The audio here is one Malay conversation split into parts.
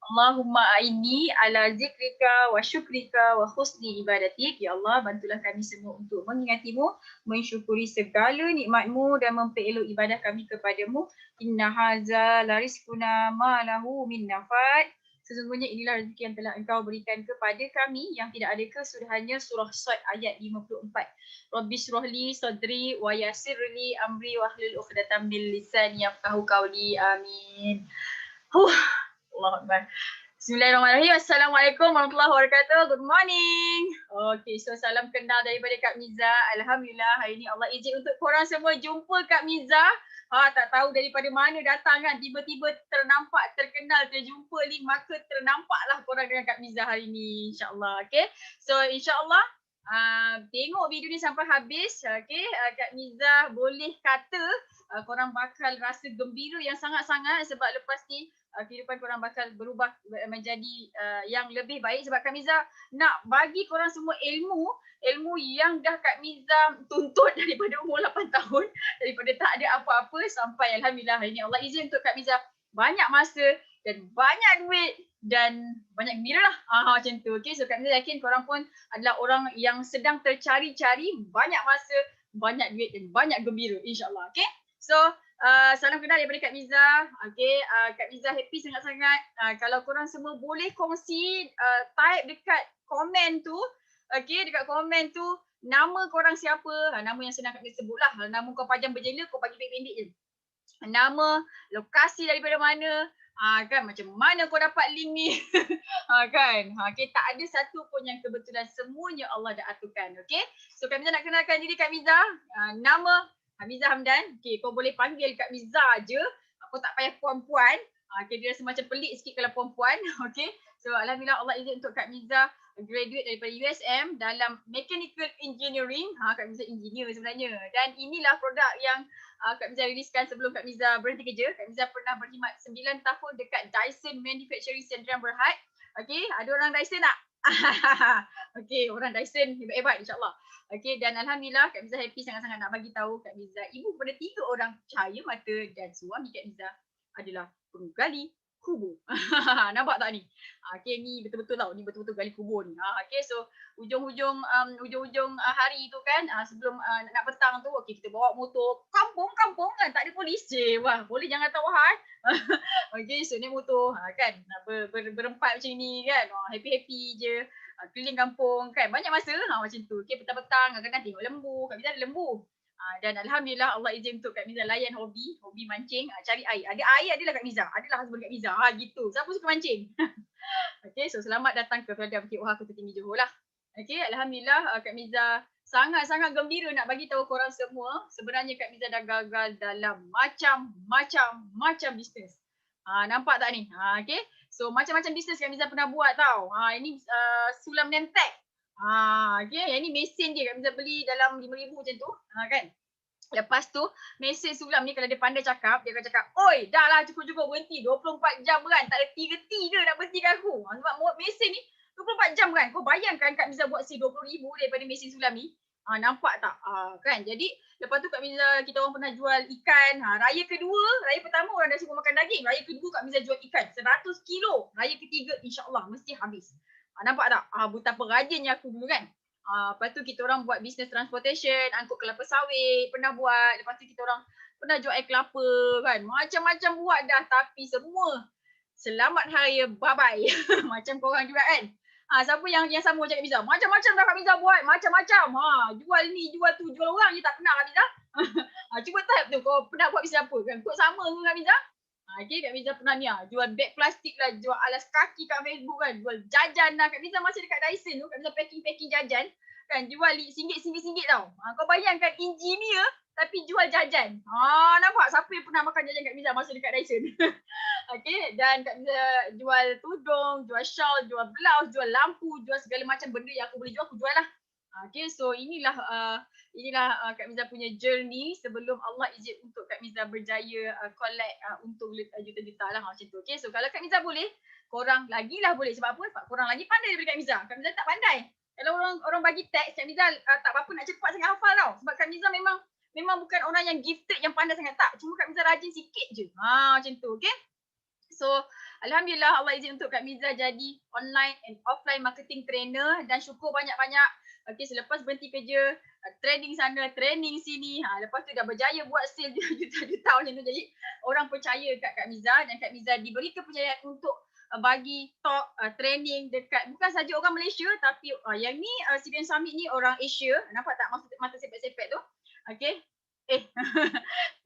Allahumma aini ala zikrika wa syukrika wa husni ibadatik. Ya Allah, bantulah kami semua untuk mengingatimu, mensyukuri segala nikmatmu dan memperelok ibadah kami kepadamu. Inna haza la rizquna ma lahu min nafad. Sesungguhnya inilah rezeki yang telah engkau berikan kepada kami yang tidak ada kesudahannya. Surah Sad ayat 54. Rabbi syrahli sadri wa yassirli amri wahlul 'uqdatam min lisani yafqahu qawli. Amin. Allahu Akbar. Bismillahirrahmanirrahim. Assalamualaikum warahmatullahi wabarakatuh. Good morning. Okay, so salam kenal daripada Kak Miza. Alhamdulillah hari ni Allah izin untuk korang semua jumpa Kak Miza. Tak tahu daripada mana datang kan. Tiba-tiba ternampak, terkenal, terjumpa link. Maka ternampaklah korang dengan Kak Miza hari ni. InsyaAllah. Okay. So insyaAllah tengok video ni sampai habis. Okay. Kak Miza boleh kata korang bakal rasa gembira yang sangat-sangat sebab lepas ni kehidupan korang bakal berubah menjadi yang lebih baik sebab Kak Miza nak bagi korang semua ilmu yang dah Kak Miza tuntut daripada umur 8 tahun, daripada tak ada apa-apa sampai Alhamdulillah hari ni Allah izin untuk Kak Miza banyak masa dan banyak duit dan banyak gembira lah. Macam tu. Okay, so Kak Miza yakin korang pun adalah orang yang sedang tercari-cari banyak masa, banyak duit dan banyak gembira, insyaAllah. Okay, so salam kenal daripada Kak Miza. Okay, Kak Miza happy sangat-sangat. Kalau korang semua boleh kongsi, type dekat komen tu. Okay, dekat komen tu, nama korang siapa? Nama yang senang Kak Miza sebut lah. Nama kau panjang berjela, kau bagi pendek-pendek je. Nama, lokasi daripada mana, kan macam mana kau dapat link ni. Kan, okay, tak ada satu pun yang kebetulan, semuanya Allah dah aturkan. Okay, so Kak Miza nak kenalkan diri Kak Miza. Nama Hamiza Hamdan. Okay, kau boleh panggil Kak Miza je. Kau tak payah puan-puan. Okay, dia rasa macam pelik sikit kalau puan-puan. Okay, so Alhamdulillah Allah izin untuk Kak Miza graduate daripada USM dalam Mechanical Engineering. Kak Miza engineer sebenarnya. Dan inilah produk yang Kak Miza riliskan sebelum Kak Miza berhenti kerja. Kak Miza pernah berkhidmat 9 tahun dekat Dyson Manufacturing Sdn Bhd. Okay, ada orang Dyson tak? Okay, orang Dyson hebat-hebat insyaAllah. Okay, dan Alhamdulillah Kak Miza happy sangat-sangat nak bagi tahu Kak Miza ibu kepada 3 orang cahaya mata dan suami Kak Miza adalah penggali kubur. Nampak tak ni? Okay, ni betul-betul tau. Ni betul-betul gali kubur ni. Okay, so ujung-ujung hari tu kan, sebelum nak petang tu, okay, kita bawa motor kampung-kampung kan, tak ada polis je. Wah, boleh jangan tahu Okay, so naik motor kan, berempat macam ni kan, happy-happy je. Keliling kampung kan, banyak masa macam tu. Okay, petang-petang kadang-kadang tengok lembu. Kak Miza ada lembu. Dan Alhamdulillah Allah izin untuk Kak Miza layan hobi mancing, cari air. Ada air adalah Kak Miza, adalah husband Kak Miza. Gitu. Siapa suka mancing? Okay, so selamat datang ke Peradab KOH Kota Tinggi Johor lah. Okay, Alhamdulillah Kak Miza sangat-sangat gembira nak bagi tahu korang semua. Sebenarnya Kak Miza dah gagal dalam macam-macam bisnes. Nampak tak ni? Okay, so macam-macam bisnes Kak Miza pernah buat tau. Ini sulam Nemtech. Okay, yang ni mesin dia Kak Miza beli dalam 5,000 macam tu. Kan? Lepas tu, mesin sulam ni kalau dia pandai cakap, dia akan cakap, oi, dah lah cukup-cukup berhenti. 24 jam kan? Tak ada tiga-tiga nak berhentikan aku. Sebab mesin ni 24 jam kan? Kau bayangkan Kak Miza buat $20,000 daripada mesin sulam ni. Nampak tak? Kan? Jadi, lepas tu Kak Miza, kita orang pernah jual ikan. Raya kedua, raya pertama orang dah suka makan daging. Raya kedua Kak Miza jual ikan 100 kilo. Raya ketiga, insyaAllah mesti habis. Nampak tak? Betapa rajinnya aku dulu kan? Lepas tu kita orang buat bisnes transportation, angkut kelapa sawit, pernah buat. Lepas tu kita orang pernah jual air kelapa kan. Macam-macam buat dah, tapi semua selamat hari bye-bye. Macam korang juga kan. Siapa yang sama macam Kak Miza? Macam-macam dah Kak Miza buat, macam-macam. Jual ni, jual tu, jual orang je tak pernah Kak Miza. Cuba type tu, kau pernah buat bisnes apa kan? Kau sama ke Kak Miza? Okay, Kak Miza pernah ni jual beg plastik lah, jual alas kaki kat Facebook kan, jual jajan lah. Kak Miza masih dekat Dyson tu, Kak Miza packing jajan kan, jual RM1 tau. Kau bayangkan engineer tapi jual jajan. Nampak siapa yang pernah makan jajan Kak Miza masa dekat Dyson? Okay, dan Kak Miza jual tudung, jual shawl, jual blouse, jual lampu, jual segala macam benda yang aku boleh jual, aku jual lah. Okay, so inilah Kak Miza punya journey sebelum Allah izin untuk Kak Miza berjaya collect untung juta-juta lah macam tu. Okay, so kalau Kak Miza boleh, korang lagilah boleh. Sebab apa? Sebab korang lagi pandai daripada Kak Miza. Kak Miza tak pandai. Kalau orang bagi teks, Kak Miza tak apa-apa nak cepat sangat hafal tau. Sebab Kak Miza memang bukan orang yang gifted yang pandai sangat, tak. Cuma Kak Miza rajin sikit je. Macam tu, okay? So, alhamdulillah Allah izin untuk Kak Miza jadi online and offline marketing trainer dan syukur banyak-banyak. Okay, selepas berhenti kerja, training sana, training sini. Lepas tu dah berjaya buat sale juta-juta macam tu. Jadi, orang percaya kat Kak Miza dan Kak Miza diberi kepercayaan untuk bagi talk, training dekat bukan saja orang Malaysia tapi yang ni CBN Summit ni orang Asia. Nampak tak mata sepet-sepet tu? Okay.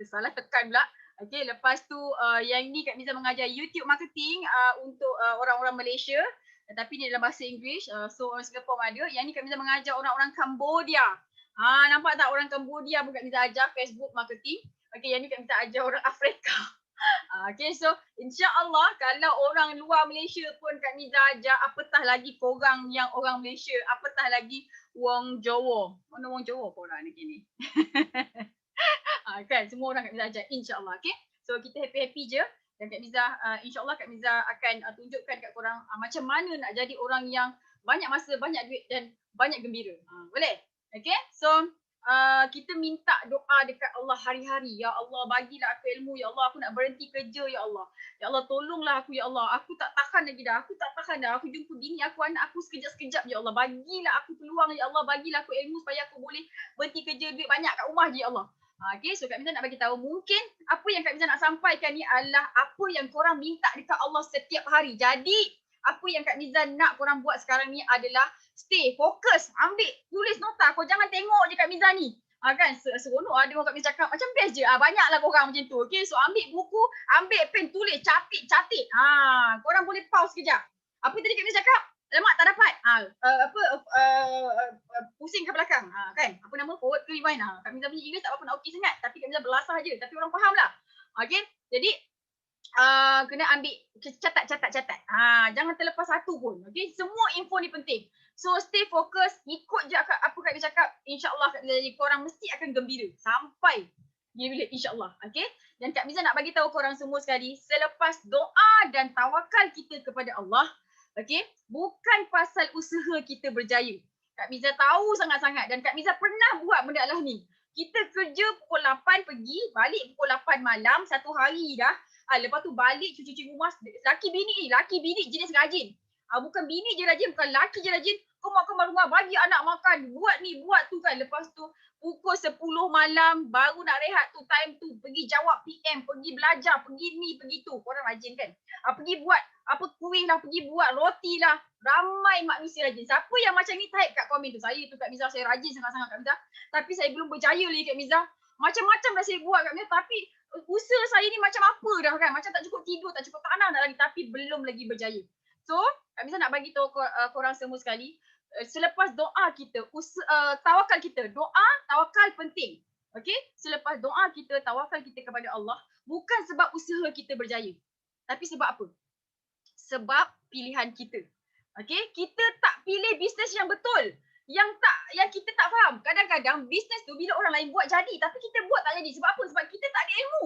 Salah tekan pula. Okay, lepas tu yang ni Kak Miza mengajar YouTube marketing untuk orang-orang Malaysia. Tapi dia dalam bahasa Inggeris. So orang Singapore ada. Yang ni Kak Miza mengajar orang-orang Cambodia. Nampak tak orang Cambodia pun Kak Miza ajar Facebook marketing. Okay, yang ni Kak Miza ajar orang Afrika. Okay, so insyaAllah kalau orang luar Malaysia pun Kak Miza ajar, apatah lagi korang yang orang Malaysia, apatah lagi wong Jawa. Mana wong Jawa korang ni kini? Kan semua orang Kak Miza ajar insyaAllah. Okay, so kita happy-happy je. Dan Kak Miza, insyaAllah Kak Miza akan tunjukkan kat korang macam mana nak jadi orang yang banyak masa, banyak duit dan banyak gembira. Boleh? Okay, so kita minta doa dekat Allah hari-hari. Ya Allah, bagilah aku ilmu. Ya Allah, aku nak berhenti kerja. Ya Allah. Ya Allah, tolonglah aku. Ya Allah, aku tak tahan lagi dah. Aku tak tahan dah. Aku jumpa bini aku, anak aku sekejap-sekejap. Ya Allah, bagilah aku peluang. Ya Allah, bagilah aku ilmu supaya aku boleh berhenti kerja, duit banyak kat rumah je. Ya Allah. Okay, so Kak Miza nak bagi tahu mungkin apa yang Kak Miza nak sampaikan ni adalah apa yang korang minta dekat Allah setiap hari. Jadi, apa yang Kak Miza nak korang buat sekarang ni adalah stay, fokus, ambil, tulis nota. Kau jangan tengok je Kak Miza ni. Kan, seronok ada orang Kak Miza cakap macam best je. Banyaklah korang macam tu. Okay, so ambil buku, ambil pen, tulis, catik. Korang boleh pause sekejap. Apa tadi Kak Miza cakap? Lemak tak dapat. Pusing ke belakang. Kan? Apa nama? Forward ke rewind. Kak Miza punya English tak apa nak okey sangat. Tapi Kak Miza belasah je. Tapi orang faham lah. Okay. Jadi, kena ambil catat. Jangan terlepas satu pun. Okay. Semua info ni penting. So, stay fokus. Ikut je apa Kak Miza cakap. InsyaAllah korang mesti akan gembira. Sampai bila insyaAllah. Okay. Dan Kak Miza nak bagi tahu korang semua sekali. Selepas doa dan tawakal kita kepada Allah. Okay, bukan pasal usaha kita berjaya. Kak Miza tahu sangat-sangat dan Kak Miza pernah buat benda lah ni. Kita kerja pukul 8 pergi, balik pukul 8 malam, satu hari dah. Lepas tu balik cuci-cuci rumah, laki bini jenis rajin. Bukan bini je rajin, bukan laki je rajin. Kemar-kemar rumah, bagi anak makan, buat ni, buat tu kan. Lepas tu pukul 10 malam, baru nak rehat tu, time tu. Pergi jawab PM, pergi belajar, pergi ni, pergi tu. Korang rajin kan? Pergi buat kuih lah, pergi buat roti lah. Ramai manusia rajin. Siapa yang macam ni type kat komen tu? Saya tu Kak Miza, saya rajin sangat-sangat Kak Miza. Tapi saya belum berjaya lagi Kak Miza. Macam-macam dah saya buat Kak Miza. Tapi usaha saya ni macam apa dah kan? Macam tak cukup tidur, tak cukup tanah nak lagi. Tapi belum lagi berjaya. So, Kak Miza nak bagi tahu korang semua sekali. Selepas doa kita, tawakal kita. Doa, tawakal penting. Okay? Selepas doa kita, tawakal kita kepada Allah. Bukan sebab usaha kita berjaya. Tapi sebab apa? Sebab pilihan kita. Okay? Kita tak pilih bisnes yang betul. Yang kita tak faham. Kadang-kadang bisnes tu bila orang lain buat jadi. Tapi kita buat tak jadi. Sebab apa? Sebab kita tak ada ilmu.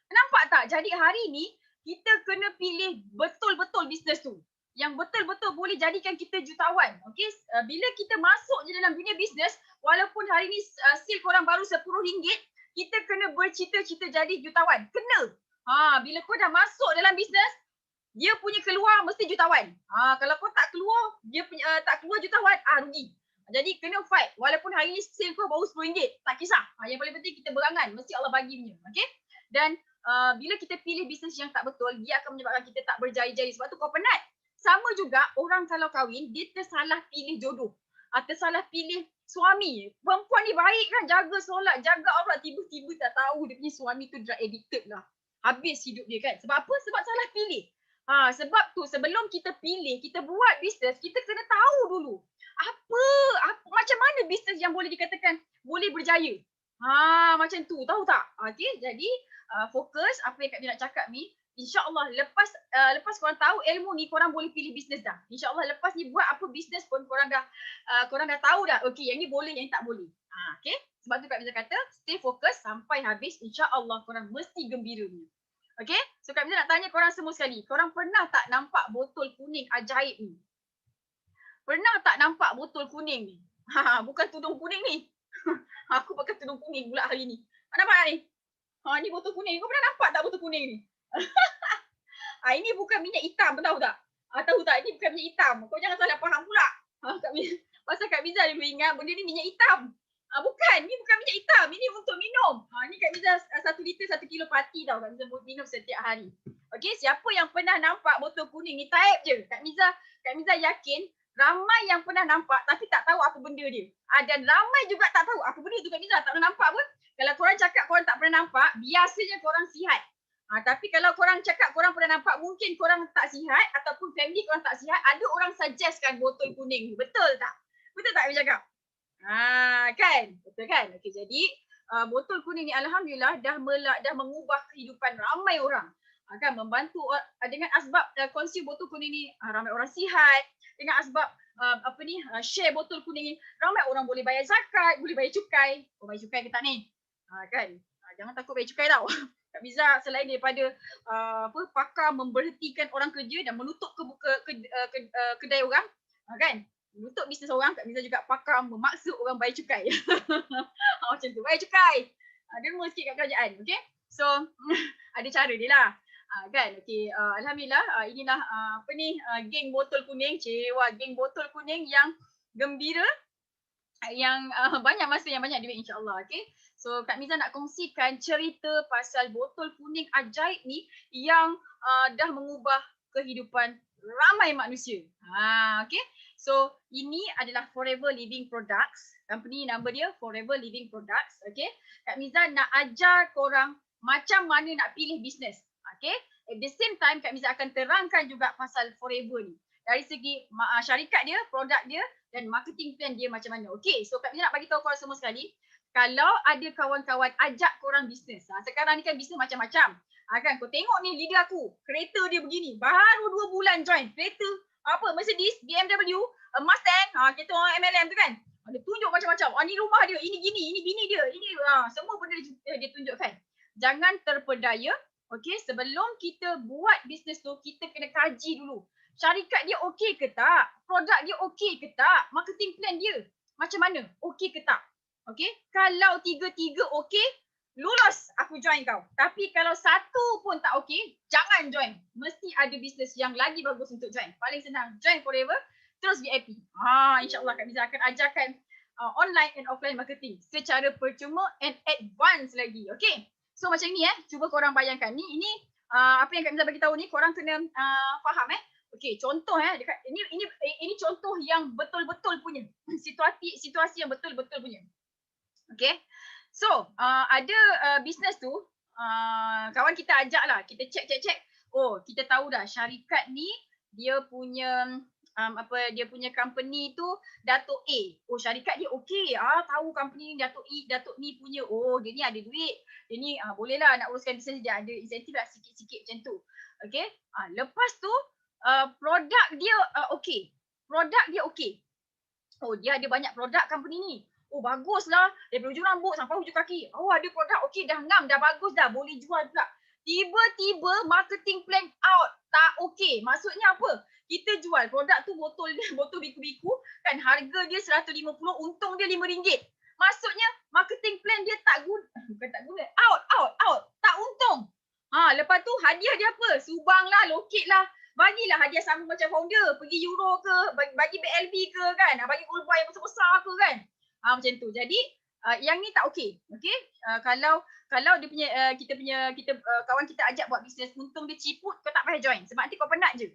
Nampak tak? Jadi hari ni, kita kena pilih betul-betul bisnes tu. Yang betul-betul boleh jadikan kita jutawan. Okay? Bila kita masuk je dalam dunia bisnes, walaupun hari ni sil korang baru RM10, kita kena bercita-cita jadi jutawan. Kena. Bila kau dah masuk dalam bisnes, dia punya keluar mesti jutawan. Kalau kau tak keluar, dia punya tak keluar jutawan, rugi. Jadi kena fight. Walaupun hari ni sale kau baru RM10, tak kisah. Yang paling penting kita berangan. Mesti Allah bagi punya. Okay? Dan bila kita pilih bisnes yang tak betul, dia akan menyebabkan kita tak berjaya-jaya. Sebab tu kau penat. Sama juga orang kalau kahwin, dia tersalah pilih jodoh. Tersalah pilih suami. Perempuan ni baik kan, jaga solat, jaga aurat. Tiba-tiba tak tahu dia punya suami tu drug addicted lah. Habis hidup dia kan. Sebab apa? Sebab salah pilih. Sebab tu sebelum kita pilih, kita buat bisnes, kita kena tahu dulu. Macam mana bisnes yang boleh dikatakan boleh berjaya. Macam tu. Tahu tak? Okay, jadi fokus apa yang Kak Miza nak cakap ni. InsyaAllah lepas korang tahu ilmu ni, korang boleh pilih bisnes dah. InsyaAllah lepas ni buat apa bisnes pun korang dah tahu dah. Okay, yang ni boleh, yang ni tak boleh. Okay, sebab tu Kak Miza kata stay fokus sampai habis. InsyaAllah korang mesti gembira ni. Okay, so Kak Miza nak tanya korang semua sekali. Korang pernah tak nampak botol kuning ajaib ni? Pernah tak nampak botol kuning ni? Bukan tudung kuning ni. Aku pakai tudung kuning pula hari ni. Nampak ni? Ni botol kuning. Kau pernah nampak tak botol kuning ni? Ini bukan minyak hitam, tahu tak? Tahu tak? Ini bukan minyak hitam. Kau jangan salah faham pula. Pasal Kak Miza dia ingat benda ni minyak hitam. Bukan, ni bukan minyak hitam. Ini untuk minum. Ni Kak Miza 1 liter 1 kilo pati tau. Kak Miza minum setiap hari. Okey, siapa yang pernah nampak botol kuning ni, type je. Kak Miza yakin ramai yang pernah nampak tapi tak tahu apa benda dia. Dan ramai juga tak tahu apa benda tu. Kak Miza tak pernah nampak pun. Kalau korang cakap korang tak pernah nampak, biasanya korang sihat. Tapi kalau korang cakap korang pernah nampak, mungkin korang tak sihat ataupun family korang tak sihat, ada orang suggestkan botol kuning ni. Betul tak? Betul tak Abi cakap? Kan? Betul kan? Okey, jadi botol kuning ni alhamdulillah dah mengubah kehidupan ramai orang. Kan membantu dengan asbab konsum botol kuning ni ramai orang sihat. Dengan asbab share botol kuning ni ramai orang boleh bayar zakat, boleh bayar cukai. Bayar cukai ke tak ni? Kan? Jangan takut bayar cukai tau. Kak Miza selain daripada pakar memberhentikan orang kerja dan menutup kedai orang, kan? Menutup bisnes orang, Kak Miza juga pakar memaksa orang bayar cukai. Macam tu, bayar cukai. Derma sikit kat kerajaan, okey? So, ada cara dia lah. Kan? Okey, alhamdulillah inilah geng botol kuning, geng botol kuning yang gembira, yang banyak masa, yang banyak duit insya-Allah, okey? So Kak Miza nak kongsikan cerita pasal botol kuning ajaib ni yang dah mengubah kehidupan ramai manusia. Okay. So ini adalah Forever Living Products. Company nama dia Forever Living Products. Okay. Kak Miza nak ajar korang macam mana nak pilih bisnes. Okay. At the same time Kak Miza akan terangkan juga pasal Forever ni. Dari segi syarikat dia, produk dia dan marketing plan dia macam mana. Okay. So Kak Miza nak bagi tahu korang semua sekali. Kalau ada kawan-kawan ajak korang bisnes. Sekarang ni kan bisnes macam-macam. Kan kau tengok ni leader aku. Kereta dia begini. Baru 2 bulan join. Kereta apa? Mercedes, BMW, Mustang. Kereta orang MLM tu kan. Dia tunjuk macam-macam. Ni rumah dia. Ini gini. Ini bini dia. Ini semua benda dia tunjukkan. Jangan terpedaya. Okay. Sebelum kita buat bisnes tu, kita kena kaji dulu. Syarikat dia okey ke tak? Produk dia okey ke tak? Marketing plan dia macam mana? Okey ke tak? Okay, kalau 3-3 okey, lulus aku join kau. Tapi kalau satu pun tak okey, jangan join. Mesti ada bisnes yang lagi bagus untuk join. Paling senang, join Forever, terus VIP. InsyaAllah Kak Miza akan ajarkan online and offline marketing secara percuma and advance lagi. Okay, so macam ni cuba korang bayangkan. Ini apa yang Kak Miza bagi tahu ni, korang kena faham Okey, contoh dekat ini contoh yang betul-betul punya. Situasi yang betul-betul punya. Okay, so ada bisnes tu kawan kita ajak lah, kita cek. Oh, kita tahu dah syarikat ni dia punya dia punya company tu Datuk A. Oh, syarikat dia okey. Tahu company ni Datuk ni punya. Oh, dia ni ada duit. Dia ni boleh lah nak uruskan bisnes dia, ada insentif lah sikit-sikit macam tu. Okay, lepas tu produk dia okey. Produk dia okey. Oh, dia ada banyak produk company ni. Oh, baguslah. Daripada hujung rambut sampai hujung kaki. Oh, ada produk okey, dah ngam, dah bagus dah. Boleh jual pula. Tiba-tiba marketing plan out. Tak okey. Maksudnya apa? Kita jual produk tu botol biku-biku. Kan harga dia 150, untung dia RM5. Maksudnya marketing plan dia tak guna. Bukan tak guna. Out. Tak untung. Lepas tu hadiah dia apa? Subang lah, lokit lah. Bagilah hadiah sama macam founder. Pergi Euro ke, bagi BLB ke kan. Bagi gold bar yang besar-besar ke kan. Macam tu. Jadi yang ni tak okey. Okey? Kalau dia punya kita kawan kita ajak buat bisnes, untung dia ciput, kau tak payah join sebab nanti kau penat je.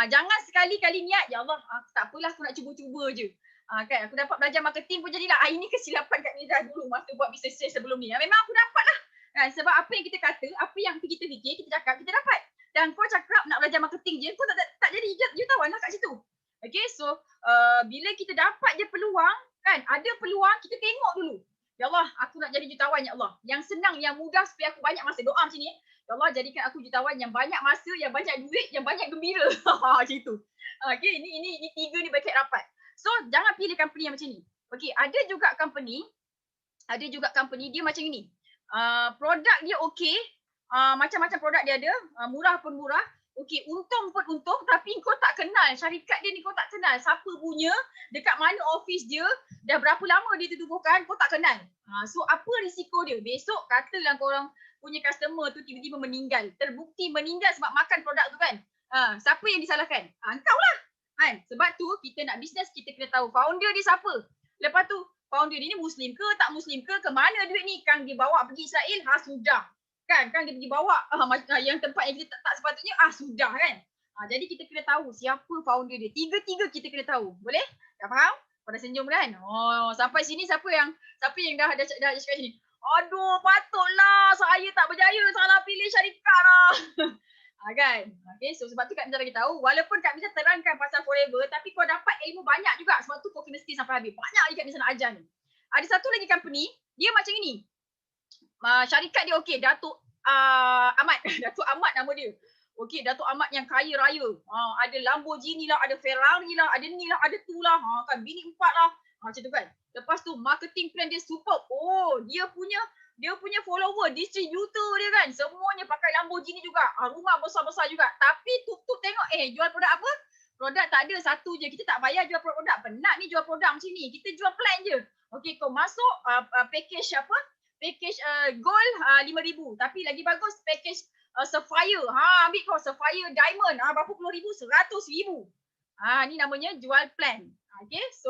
Jangan sekali-kali niat, ya Allah, tak apalah aku nak cuba-cuba je. Kan aku dapat belajar marketing pun jadilah. Ini kesilapan Kak Miza dulu masa buat bisnes saya sebelum ni. Memang aku dapat lah. Kan sebab apa yang kita kata, apa yang kita fikir, kita cakap, kita dapat. Dan kau cakap nak belajar marketing je, kau tak jadi jutawan lah kat situ. Okay, so bila kita dapat je peluang, kan, ada peluang, kita tengok dulu. Ya Allah, aku nak jadi jutawan, ya Allah. Yang senang, yang mudah supaya aku banyak masa. Doa macam ni. Ya Allah, jadikan aku jutawan yang banyak masa, yang banyak duit, yang banyak gembira. Macam tu. Okay, ini 3 ni berkait rapat. So, jangan pilih company yang macam ni. Okay, ada juga company dia macam ni. Produk dia okey. Macam-macam produk dia ada. Murah pun murah. Okey, untung pun untung, tapi kau tak kenal syarikat dia ni, kau tak kenal siapa punya, dekat mana office dia, dah berapa lama dia ditubuhkan, kau tak kenal. So apa risiko dia? Besok katalah korang punya customer tu tiba-tiba meninggal. Terbukti meninggal sebab makan produk tu kan. Siapa yang disalahkan? Engkau lah. Kan? Sebab tu kita nak bisnes, kita kena tahu founder dia siapa. Lepas tu founder dia ni muslim ke tak muslim ke mana duit ni? Kang dia bawa pergi Israel, sudah. Kan dia pergi bawa yang tempat yang kita tak sepatutnya, sudah kan. Jadi kita kena tahu siapa founder dia. Tiga-tiga kita kena tahu. Boleh? Dah faham? Pada senyum kan? Sampai sini siapa yang dah cakap sini? Aduh, patutlah saya tak berjaya, salah pilih syarikat lah. Kan? Okay, so sebab tu Kak Miza bagi tahu, walaupun Kak Miza terangkan pasal Forever, tapi kau dapat ilmu banyak juga. Sebab tu kau kena stay sampai habis. Banyak lagi Kak Miza nak ajar ni. Ada satu lagi company, dia macam ini. Syarikat dia okey, Datuk Ahmad. Datuk Ahmad nama dia. Okey, Datuk Ahmad yang kaya raya. Ada Lamborghini lah, ada Ferrari lah, ada ni lah, ada tu lah. Kan bini 4 lah. Macam tu kan. Lepas tu marketing plan dia superb. Dia punya follower, distributor dia kan. Semuanya pakai Lamborghini juga. Rumah besar-besar juga. Tapi tutup tengok, jual produk apa? Produk tak ada, satu je. Kita tak payah jual produk. Penat ni jual produk macam ni. Kita jual plan je. Okey, kau masuk package apa? Package gold 5,000. Tapi lagi bagus package Sapphire. Ambil kau Sapphire Diamond. Berapa puluh ribu? 100,000. Ni namanya jual plan. Okay, so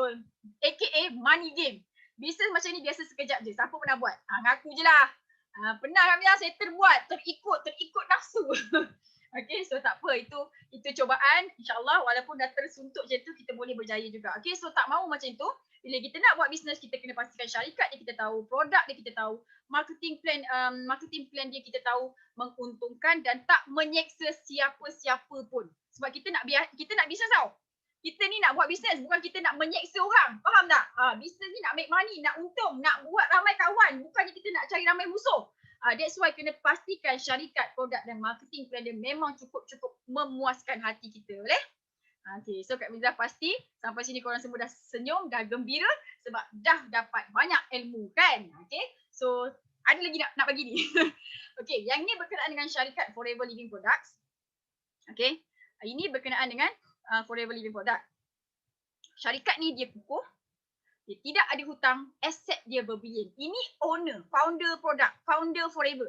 aka money game. Bisnes macam ni biasa sekejap je. Siapa pernah buat? Ngaku je lah. Pernah kami lah, saya terbuat. Terikut nafsu. Okay, so tak apa. Itu cobaan. InsyaAllah walaupun dah tersuntuk macam tu, kita boleh berjaya juga. Okay, so tak mahu macam tu. Bila kita nak buat bisnes, kita kena pastikan syarikat dia kita tahu, produk dia kita tahu, marketing plan dia kita tahu, menguntungkan dan tak menyeksa siapa-siapa pun. Sebab kita nak bisnes tau. Kita ni nak buat bisnes, bukan kita nak menyeksa orang. Faham tak? Bisnes ni nak make money, nak untung, nak buat ramai kawan. Bukannya kita nak cari ramai musuh. That's why kena pastikan syarikat, produk dan marketing plan dia memang cukup memuaskan hati kita. Boleh? Okay, so Kak Miza pasti sampai sini korang semua dah senyum, dah gembira sebab dah dapat banyak ilmu kan? Okay, so ada lagi nak bagi ni. Okay, yang ni berkenaan dengan syarikat Forever Living Products. Okay, ini berkenaan dengan Forever Living Product. Syarikat ni dia kukuh, dia tidak ada hutang, aset dia berbilion. Ini owner, founder produk, founder Forever.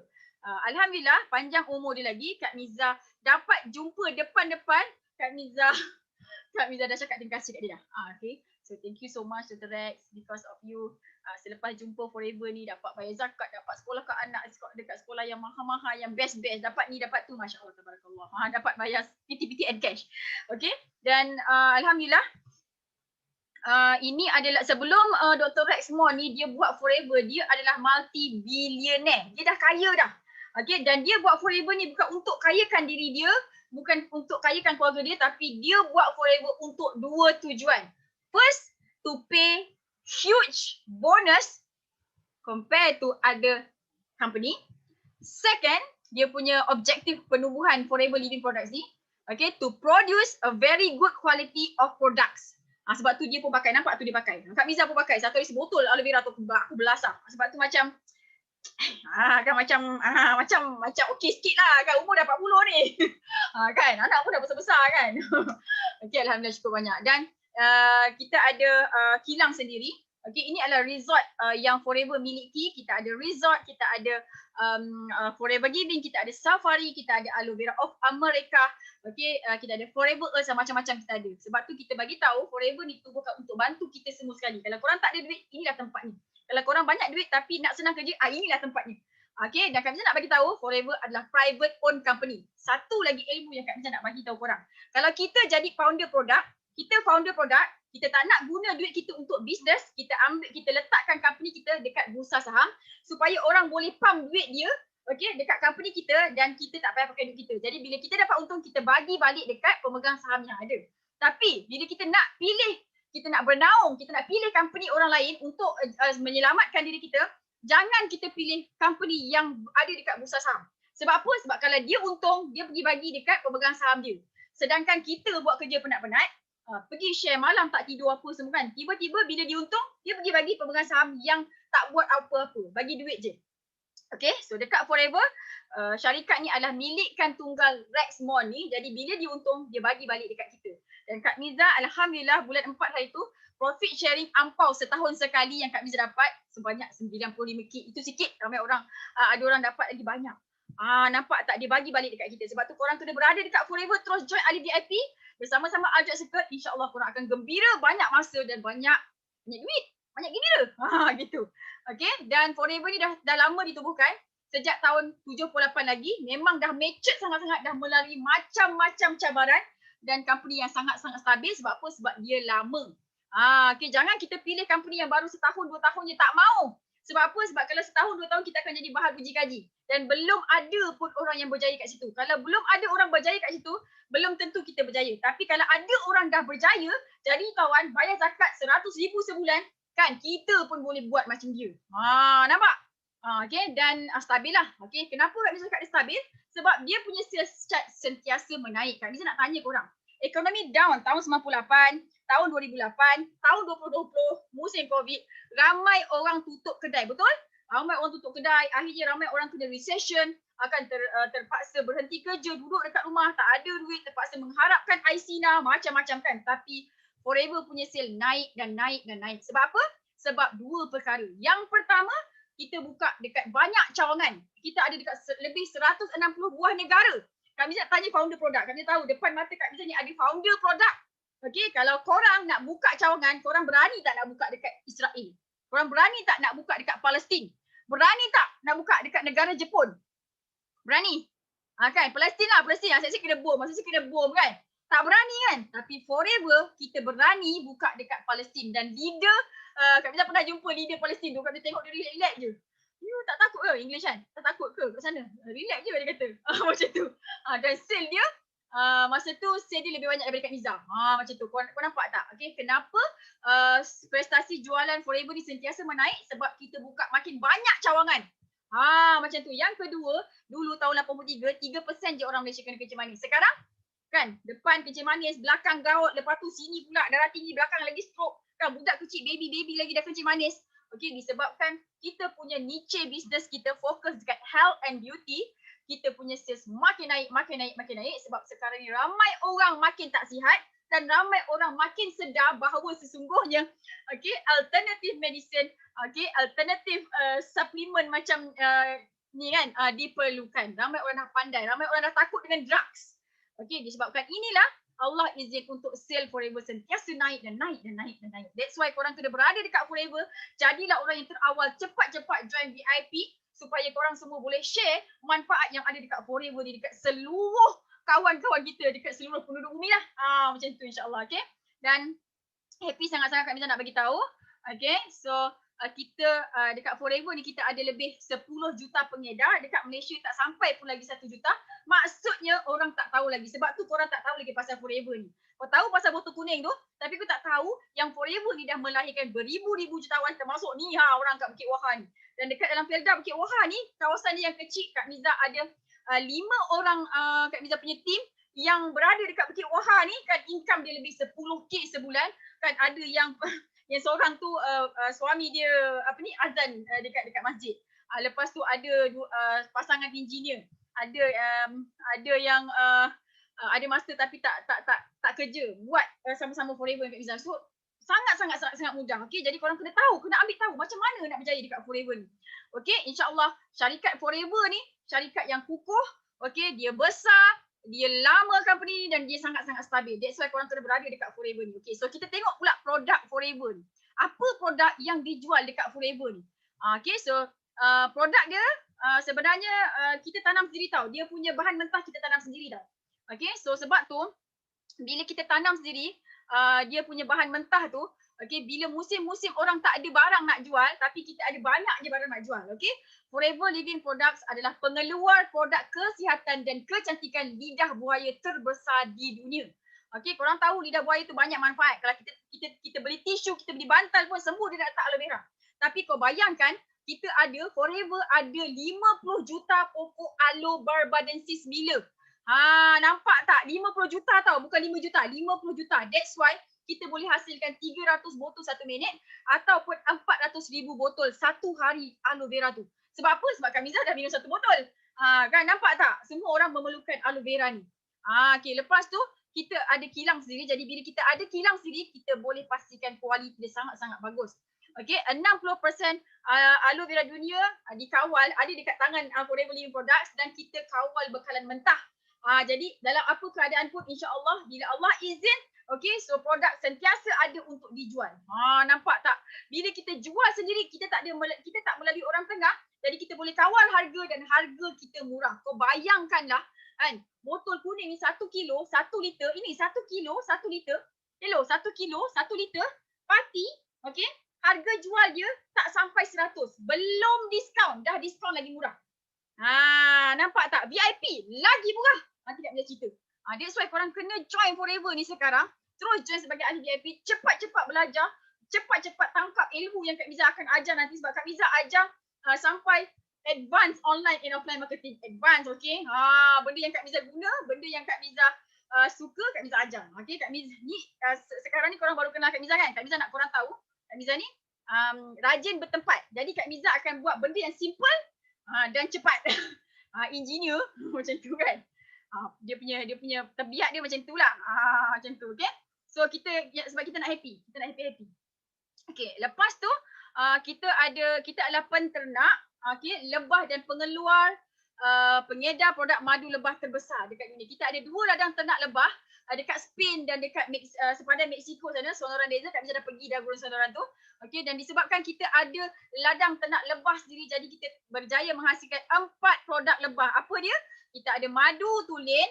Alhamdulillah, panjang umur dia lagi. Kak Miza dapat jumpa depan-depan. Kak Miza dah cakap terima kasih kat dia dah. Okay. So thank you so much Dr. Rex, because of you. Selepas jumpa Forever ni dapat bayar zakat, dapat sekolah kat anak dekat sekolah yang mahal-mahal, yang best-best. Dapat ni, dapat tu, Masya Allah, tabarakallah. Dapat bayar PT and cash. Okay. Dan Alhamdulillah, ini adalah sebelum Dr. Rex Moore ni dia buat Forever, dia adalah multi-billionaire. Dia dah kaya dah. Okay. Dan dia buat Forever ni bukan untuk kayakan diri dia, bukan untuk kayakan keluarga dia, tapi dia buat Forever untuk dua tujuan. First, to pay huge bonus compared to other company. Second, dia punya objektif penubuhan Forever Living Products ni, okay, to produce a very good quality of products. Sebab tu dia pun pakai, nampak tu dia pakai. Kak Miza pun pakai, satu hari sebotol aloe vera tu aku belasah. Sebab tu macam macam okey sikit lah kan, umur dah 40 ni. Kan, anak pun dah besar-besar kan. Okey, Alhamdulillah cukup banyak. Dan kita ada kilang sendiri. Okey, ini adalah resort yang Forever miliki. Kita ada resort, kita ada Forever Giving, kita ada Safari, kita ada Aloe Vera of America. Okey, kita ada Forever Earth, macam-macam kita ada. Sebab tu kita bagi tahu Forever ni tubuhkan untuk bantu kita semua sekali. Kalau korang tak ada duit, inilah tempatnya. Kalau korang banyak duit tapi nak senang kerja, inilah tempatnya. Okay, dan Kak Miza nak bagi tahu Forever adalah private owned company. Satu lagi ilmu yang Kak Miza nak bagi tahu korang. Kalau kita jadi founder produk, kita tak nak guna duit kita untuk bisnes, kita letakkan company kita dekat bursa saham supaya orang boleh pump duit dia, okay, dekat company kita dan kita tak payah pakai duit kita. Jadi bila kita dapat untung, kita bagi balik dekat pemegang saham yang ada. Tapi bila kita nak pilih, kita nak bernaung, kita nak pilih company orang lain untuk menyelamatkan diri kita, jangan kita pilih company yang ada dekat bursa saham. Sebab apa? Sebab kalau dia untung, dia pergi bagi dekat pemegang saham dia. Sedangkan kita buat kerja penat-penat, pergi share malam tak tidur apa semua kan. Tiba-tiba bila dia untung, dia pergi bagi pemegang saham yang tak buat apa-apa. Bagi duit je. Okay, so dekat Forever, syarikat ni adalah milikkan tunggal Rex Moore ni. Jadi bila dia untung, dia bagi balik dekat kita. Dan Kak Miza, Alhamdulillah bulan 4 hari tu, profit sharing ampau setahun sekali yang Kak Miza dapat sebanyak 95K. Itu sikit, ramai orang, ada orang dapat lagi banyak. Nampak tak, dia bagi balik dekat kita. Sebab tu korang kena berada dekat Forever, terus join Ali VIP bersama-sama Ajak Circle. InsyaAllah korang akan gembira, banyak masa dan banyak duit. Banyak gembira. Gitu. Okay, dan Forever ni dah lama ditubuhkan. Sejak tahun 78 lagi, memang dah matured sangat-sangat, dah melalui macam-macam cabaran dan company yang sangat-sangat stabil. Sebab apa? Sebab dia lama. Okay, jangan kita pilih company yang baru setahun, 2 tahun je, tak mau. Sebab apa? Sebab kalau setahun, 2 tahun kita akan jadi bahan uji kaji. Dan belum ada pun orang yang berjaya kat situ. Kalau belum ada orang berjaya kat situ, belum tentu kita berjaya. Tapi kalau ada orang dah berjaya, jadi kawan, bayar zakat 100,000 sebulan, kan kita pun boleh buat macam dia. Nampak? Okay, dan stabil lah. Okay, kenapa Kak Miza cakap dia stabil? Sebab dia punya sales chart sentiasa menaik. Kak Miza nak tanya korang. Ekonomi down tahun 98, tahun 2008, tahun 2020, musim COVID, ramai orang tutup kedai, betul? Ramai orang tutup kedai, akhirnya ramai orang kena recession, akan terpaksa berhenti kerja, duduk dekat rumah, tak ada duit, terpaksa mengharapkan ICNA, macam-macam kan. Tapi Forever punya sale naik dan naik dan naik. Sebab apa? Sebab dua perkara. Yang pertama, kita buka dekat banyak cawangan. Kita ada dekat lebih 160 buah negara. Kami nak tanya founder produk. Kami tahu depan mata Kak Miza ni ada founder produk. Okay, kalau korang nak buka cawangan, korang berani tak nak buka dekat Israel? Korang berani tak nak buka dekat Palestin? Berani tak nak buka dekat negara Jepun? Berani? Kan, Palestin lah, Palestin. Asyik-asyik kena bom. Asyik-asyik kena bom kan? Tak berani kan? Tapi Forever, kita berani buka dekat Palestin. Dan leader, Kak Miza pernah jumpa leader Palestin tu. Kak Miza tengok dia relax je. You tak takut ke English kan? Tak takut ke kat sana? Relax je dia kata. Macam tu. Dan sale dia, masa tu sale dia lebih banyak daripada Kak Miza. Macam tu. Kau nampak tak? Okay, kenapa prestasi jualan Forever ni sentiasa menaik? Sebab kita buka makin banyak cawangan. Macam tu. Yang kedua, dulu tahun 83, 3% je orang Malaysia kena kencing manis. Sekarang, kan, depan kencing manis, belakang gout, lepas tu sini pula darah tinggi, belakang lagi stroke. Kan, budak kecil, baby lagi dah kencing manis. Okay, disebabkan kita punya niche business kita fokus dekat health and beauty, kita punya sales makin naik. Sebab sekarang ni ramai orang makin tak sihat dan ramai orang makin sedar bahawa sesungguhnya, okay, alternative medicine, okay, alternative supplement macam ni kan, diperlukan. Ramai orang dah pandai, ramai orang dah takut dengan drugs. Okay, disebabkan inilah Allah izin untuk sale Forever sentiasa naik dan naik. That's why korang kena berada dekat Forever. Jadilah orang yang terawal, cepat-cepat join VIP supaya korang semua boleh share manfaat yang ada dekat Forever ni dekat seluruh kawan-kawan kita, dekat seluruh penduduk bumi lah. Macam tu insyaAllah. Okay, dan happy sangat-sangat Kak Miza nak bagi tahu. Okay, so kita dekat Forever ni kita ada lebih 10 juta pengedar. Dekat Malaysia tak sampai pun lagi 1 juta. Maksudnya orang tak tahu lagi. Sebab tu korang tak tahu lagi pasal Forever ni. Kau tahu pasal botol kuning tu, tapi kau tak tahu yang Forever ni dah melahirkan beribu-ribu jutawan, termasuk ni orang kat Bukit Wahha ni. Dan dekat dalam Felda Bukit Wahha ni, kawasan dia yang kecil, Kak Miza ada 5 orang Kak Miza punya team yang berada dekat Bukit Wahha ni, kan income dia lebih 10K sebulan. Kan ada yang seorang tu suami dia azan dekat masjid. Lepas tu ada pasangan engineer. Ada yang ada masa tapi tak kerja, buat sama-sama Forever dekat Miza. So sangat mudah. Okey, jadi korang kena tahu, kena ambil tahu macam mana nak berjaya dekat Forever ni. Okey, insya-Allah syarikat Forever ni syarikat yang kukuh. Okey, dia besar, dia lama company ni dan dia sangat-sangat stabil. That's why korang kena berada dekat Forever ni. Okay, so kita tengok pula produk Forever ni. Apa produk yang dijual dekat Forever ni? Okay, so produk dia sebenarnya kita tanam sendiri tau. Dia punya bahan mentah kita tanam sendiri tau. Okay, so sebab tu bila kita tanam sendiri, dia punya bahan mentah tu, okay, bila musim-musim orang tak ada barang nak jual, tapi kita ada banyak je barang nak jual. Okay, Forever Living Products adalah pengeluar produk kesihatan dan kecantikan lidah buaya terbesar di dunia. Okay, korang tahu lidah buaya tu banyak manfaat. Kalau kita beli tisu, kita beli bantal pun sembuh dia letak aloe vera. Tapi kau bayangkan, kita ada, Forever ada 50 juta pokok aloe barbadensis mila. Nampak tak? 50 juta tau, bukan 5 juta, 50 juta. That's why kita boleh hasilkan 300 botol 1 minit ataupun 400,000 botol satu hari aloe vera tu. Sebab apa? Sebab Kak Miza dah minum 1 botol. Kan nampak tak? Semua orang memerlukan aloe vera ni. Okay, lepas tu kita ada kilang sendiri. Jadi bila kita ada kilang sendiri, kita boleh pastikan kualiti dia sangat-sangat bagus. Okey, 60% aloe vera dunia dikawal ada dekat tangan Forever Living Products dan kita kawal bekalan mentah. Jadi dalam apa keadaan pun insya-Allah bila Allah izin, okey, so produk sentiasa ada untuk dijual. Nampak tak? Bila kita jual sendiri, kita tak melalui orang tengah, jadi kita boleh kawal harga dan harga kita murah. Kau bayangkanlah kan, botol kuning ni 1 kilo, 1 liter, ini 1 kilo, 1 liter. Hello, 1 kilo, 1 liter, parti, okey? Harga jual dia tak sampai 100. Belum diskaun, dah diskaun lagi murah. Nampak tak? VIP lagi murah. Nanti tak boleh cerita. That's why korang kena join Forever ni sekarang. Terus join sebagai ahli VIP. Cepat-cepat belajar. Cepat-cepat tangkap ilmu yang Kak Miza akan ajar nanti. Sebab Kak Miza ajar sampai advance online and offline marketing. Advance, okay? Benda yang Kak Miza guna, benda yang Kak Miza suka, Kak Miza ajar. Okay, Kak Miza ni sekarang ni korang baru kenal Kak Miza kan? Kak Miza nak korang tahu, Kak Miza ni rajin bertempat. Jadi Kak Miza akan buat benda yang simple dan cepat. Engineer macam tu kan. Dia punya tabiat dia macam tu lah. Macam tu, okay? So kita sebab kita nak happy. Kita nak happy. Okay, lepas tu kita adalah penternak, okay, lebah dan pengeluar pengedar produk madu lebah terbesar dekat dunia. Kita ada 2 ladang ternak lebah dekat Spain dan dekat sepadan Mexico sana, Sonoran Desert. Kak Miza dah pergi dah gurun Sonoran tu. Okey, dan disebabkan kita ada ladang ternak lebah sendiri, jadi kita berjaya menghasilkan 4 produk lebah. Apa dia? Kita ada madu tulen,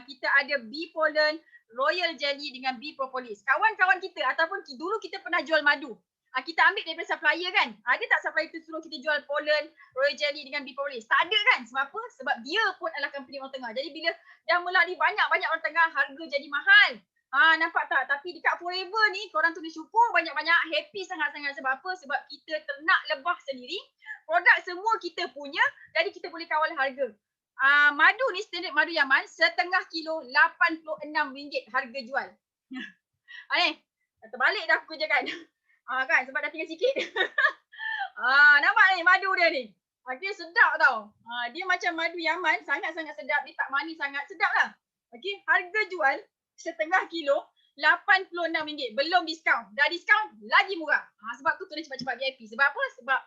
kita ada bee pollen, royal jelly dengan bee propolis. Kawan-kawan kita ataupun dulu kita pernah jual madu. Kita ambil daripada supplier kan. Ada tak supplier tu suruh kita jual pollen, royal jelly dengan bee propolis? Tak ada kan? Sebab apa? Sebab dia pun adalah company orang tengah. Jadi bila dah melalui banyak-banyak orang tengah, harga jadi mahal. Nampak tak? Tapi dekat Forever ni, korang tu syukur banyak-banyak, happy sangat-sangat. Sebab apa? Sebab kita ternak lebah sendiri. Produk semua kita punya, jadi kita boleh kawal harga. Madu ni standard madu Yaman, setengah kilo RM86 harga jual. Ni, terbalik dah aku kerja kan. Kan, sebab dah tinggal sikit. Nampak ni madu dia ni. Okay, sedap tau. Dia macam madu Yaman, sangat-sangat sedap. Dia tak manis sangat, sedap lah. Okay, harga jual setengah kilo RM86. Belum diskaun. Dah diskaun, lagi murah. Sebab tu tulis cepat-cepat VIP. Sebab apa? Sebab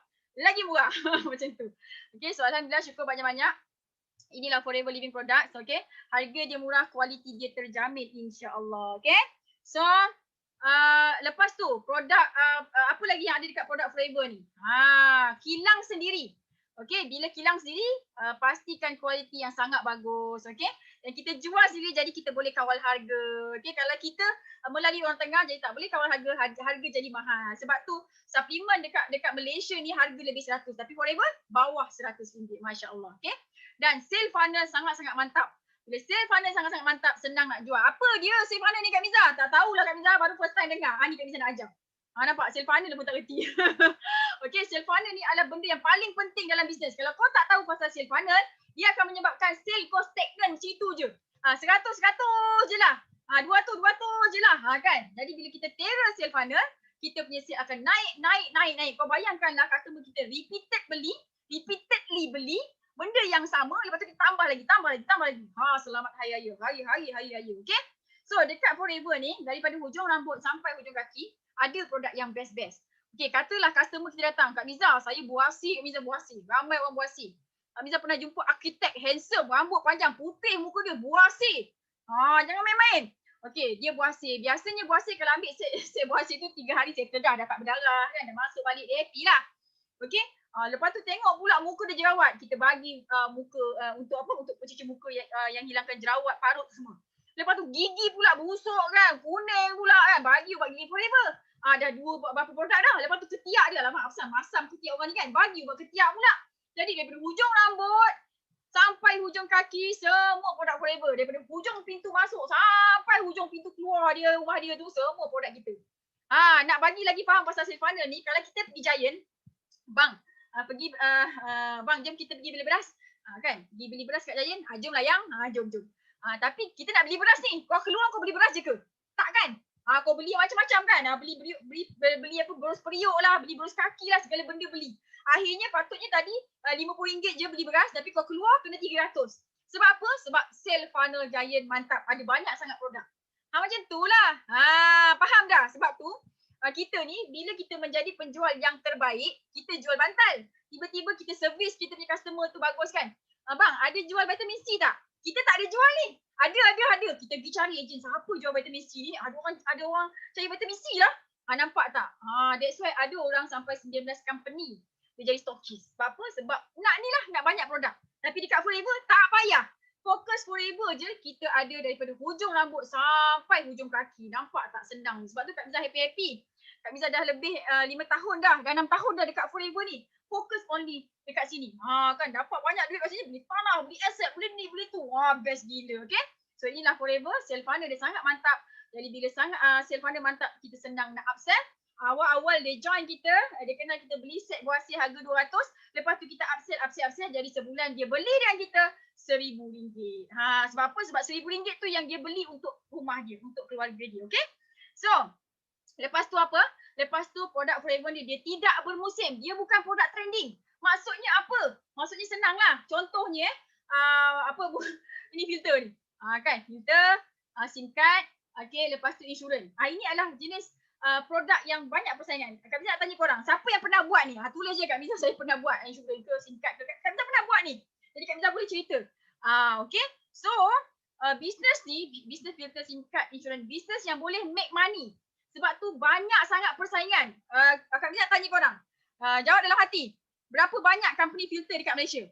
lagi murah. Macam tu. Okay, so alhamdulillah syukur banyak-banyak. Inilah Forever Living Products, okay. Harga dia murah, kualiti dia terjamin insya-Allah, okay. So, lepas tu produk apa lagi yang ada dekat produk Forever ni? Kilang sendiri. Okey, bila kilang sendiri pastikan kualiti yang sangat bagus, okey. Dan kita jual sendiri jadi kita boleh kawal harga. Okey, kalau kita melalui orang tengah jadi tak boleh kawal harga jadi mahal. Sebab tu suplemen dekat Malaysia ni harga lebih 100, tapi Forever bawah RM100, masya-Allah, okey. Dan sale funnel sangat-sangat mantap. Bila sale funnel sangat-sangat mantap, senang nak jual. Apa dia sale funnel ni Kak Miza? Tak tahulah Kak Miza, baru first time dengar. Ni Kak Miza nak ajar. Nampak sale funnel pun tak reti. Okey, sale funnel ni adalah benda yang paling penting dalam bisnes. Kalau kau tak tahu pasal sale funnel, dia akan menyebabkan sale kau stagnan situ je. 100 je lah. 200 je lah. Kan? Jadi bila kita terror sale funnel, kita punya sale akan naik. Kau bayangkanlah customer kita repeatedly beli benda yang sama, lepas tu kita tambah lagi. Selamat hari raya. Okey? So dekat Forever ni, daripada hujung rambut sampai hujung kaki, ada produk yang best. Okey, katalah customer kita datang, Kak Miza, saya buasi, Kak Miza buasi. Ramai orang buasi. Kak Miza pernah jumpa arkitek handsome, rambut panjang, putih muka dia, buasi. Jangan main-main. Okey, dia buasi. Biasanya buasi kalau ambil set buasi tu 3 hari settle dah dapat berdarah kan, dah masuk balik dia happy lah. Okey? Lepas tu tengok pula muka dia jerawat. Kita bagi muka untuk apa? Untuk pencuci muka yang hilangkan jerawat, parut semua. Lepas tu gigi pula busuk kan, kuning pula kan. Bagi ubat gigi Forever. Dah 2 berapa produk dah. Lepas tu ketiak dia. Alamak, masam ketiak orang ni kan. Bagi ubat ketiak pula. Jadi daripada hujung rambut sampai hujung kaki, semua produk Forever. Daripada hujung pintu masuk sampai hujung pintu keluar dia, rumah dia tu, semua produk kita. Nak bagi lagi faham pasal sale funnel ni, kalau kita pergi Giant, bang, bang, jom kita pergi beli beras. Kan? Pergi beli beras kat Giant. Jom lah yang. Jom. Tapi kita nak beli beras ni. Kau keluar kau beli beras je ke? Tak kan? Kau beli macam-macam kan? Beli apa? Beras periuk lah. Beli beras kaki lah. Segala benda beli. Akhirnya patutnya tadi RM50 je beli beras. Tapi kau keluar kena RM300. Sebab apa? Sebab sale funnel giant mantap. Ada banyak sangat produk. Macam tu lah. Faham dah? Sebab tu kita ni bila kita menjadi penjual yang terbaik, kita jual bantal. Tiba-tiba kita servis kita punya customer tu bagus kan. Bang, ada jual vitamin C tak? Kita tak ada jual ni. Ada. Kita pergi cari ejen siapa jual vitamin C ni. Ada orang cari vitamin C lah. Nampak tak? That's why ada orang sampai 19 company dia jadi stokis. Sebab apa? Sebab nak banyak produk. Tapi dekat Forever tak payah. Fokus Forever je kita ada daripada hujung rambut sampai hujung kaki. Nampak tak senang. Sebab tu Kak Miza happy-happy. Kak Miza dah lebih 5 tahun dah 6 tahun dah dekat Forever ni. Fokus only dekat sini. Kan dapat banyak duit kat sini. Beli tanah, beli aset, beli ni, beli tu. Best gila. Okay. So inilah Forever. Sale funnel dia sangat mantap. Jadi bila sangat sale funnel mantap, kita senang nak upsell. Awal-awal dia join kita, dia kenal kita beli set buah hasil harga 200, lepas tu kita upsell, jadi sebulan dia beli dengan kita RM1,000. Sebab apa? Sebab RM1,000 tu yang dia beli untuk rumah dia, untuk keluarga dia, okay? So, lepas tu apa? Lepas tu produk Forever ni dia tidak bermusim, dia bukan produk trending. Maksudnya apa? Maksudnya senang lah. Contohnya, ini filter ni. Kan? Filter, SIM card, okay, lepas tu insurans. Ini adalah jenis produk yang banyak persaingan. Kak Miza nak tanya korang, siapa yang pernah buat ni? Tulis je Kak Miza, saya pernah buat insurans ke, SIM card ke. Kak Miza pernah buat ni. Jadi Kak Miza boleh cerita. Okay. So, business ni, business filter, SIM card, insurans, business yang boleh make money. Sebab tu banyak sangat persaingan. Kak Miza tanya korang. Jawab dalam hati. Berapa banyak company filter dekat Malaysia?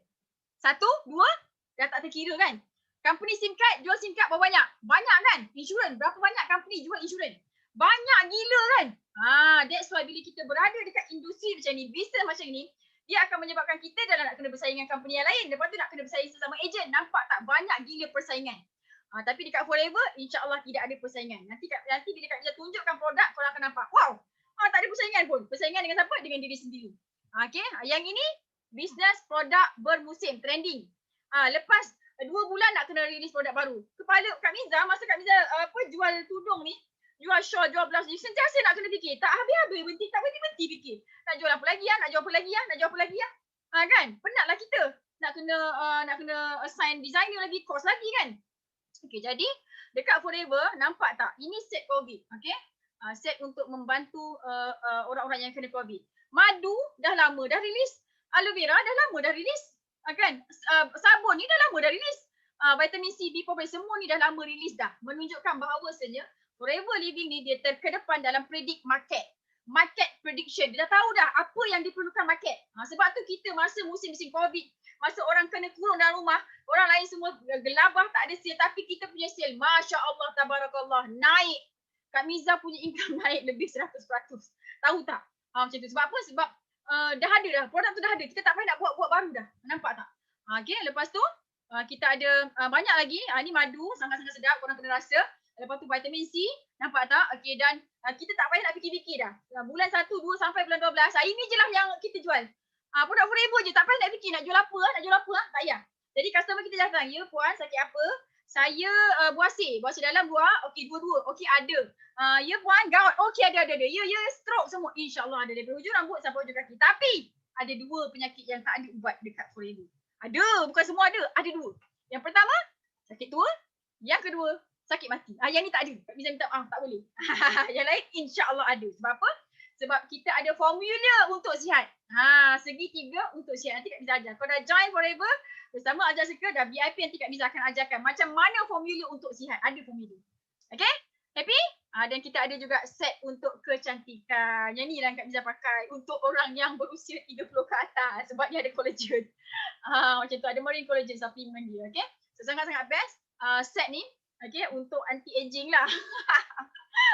1, 2, dah tak terkira kan? Company SIM card, jual SIM card berapa banyak? Banyak kan? Insurans, berapa banyak company jual insurans? Banyak gila kan? That's why bila kita berada dekat industri macam ni, business macam ni, dia akan menyebabkan kita dah nak kena bersaing dengan company yang lain. Lepas tu nak kena bersaing sesama ejen. Nampak tak? Banyak gila persaingan. Tapi dekat Forever, insyaAllah tidak ada persaingan. Nanti bila Kak Miza tunjukkan produk, korang akan nampak. Wow! Tak ada persaingan pun. Persaingan dengan siapa? Dengan diri sendiri. Okay? Yang ini, business produk bermusim, trending. Lepas 2 bulan nak kena release produk baru. Kepala Kak Miza, masa Kak Miza jual tudung ni, jual shawl, jual blouse ni, sentiasa nak kena fikir. Tak habis-habis berhenti, tak berhenti fikir. Nak jual apa lagi ya? Nak jual apa lagi ya? Nak jual apa lagi ya? Kan? Penatlah kita. Nak kena assign designer lagi, course lagi kan? Okay, jadi dekat Forever, nampak tak? Ini set COVID. Okay? Set untuk membantu orang-orang yang kena COVID. Madu dah lama dah release. Aloe vera dah lama dah release. Kan? Sabun ni dah lama dah release. Vitamin C, B4, semua ni dah lama release dah. Menunjukkan bahawasanya Forever Living ni dia terkedepan dalam predict market. Market prediction. Dia dah tahu dah apa yang diperlukan market. Sebab tu kita masa musim-musim COVID, masa orang kena kurung dalam rumah, orang lain semua gelabah, tak ada sale. Tapi kita punya sale, Masya Allah, Tabarakallah, naik. Kak Miza punya income naik lebih 100%. Tahu tak? Macam tu. Sebab apa? Sebab dah ada dah. Produk tu dah ada. Kita tak payah nak buat baru dah. Nampak tak? Okay, lepas tu kita ada banyak lagi. Ni madu, sangat-sangat sedap. Korang kena rasa. Lepas tu vitamin C, nampak tak? Okay, dan kita tak payah nak fikir-fikir dah. Bulan 1, 2 sampai bulan 12, ini je lah yang kita jual. Produk Forever je, tak payah nak fikir nak jual apa, tak payah. Jadi customer kita datang, ya puan sakit apa? Saya buasir dalam buah, okey dua-dua, okey ada. Ya puan gout, okey ada. Ya stroke semua, insyaAllah ada. Dari hujung rambut sampai hujung kaki. Tapi ada 2 penyakit yang tak ada ubat dekat Forever. Ada, bukan semua ada 2. Yang pertama, sakit tua. Yang kedua, sakit mati. Yang ni tak ada. Kak Miza minta tak boleh. Yang lain insya-Allah ada. Sebab apa? Sebab kita ada formula untuk sihat. Segitiga untuk sihat. Nanti Kak Miza ajar. Kau dah join Forever bersama Ajar Suka, dah VIP, nanti Kak Miza akan ajarkan macam mana formula untuk sihat. Ada formula. Okay? Happy? Dan kita ada juga set untuk kecantikan. Yang ni lah Kak Miza pakai untuk orang yang berusia 30 ke atas. Sebab dia ada collagen. Macam tu. Ada marine collagen supplement dia. Okay? So sangat-sangat best. Set ni. Okay, untuk anti-aging lah.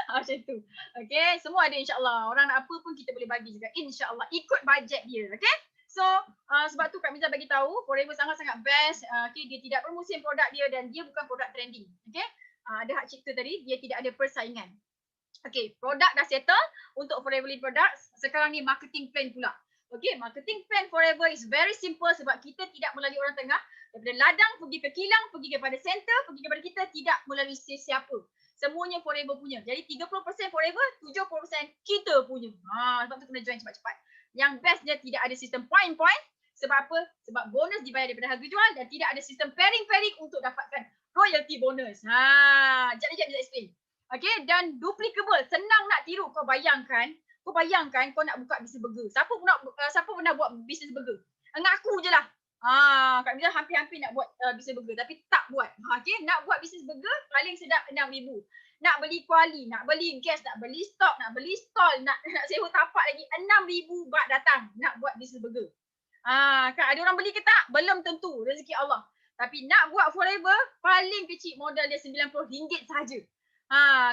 Macam tu. Okay, semua ada insyaAllah. Orang nak apa pun kita boleh bagi juga. InsyaAllah. Ikut bajet dia. Okay. So, sebab tu Kak Miza bagi tahu Forever sangat-sangat best. Okay, dia tidak bermusim produk dia dan dia bukan produk trending. Okay. Ada hak cipta tadi, dia tidak ada persaingan. Okay, produk dah settle untuk Forever Living Products. Sekarang ni marketing plan pula. Okay, marketing plan Forever is very simple sebab kita tidak melalui orang tengah. Daripada ladang pergi ke kilang, pergi kepada center, pergi kepada kita, tidak melalui sesiapa. Semuanya Forever punya. Jadi 30% Forever, 70% kita punya. Sebab tu kena join cepat-cepat. Yang best dia tidak ada sistem point-point. Sebab apa? Sebab bonus dibayar daripada harga jual dan tidak ada sistem pairing untuk dapatkan royalty bonus. Sekejap bisa explain. Okay, dan duplicable, senang nak tiru. Kau bayangkan kau nak buka bisnes burger. Siapa pernah buat bisnes burger? Ngaku je lah. Kak Miza hampir-hampir nak buat bisnes burger tapi tak buat. Okay, nak buat bisnes burger paling sedap 6,000. Nak beli kuali, nak beli gas, nak beli stok, nak beli stall, nak sewa tapak lagi 6,000 baht datang nak buat bisnes burger. Kan ada orang beli ke tak? Belum tentu, rezeki Allah. Tapi nak buat forever, paling kecil modal dia RM90 sahaja.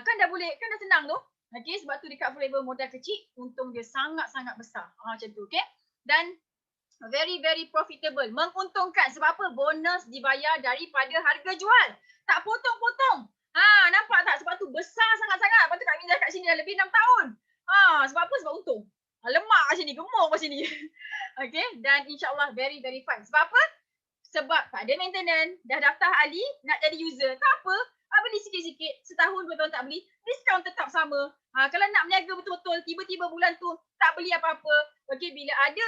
Kan dah boleh, kan dah senang tu. Okay, sebab tu dekat forever modal kecil, untung dia sangat-sangat besar. Macam tu, okay. Dan very profitable, menguntungkan. Sebab apa? Bonus dibayar daripada harga jual. Tak potong-potong. Nampak tak? Sebab tu besar sangat-sangat. Lepas tu Kak Miza kat sini dah lebih 6 tahun. Sebab apa? Sebab untung. Lemak kat sini, gemuk kat sini. Okay, dan insyaAllah very fun. Sebab apa? Sebab tak ada maintenance, dah daftar ahli, nak jadi user. Tak apa, beli sikit-sikit, setahun 2 tahun tak beli, diskaun tetap sama. Kalau nak berniaga betul-betul, tiba-tiba bulan tu tak beli apa-apa. Okay, bila ada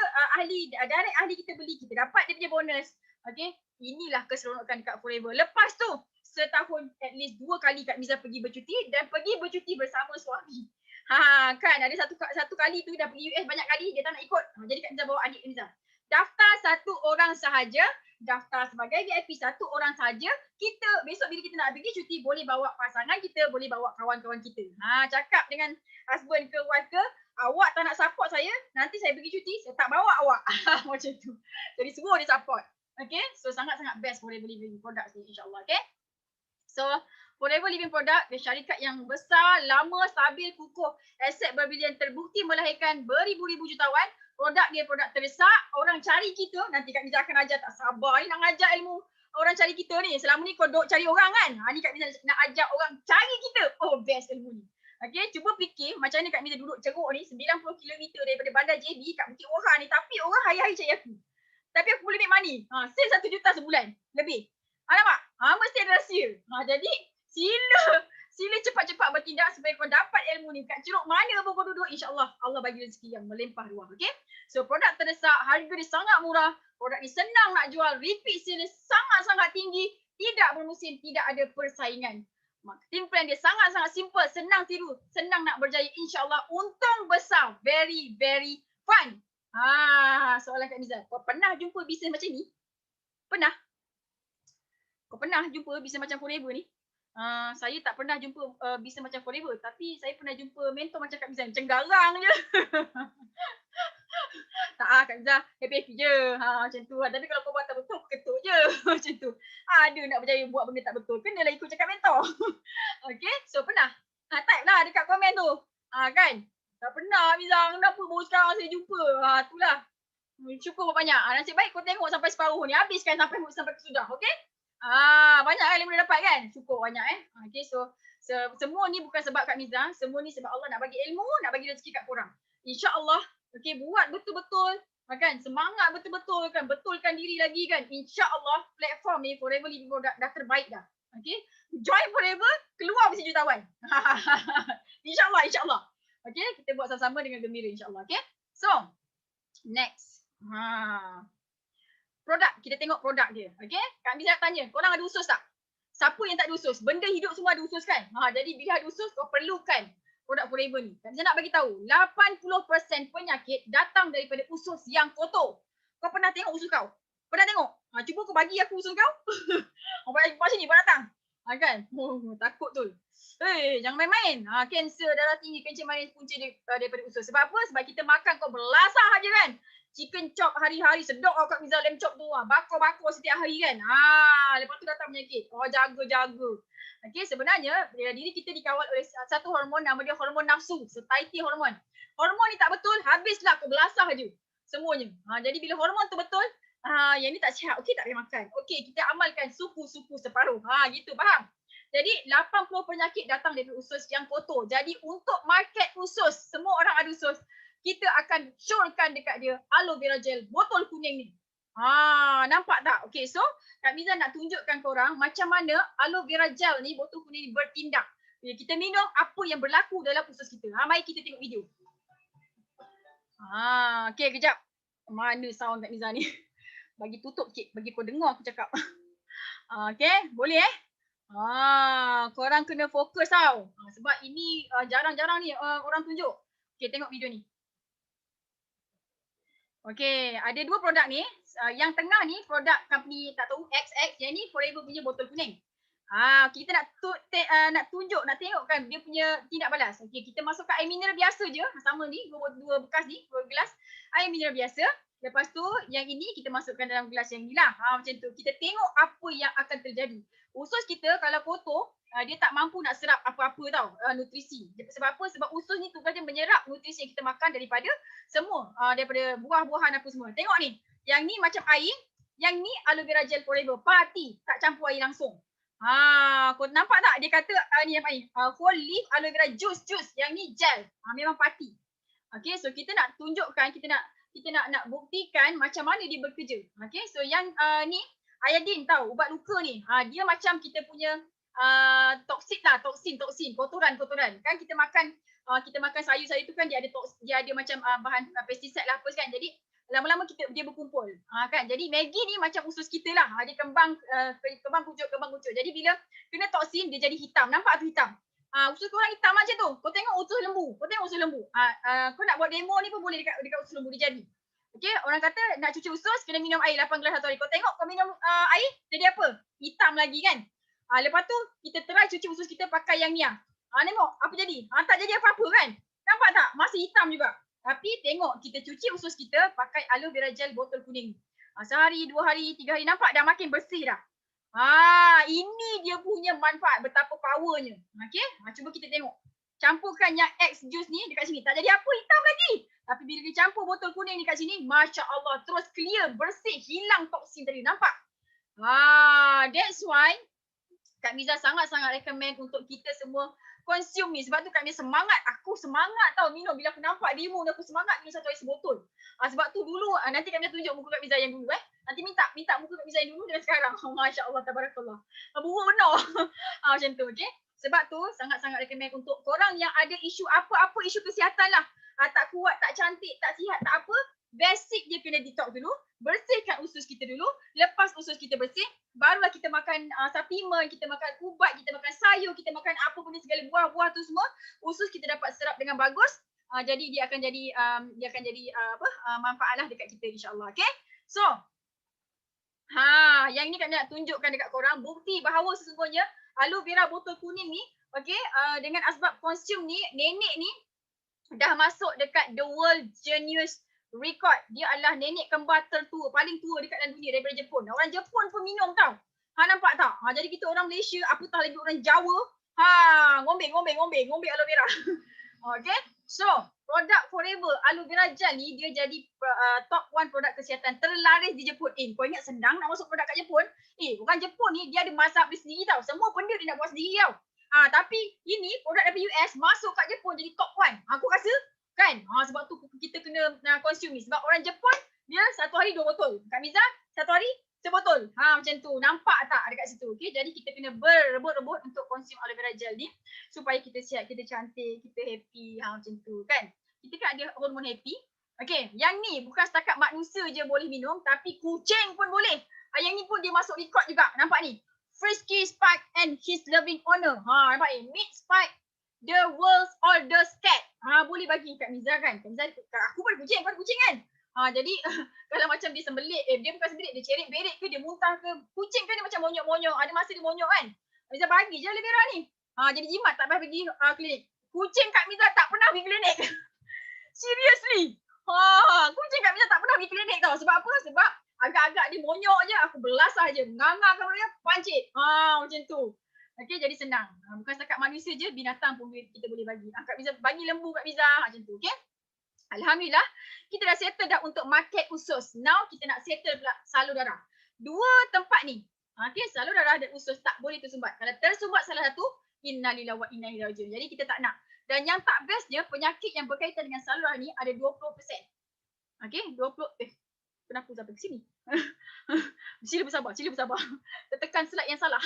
direct ahli kita beli, kita dapat dia punya bonus. Okay, inilah keseronokan dekat Forever. Lepas tu, setahun at least 2 kali Kak Miza pergi bercuti dan pergi bercuti bersama suami. Kan ada satu kali tu dah pergi US banyak kali, dia tak nak ikut. Jadi Kak Miza bawa adik Miza. Daftar 1 orang sahaja, daftar sebagai VIP 1 orang sahaja. Kita besok bila kita nak pergi cuti boleh bawa pasangan kita, boleh bawa kawan-kawan kita. Cakap dengan husband ke wife ke, awak tak nak support saya, nanti saya pergi cuti, saya tak bawa awak. Macam tu. Jadi semua dia support. Okay, so sangat-sangat best Forever Living Products ni insyaAllah. Okay, so Forever Living Product, dia syarikat yang besar, lama, stabil, kukuh, aset berbilion, terbukti melahirkan beribu-ribu jutawan. Produk dia produk terdesak, orang cari kita, nanti Kak Miza akan ajar, tak sabar ni nak ajar ilmu orang cari kita ni. Selama ni kau duk cari orang kan, ni Kak Miza nak ajar orang cari kita. Oh, best ilmu ni. Okay, cuba fikir macam mana Kak Miza duduk ceruk ni 90 km daripada bandar JB kat Bukit Orang ni, tapi orang hari-hari cari aku. Tapi aku boleh make money. Sale 1 juta sebulan lebih. Nampak? Mesti ada rahsia. Jadi sila cepat-cepat bertindak supaya kau dapat ilmu ni. Kat ceruk mana pun kau duduk, insyaAllah Allah bagi rezeki yang melimpah ruah. Okay? So produk terdesak, harga dia sangat murah. Produk ni senang nak jual, repeat sale dia sangat-sangat tinggi. Tidak bermusim, tidak ada persaingan. Marketing plan dia sangat-sangat simple, senang tiru, senang nak berjaya. InsyaAllah untung besar. Very fun. Soalan Kak Miza, kau pernah jumpa bisnes macam ni? Pernah? Kau pernah jumpa bisnes macam Forever ni? Saya tak pernah jumpa bisnes macam Forever, tapi saya pernah jumpa mentor macam Kak Miza, macam garang je. Tak Kak Miza, happy je. Macam tu. Tapi kalau kau buat tak betul, ketuk je. Macam tu. Ada nak berjaya buat benda tak betul, kenalah ikut cakap mentor. Okay, so pernah? Type lah dekat komen tu. Kan? Tak pernah Miza, kenapa baru sekarang saya jumpa? Itulah. Syukur banyak. Nasib baik kau tengok sampai separuh ni, habiskan sampai kesudah. Okay? Banyak kan yang boleh dapat kan? Syukur banyak Okay, so semua ni bukan sebab Kak Miza, semua ni sebab Allah nak bagi ilmu, nak bagi rezeki kat korang. InsyaAllah, okay, buat betul-betul, kan? Semangat betul-betul kan, betulkan diri lagi kan. InsyaAllah platform ni Forever Living Product dah terbaik dah. Okay, join Forever, keluar mesti jutawan. InsyaAllah. Okay, kita buat sama-sama dengan gembira insyaAllah. Okay, so next. Produk, kita tengok produk dia. Okay, Kak Miza tanya, korang ada usus tak? Siapa yang tak ada usus? Benda hidup semua ada usus kan? Jadi bila ada usus, kau perlukan produk Forever ni. Kak Miza nak bagi tahu, 80% penyakit datang daripada usus yang kotor. Kau pernah tengok usus kau? Pernah tengok? Cuba kau bagi aku usus kau. Macam ni, kau datang. Kan? Takut tu. Jangan main-main. Kanser, darah tinggi, kencing manis punca daripada usus. Sebab apa? Sebab kita makan kau belasah aja kan? Chicken chop hari-hari, sedap Kak Miza lamb chop tu. Bakar-bakar setiap hari kan. Lepas tu datang penyakit. Jaga-jaga. Okay, sebenarnya diri kita dikawal oleh satu hormon, nama dia hormon nafsu. Satiety hormon. Hormon ni tak betul, habislah kau belasah je. Semuanya. Jadi bila hormon tu betul, yang ni tak sihat. Okey, tak payah makan. Okey, kita amalkan suku-suku separuh. Gitu, faham? Jadi 80 penyakit datang dari usus yang kotor. Jadi untuk market usus, semua orang ada usus, kita akan showkan dekat dia aloe vera gel botol kuning ni. Nampak tak? Okay, so Kak Miza nak tunjukkan korang macam mana aloe vera gel ni, botol kuning ni bertindak. Bila kita minum, apa yang berlaku dalam usus kita. Mari kita tengok video. Okay, kejap. Mana sound Kak Miza ni? Bagi tutup sikit, bagi kau dengar aku cakap. Okay, boleh korang kena fokus tau. Sebab ini jarang-jarang ni orang tunjuk. Okay, tengok video ni. Okay, ada 2 produk ni. Yang tengah ni produk company tak tahu XX, yang ni Forever punya botol kuning. Kita nak tunjuk, nak tengok kan dia punya tindak balas. Okay, kita masukkan air mineral biasa je. Sama ni, dua bekas ni, 2 gelas air mineral biasa. Lepas tu yang ini kita masukkan dalam gelas yang ni lah. Macam tu. Kita tengok apa yang akan terjadi. Usus kita kalau kotor, dia tak mampu nak serap apa-apa tau, nutrisi. Sebab apa? Sebab usus ni tugasnya menyerap nutrisi yang kita makan daripada semua, daripada buah-buahan apa semua. Tengok ni, yang ni macam air, yang ni aloe vera gel Forever, party, tak campur air langsung. Kau nampak tak? Dia kata ni apa ni? Whole leaf aloe vera juice. Yang ni gel. Memang party. Okay, so kita nak tunjukkan, kita nak buktikan macam mana dia bekerja. Okay, so yang ni iodine tahu, ubat luka ni. Dia macam kita punya toksin lah, toksin, kotoran. Kan kita makan sayur-sayur tu kan dia ada macam bahan pesticide lah apa kan. Jadi lama-lama dia berkumpul. Kan. Jadi Maggi ni macam usus kita lah. Dia kembang kucuk. Jadi bila kena toksin dia jadi hitam. Nampak tu hitam? Usus korang hitam macam tu. Kau tengok usus lembu. Kau nak buat demo ni pun boleh dekat usus lembu dia jadi. Okay, orang kata nak cuci usus kena minum air 8 gelas satu hari. Kau tengok kau minum air jadi apa? Hitam lagi kan? Lepas tu kita try cuci usus kita pakai yang ni. Tengok apa jadi? Tak jadi apa-apa kan? Nampak tak? Masih hitam juga. Tapi tengok kita cuci usus kita pakai aloe vera gel botol kuning. Sehari, 2 hari, 3 hari nampak dah makin bersih dah. Ini dia punya manfaat, betapa powernya. Okay, cuba kita tengok. Campurkan yang X juice ni dekat sini. Tak jadi apa, hitam lagi. Tapi bila dicampur botol kuning ni kat sini, Masya Allah, terus clear, bersih, hilang toksin tadi. Nampak? That's why Kak Miza sangat-sangat recommend untuk kita semua consume ni. Sebab tu Kak Miza semangat. Aku semangat tau minum. Bila aku nampak demo ni, aku semangat minum 1 hari sebotol. Sebab tu dulu, nanti Kak Miza tunjuk muka Kak Miza yang dulu. Nanti minta muka Kak Miza yang dulu dengan sekarang. Masya Allah, tabarakallah. Buruk benar. Macam tu, okay? Sebab tu sangat-sangat recommend untuk korang yang ada isu apa-apa isu kesihatan lah. Tak kuat, tak cantik, tak sihat, tak apa. Basic dia kena detox dulu. Bersihkan usus kita dulu. Lepas usus kita bersih, barulah kita makan supplement, kita makan ubat, kita makan sayur, kita makan apa pun segala buah-buah tu semua. Usus kita dapat serap dengan bagus. Jadi dia akan jadi manfaat lah dekat kita insya-Allah. Okay? So, yang ni kami nak tunjukkan dekat korang bukti bahawa sesungguhnya aloe vera botol kuning ni, okay, dengan asbab konsum ni, nenek ni dah masuk dekat the world genius record. Dia adalah nenek kembar tertua, paling tua dekat dalam dunia daripada Jepun. Orang Jepun pun minum tau. Nampak tak? Jadi kita orang Malaysia, apatah lagi orang Jawa, ngombe aloe vera. Okay, so produk Forever aloe vera gel ni dia jadi top 1 produk kesihatan terlaris di Jepun. Kau ingat senang nak masuk produk kat Jepun? Orang Jepun ni dia ada mazhab dia sendiri tau. Semua benda dia nak buat sendiri tau. Tapi ini produk dari US masuk kat Jepun jadi top 1. Aku rasa kan? Sebab tu kita kena consume ni. Sebab orang Jepun dia 1 hari 2 botol. Kak Miza 1 hari sebotol. Macam tu. Nampak tak dekat situ? Okay, jadi kita kena berebut-rebut untuk consume aloe vera gel ni supaya kita sihat, kita cantik, kita happy. Macam tu kan? Kita kan ada hormon happy. Okay, yang ni bukan setakat manusia je boleh minum, tapi kucing pun boleh. Yang ni pun dia masuk record juga. Nampak ni? Frisky Spike and his loving owner. Nampak ni? Meet Spike, the world's oldest cat. Boleh bagi Kak Miza kan? Kak Miza, aku pun kucing, kau kucing kan? Jadi kalau macam dia sembelit, dia bukan sembelit, dia cerit-berit ke, dia muntah ke, kucing kan dia macam monyok-monyok, ada masa dia monyok kan. Kak Miza bagi je aloe vera ni. Jadi jimat tak payah pergi klinik. Kucing Kak Miza tak pernah pergi klinik. Seriously. Kucing Kak Miza tak pernah pergi klinik tau. Sebab apa? Sebab agak-agak dia monyok je, aku belasah je. Nganga kalau dia pancit. Macam tu. Okay, jadi senang. Bukan setakat manusia je, binatang pun kita boleh bagi. Kak Miza bagi lembu Kak Miza. Macam tu, okay? Alhamdulillah, kita dah settle dah untuk market usus. Now, kita nak settle pula salur darah. 2 tempat ni. Okay, salur darah dan usus tak boleh tersumbat. Kalau tersumbat salah satu, innalillahi wa inna ilaihi raji'un. Jadi, kita tak nak. Dan yang tak bestnya, penyakit yang berkaitan dengan salur darah ni ada 20%. Okay, 20. Kenapa sampai ke sini? Sila bersabar. Tertekan slide yang salah.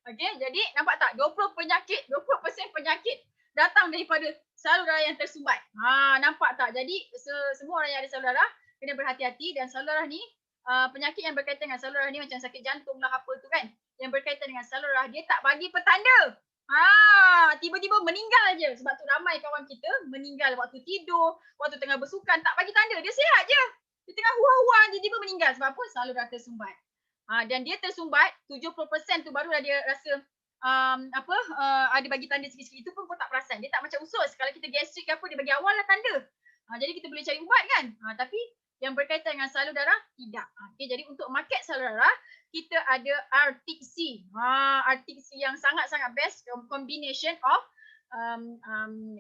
Okay, jadi nampak tak? 20% penyakit datang daripada salur darah yang tersumbat. Nampak tak? Jadi semua orang yang ada salur darah kena berhati-hati, dan salur darah ni penyakit yang berkaitan dengan saluran ni macam sakit jantung lah apa tu kan, yang berkaitan dengan saluran, dia tak bagi petanda. Tiba-tiba meninggal je. Sebab tu ramai kawan kita meninggal waktu tidur, waktu tengah bersukan, tak bagi tanda. Dia sihat je. Dia tengah hua-hua tiba-tiba meninggal. Sebab apa? Saluran tersumbat. Dan dia tersumbat, 70% tu barulah dia rasa ada bagi tanda sikit-sikit. Itu pun kau tak perasan. Dia tak macam usus. Kalau kita gastrik ke apa, dia bagi awal lah tanda. Jadi kita boleh cari ubat kan. Tapi yang berkaitan dengan salur darah, tidak. Okay, jadi untuk market salur darah, kita ada Arctic Sea. Arctic Sea yang sangat-sangat best combination of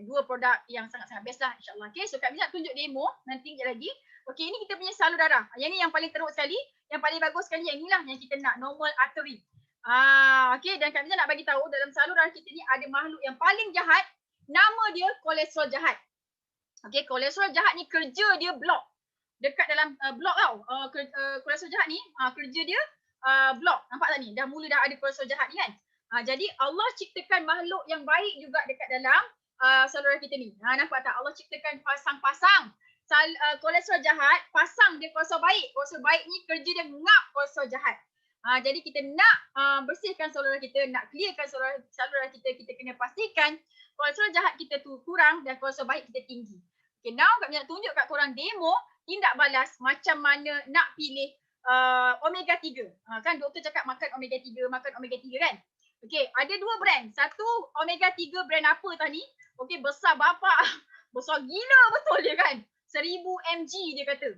dua produk yang sangat-sangat best lah insyaAllah. Okay, so Kak Miza tunjuk demo nanti lagi. Okay, ini kita punya salur darah. Yang ni yang paling teruk sekali, yang paling bagus sekali, yang inilah yang kita nak, normal artery. Okay, dan Kak Miza nak bagi tahu dalam salur darah kita ni ada makhluk yang paling jahat, nama dia kolesterol jahat. Okay, kolesterol jahat ni kerja dia blok. Dekat dalam blok tau. Kolesterol jahat ni kerja dia blok. Nampak tak ni? Dah mula dah ada kolesterol jahat ni kan. Jadi Allah ciptakan makhluk yang baik juga dekat dalam saluran kita ni. Nampak tak? Allah ciptakan pasang-pasang. Kolesterol jahat, pasang dia kolesterol baik. Kolesterol baik ni kerja dia ngap kolesterol jahat. Jadi kita nak bersihkan saluran kita, nak clearkan saluran kita, kita kena pastikan kolesterol jahat kita tu kurang dan kolesterol baik kita tinggi. Okay, now Kak nak tunjuk kat korang demo tindak balas macam mana nak pilih omega 3. Kan doktor cakap makan omega 3, makan omega 3 kan. Okay, ada dua brand. Satu omega 3 brand apa tadi? Okay, besar bapak. Besar gila betul dia kan. 1000 mg dia kata.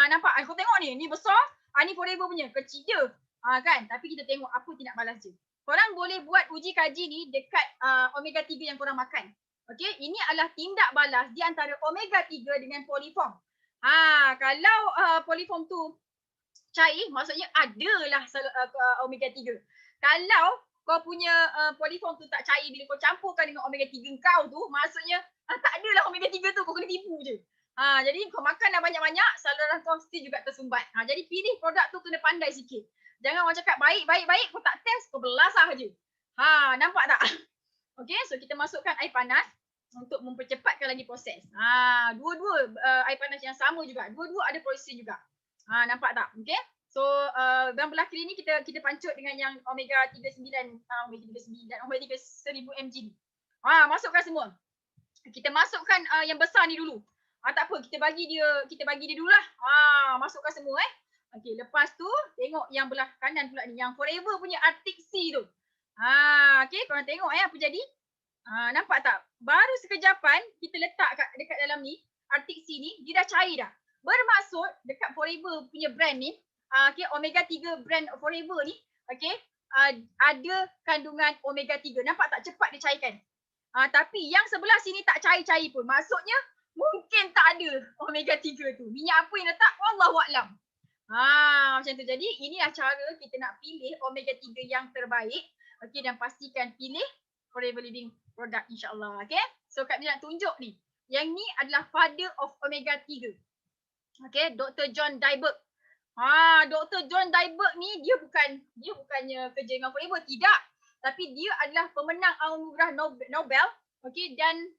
Nampak? Kau tengok ni besar. Ni Forever punya, kecil je. Kan? Tapi kita tengok apa tindak balas je. Korang boleh buat uji kaji ni dekat omega 3 yang korang makan. Okay, ini adalah tindak balas di antara omega 3 dengan poliform. Kalau poliform tu cair, maksudnya adalah omega 3. Kalau kau punya poliform tu tak cair, bila kau campurkan dengan omega 3 kau tu, maksudnya tak adalah omega 3 tu, kau kena tipu je. Jadi kau makan dah banyak-banyak, saluran kau mesti juga tersumbat. Jadi pilih produk tu kena pandai sikit. Jangan orang cakap baik, kau tak test, kau belasah je. Nampak tak? Okay, so kita masukkan air panas untuk mempercepatkan lagi proses. Dua-dua air panas yang sama juga. Dua-dua ada proses juga. Nampak tak? Okay. So dalam belah kiri ni kita pancut dengan yang omega 39, omega 3 1000 mg ni. Masukkan semua. Kita masukkan yang besar ni dulu. Tak apa, kita bagi dia dululah. Masukkan semua Okay, lepas tu tengok yang belah kanan pula ni, yang Forever punya Arctic Sea tu. Okay, korang tengok apa jadi. Nampak tak? Baru sekejapan kita letak dekat dalam ni, Arctic Sea ni, dia dah cair dah. Bermaksud dekat Forever punya brand ni, okay, omega 3 brand Forever ni, okay, ada kandungan omega 3. Nampak tak? Cepat dia cairkan. Tapi yang sebelah sini tak cair-cair pun. Maksudnya mungkin tak ada omega 3 tu. Minyak apa yang letak? Wallahualam. Macam tu. Jadi inilah cara kita nak pilih omega 3 yang terbaik. Okay, dan pastikan pilih Forever Living produk insyaAllah. Okay, so Kak Mina nak tunjuk ni. Yang ni adalah father of omega 3. Okay, Dr. John Dyberg. Dr. John Dyberg ni dia bukannya kerja dengan Forever, tidak. Tapi dia adalah pemenang anugerah Nobel. Okay, dan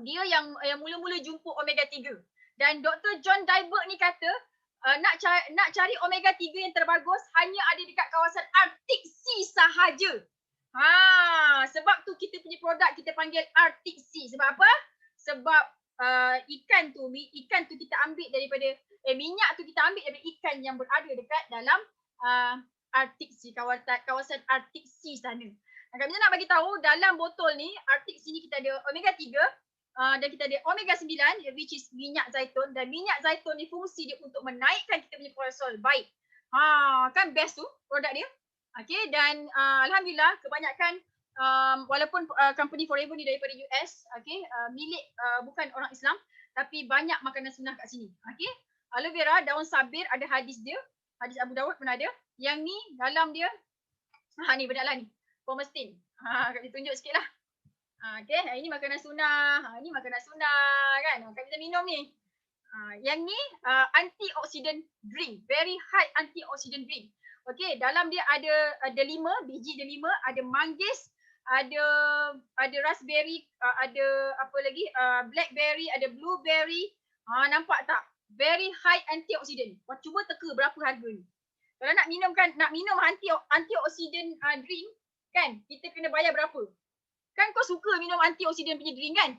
dia yang mula-mula jumpa omega 3. Dan Dr. John Dyberg ni kata nak cari omega 3 yang terbagus hanya ada dekat kawasan Arctic Sea sahaja. Sebab tu kita punya produk kita panggil Arctic Sea. Sebab apa? Sebab ikan tu kita ambil daripada minyak tu kita ambil daripada ikan yang berada dekat dalam Arctic Sea, kawasan Arctic Sea sana. Kami nak bagi tahu dalam botol ni Arctic Sea ni kita ada omega 3 dan kita ada omega 9 which is minyak zaitun, dan minyak zaitun ni fungsi dia untuk menaikkan kita punya kolesterol baik. Kan best tu produk dia. Okay, dan alhamdulillah kebanyakan walaupun company Forever ni daripada US, okay, milik bukan orang Islam, tapi banyak makanan sunnah kat sini. Okay, aloe vera, daun sabir, ada hadis dia, hadis Abu Dawud pun ada. Yang ni dalam dia ni benda lah ni, pomestin. Kami tunjuk sikit lah. Okay, ini makanan sunnah, ini makanan sunnah kan, kami bisa minum ni. Yang ni antioxidant drink, very high antioxidant drink. Okay, dalam dia ada 5 biji, ada 5, ada manggis, ada raspberry, ada apa lagi, blackberry, ada blueberry. Nampak tak? Very high antioxidant. Kau cuba teka berapa harga ni. Kalau nak minum antioxidant drink kan, kita kena bayar berapa? Kan kau suka minum antioxidant punya drink kan?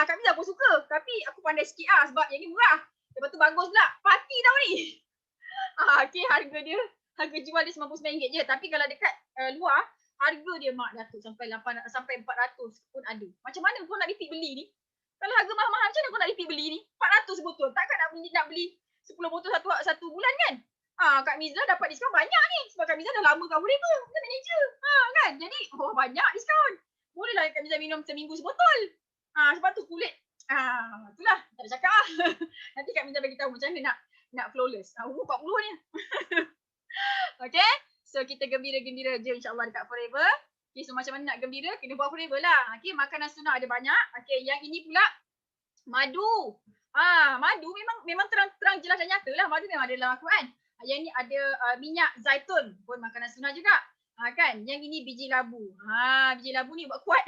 Kak Miza pun suka. Tapi aku pandai sikit sebab yang ni murah. Lepas tu bagus pula. Party tau ni. Okay, harga jual dia RM99 je. Tapi kalau dekat luar, harga dia mak datuk sampai 400 pun ada. Macam mana kau nak repeat beli ni? Kalau harga mahal-mahal macam mana kau nak repeat beli ni? 400 botol. Takkan nak beli 10 botol satu bulan kan? Kak Miza dapat diskaun banyak ni. Sebab Kak Miza dah lama kat Forever. Dia manager. Kan? Jadi, banyak diskaun. Bolehlah Kak Miza minum seminggu sebotol. Sebab tu kulit. Itulah. Tak ada cakap Nanti Kak Miza bagi tahu macam mana nak flawless. Umur 40 ni. Okay. So, kita gembira-gembira je insyaAllah dekat Forever. Okay, so macam mana nak gembira? Kena buat Forever lah. Okay, makanan sunnah ada banyak. Okay, yang ini pula madu. Madu memang terang jelas dan nyata lah. Madu memang ada dalam Al-Quran. Yang ni ada minyak zaitun pun makanan sunnah juga. Kan? Yang ini biji labu. Biji labu ni buat kuat.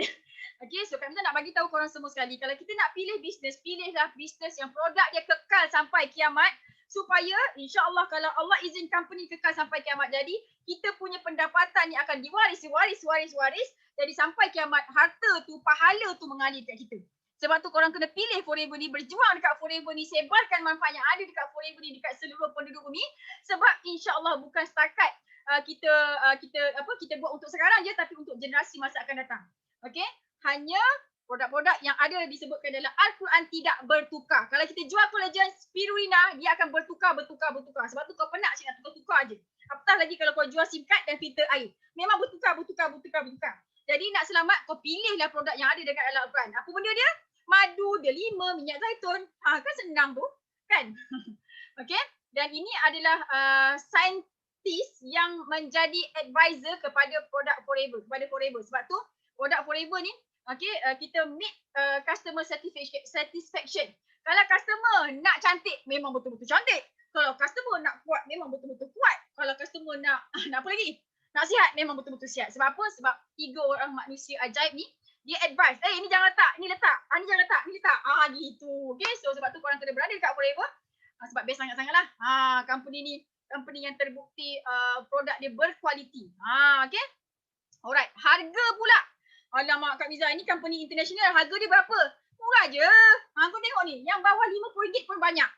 Okay, so Kak Miza nak bagi tahu korang semua sekali. Kalau kita nak pilih bisnes, pilihlah bisnes yang produk dia kekal sampai kiamat. Supaya insyaAllah kalau Allah izin company kekal sampai kiamat. Jadi kita punya pendapatan ni akan diwaris. Jadi sampai kiamat harta tu, pahala tu mengalir kat kita. Sebab tu korang kena pilih Forever ni, berjuang dekat Forever ni, sebarkan manfaat yang ada dekat Forever ni dekat seluruh penduduk bumi. Sebab insyaAllah bukan setakat kita buat untuk sekarang je, tapi untuk generasi masa akan datang. Okay? Hanya produk-produk yang ada disebutkan dalam Al-Quran tidak bertukar. Kalau kita jual collagen spirulina, dia akan bertukar. Sebab tu kau penat cik nak tukar-tukar je. Apatah lagi kalau kau jual SIM card dan filter air. Memang bertukar. Jadi nak selamat, kau pilihlah produk yang ada dekat dalam Al-Quran. Apa benda dia? Madu, delima, minyak zaitun. Kan senang tu. Kan? Okay? Dan ini adalah saintis yang menjadi advisor kepada produk Forever. Sebab tu, produk Forever ni, okay, kita meet customer satisfaction. Kalau customer nak cantik, memang betul-betul cantik. Kalau customer nak kuat, memang betul-betul kuat. Kalau customer nak apa lagi? Nak sihat, memang betul-betul sihat. Sebab apa? Sebab 3 orang manusia ajaib ni, dia advice, ni jangan letak, ni letak. Ni jangan letak, ni letak. Gitu. Okay, so sebab tu korang kena berada dekat Forever. Sebab best sangat-sangat lah. Company ni, company yang terbukti produk dia berkualiti. Okay. Alright, harga pula. Alamak Kak Miza, ini company international, harga dia berapa? Murah je. Kau tengok ni, yang bawah RM50 pun banyak.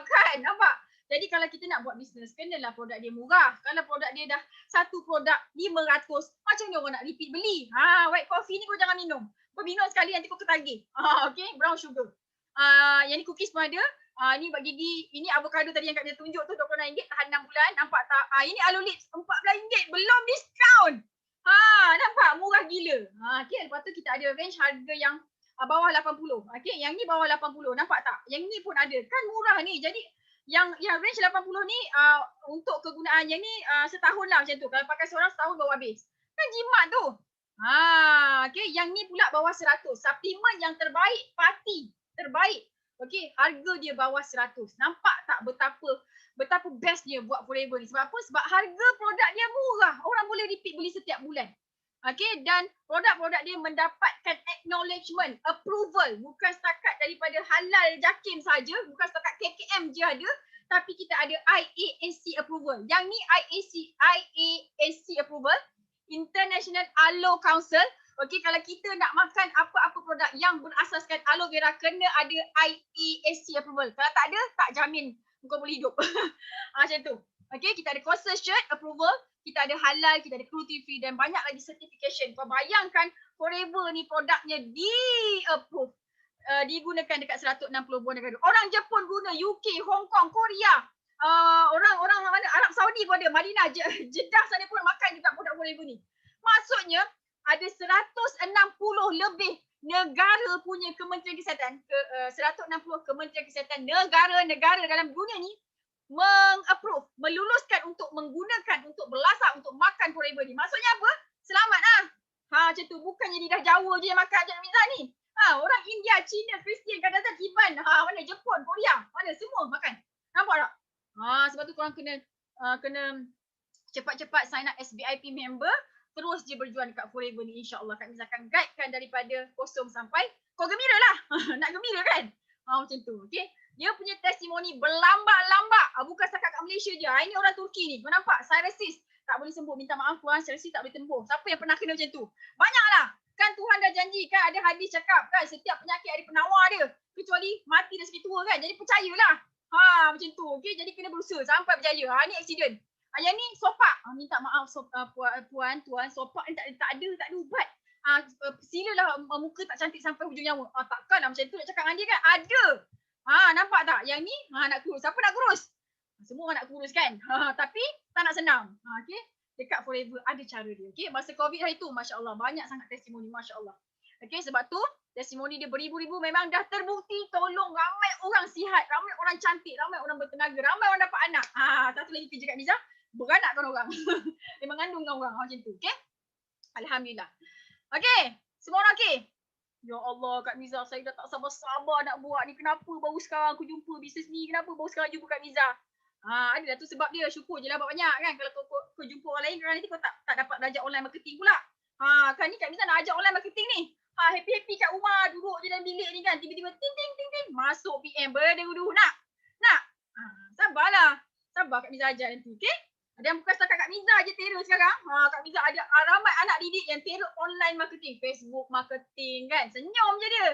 Kan, nampak? Jadi kalau kita nak buat bisnes, kenalah produk dia murah. Kalau produk dia dah satu produk RM500, macam mana orang nak repeat beli? White coffee ni kau jangan minum. Kau minum sekali nanti kau ketagih. Okay, brown sugar. Yang ni cookies pun ada. Ni buat gigi, ini avocado tadi yang Kak Miza tunjuk tu RM26, tahan 6 bulan. Nampak tak? Ini aloe lips RM14, belum diskaun. Nampak? Murah gila. Okay, lepas tu kita ada range harga yang bawah 80. Okay, yang ni bawah 80. Nampak tak? Yang ni pun ada. Kan murah ni. Jadi, yang range 80 ni untuk kegunaan yang ni setahun lah macam tu. Kalau pakai seorang setahun baru habis. Kan jimat tu. Okay, yang ni pula bawah 100. Suplemen yang terbaik, party. Terbaik. Okay, harga dia bawah 100. Nampak tak betapa bestnya buat Forever ni. Sebab apa? Sebab harga produk dia murah. Orang boleh repeat beli setiap bulan. Okay, dan produk-produk dia mendapatkan acknowledgement, approval. Bukan setakat daripada halal jakim saja, bukan setakat KKM je ada, tapi kita ada IAAC approval. Yang ni IAAC approval, International Aloe Council. Okay, kalau kita nak makan apa-apa produk yang berasaskan aloe vera, kena ada IAAC approval. Kalau tak ada, tak jamin kau boleh hidup. Macam tu. Okay, kita ada consortium approval, kita ada halal, kita ada cruelty free dan banyak lagi certification. Kau bayangkan Forever ni produknya di-approve. Digunakan dekat 160 buah negara. Orang Jepun guna, UK, Hong Kong, Korea. Orang mana? Arab Saudi pun ada, Madinah, Jeddah sana pun makan juga produk Forever ni. Maksudnya ada 160 lebih negara punya Kementerian Kesihatan, 160 Kementerian Kesihatan negara-negara dalam dunia ni meng-approve, meluluskan untuk menggunakan, untuk berlasak, untuk makan Forever ni. Maksudnya apa? Selamat lah. Macam tu. Bukannya lidah Jawa je yang makan Cik Miza ni. Orang India, Cina, Kristian, kadang-kadang Iban, mana Jepun, Korea, mana semua makan. Nampak tak? Sebab tu korang kena cepat-cepat sign up SVIP member. Terus je berjuang dekat Forever ni, insyaAllah. Kak Miza akan guidekan daripada kosong sampai kau gembira lah. Nak gembira kan? Macam tu. Okay. Dia punya testimoni berlambak-lambak. Bukan setakat kat Malaysia je. Ini orang Turki ni. Kau nampak? Psoriasis tak boleh sembuh. Minta maaf tuan, psoriasis tak boleh tembuh. Siapa yang pernah kena macam tu? Banyaklah. Kan Tuhan dah janji kan, ada hadis cakap kan, setiap penyakit ada penawar dia. Kecuali mati dah sakit tua kan. Jadi percayalah. Macam tu. Okay, jadi kena berusaha sampai berjaya. Ni accident. Yang ni sopak. Minta maaf puan, tuan, sopak ni tak ada ubat. Silalah muka tak cantik sampai hujung nyawa. Takkanlah macam tu nak cakap dengan dia kan. Ada. Nampak tak? Yang ni nak kurus. Siapa nak kurus? Semua orang nak kurus kan? Tapi tak nak senam. Okay? Dekat Forever ada cara dia. Okay? Masa COVID hari tu, Masya Allah, banyak sangat testimoni. Masya Allah. Okay? Sebab tu, testimoni dia beribu-ribu memang dah terbukti tolong ramai orang sihat, ramai orang cantik, ramai orang bertenaga, ramai orang dapat anak. Satu lagi kerja kat Miza, beranak kan orang. Dia mengandung orang macam tu. Okay? Alhamdulillah. Okay? Semua orang okay? Ya Allah, Kak Miza, saya dah tak sabar-sabar nak buat ni. Kenapa baru sekarang aku jumpa bisnes ni? Kenapa baru sekarang jumpa Kak Miza? Ada dah tu sebab dia. Syukur je lah buat banyak kan. Kalau kau jumpa orang lain, nanti kau tak dapat belajar online marketing pula. Kan ni Kak Miza nak ajar online marketing ni. Happy-happy kat rumah, duduk je dalam bilik ni kan. Tiba-tiba ting-ting-ting-ting. Masuk PM, berderu-deru. Nak? Sabarlah. Sabar Kak Miza ajar nanti, okay? Ada yang bukan setakat Kak Miza je terror sekarang. Kak Miza ada ramai anak didik yang terror online marketing. Facebook marketing kan. Senyum je dia.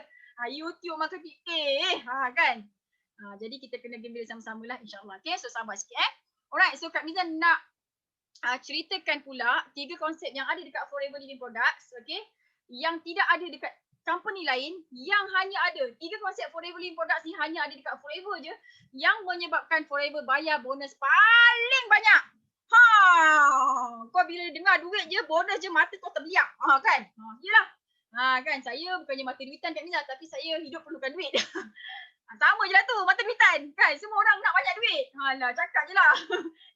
YouTube marketing. Kan. Jadi kita kena gembira sama-sama lah insyaAllah. Okay, so sabar sikit Alright, so Kak Miza nak ceritakan pula 3 konsep yang ada dekat Forever Living Products. Okay. Yang tidak ada dekat company lain, yang hanya ada 3 konsep Forever Living Products ni hanya ada dekat Forever je, yang menyebabkan Forever bayar bonus paling banyak. Kau bila dengar duit je, bonus je, mata kau terbiak. Kan? Yelah. Kan, saya bukannya mata duitan Kak Miza, tapi saya hidup perlukan duit. Sama je lah tu, mata duitan. Kan, semua orang nak banyak duit. Alah, cakap je lah.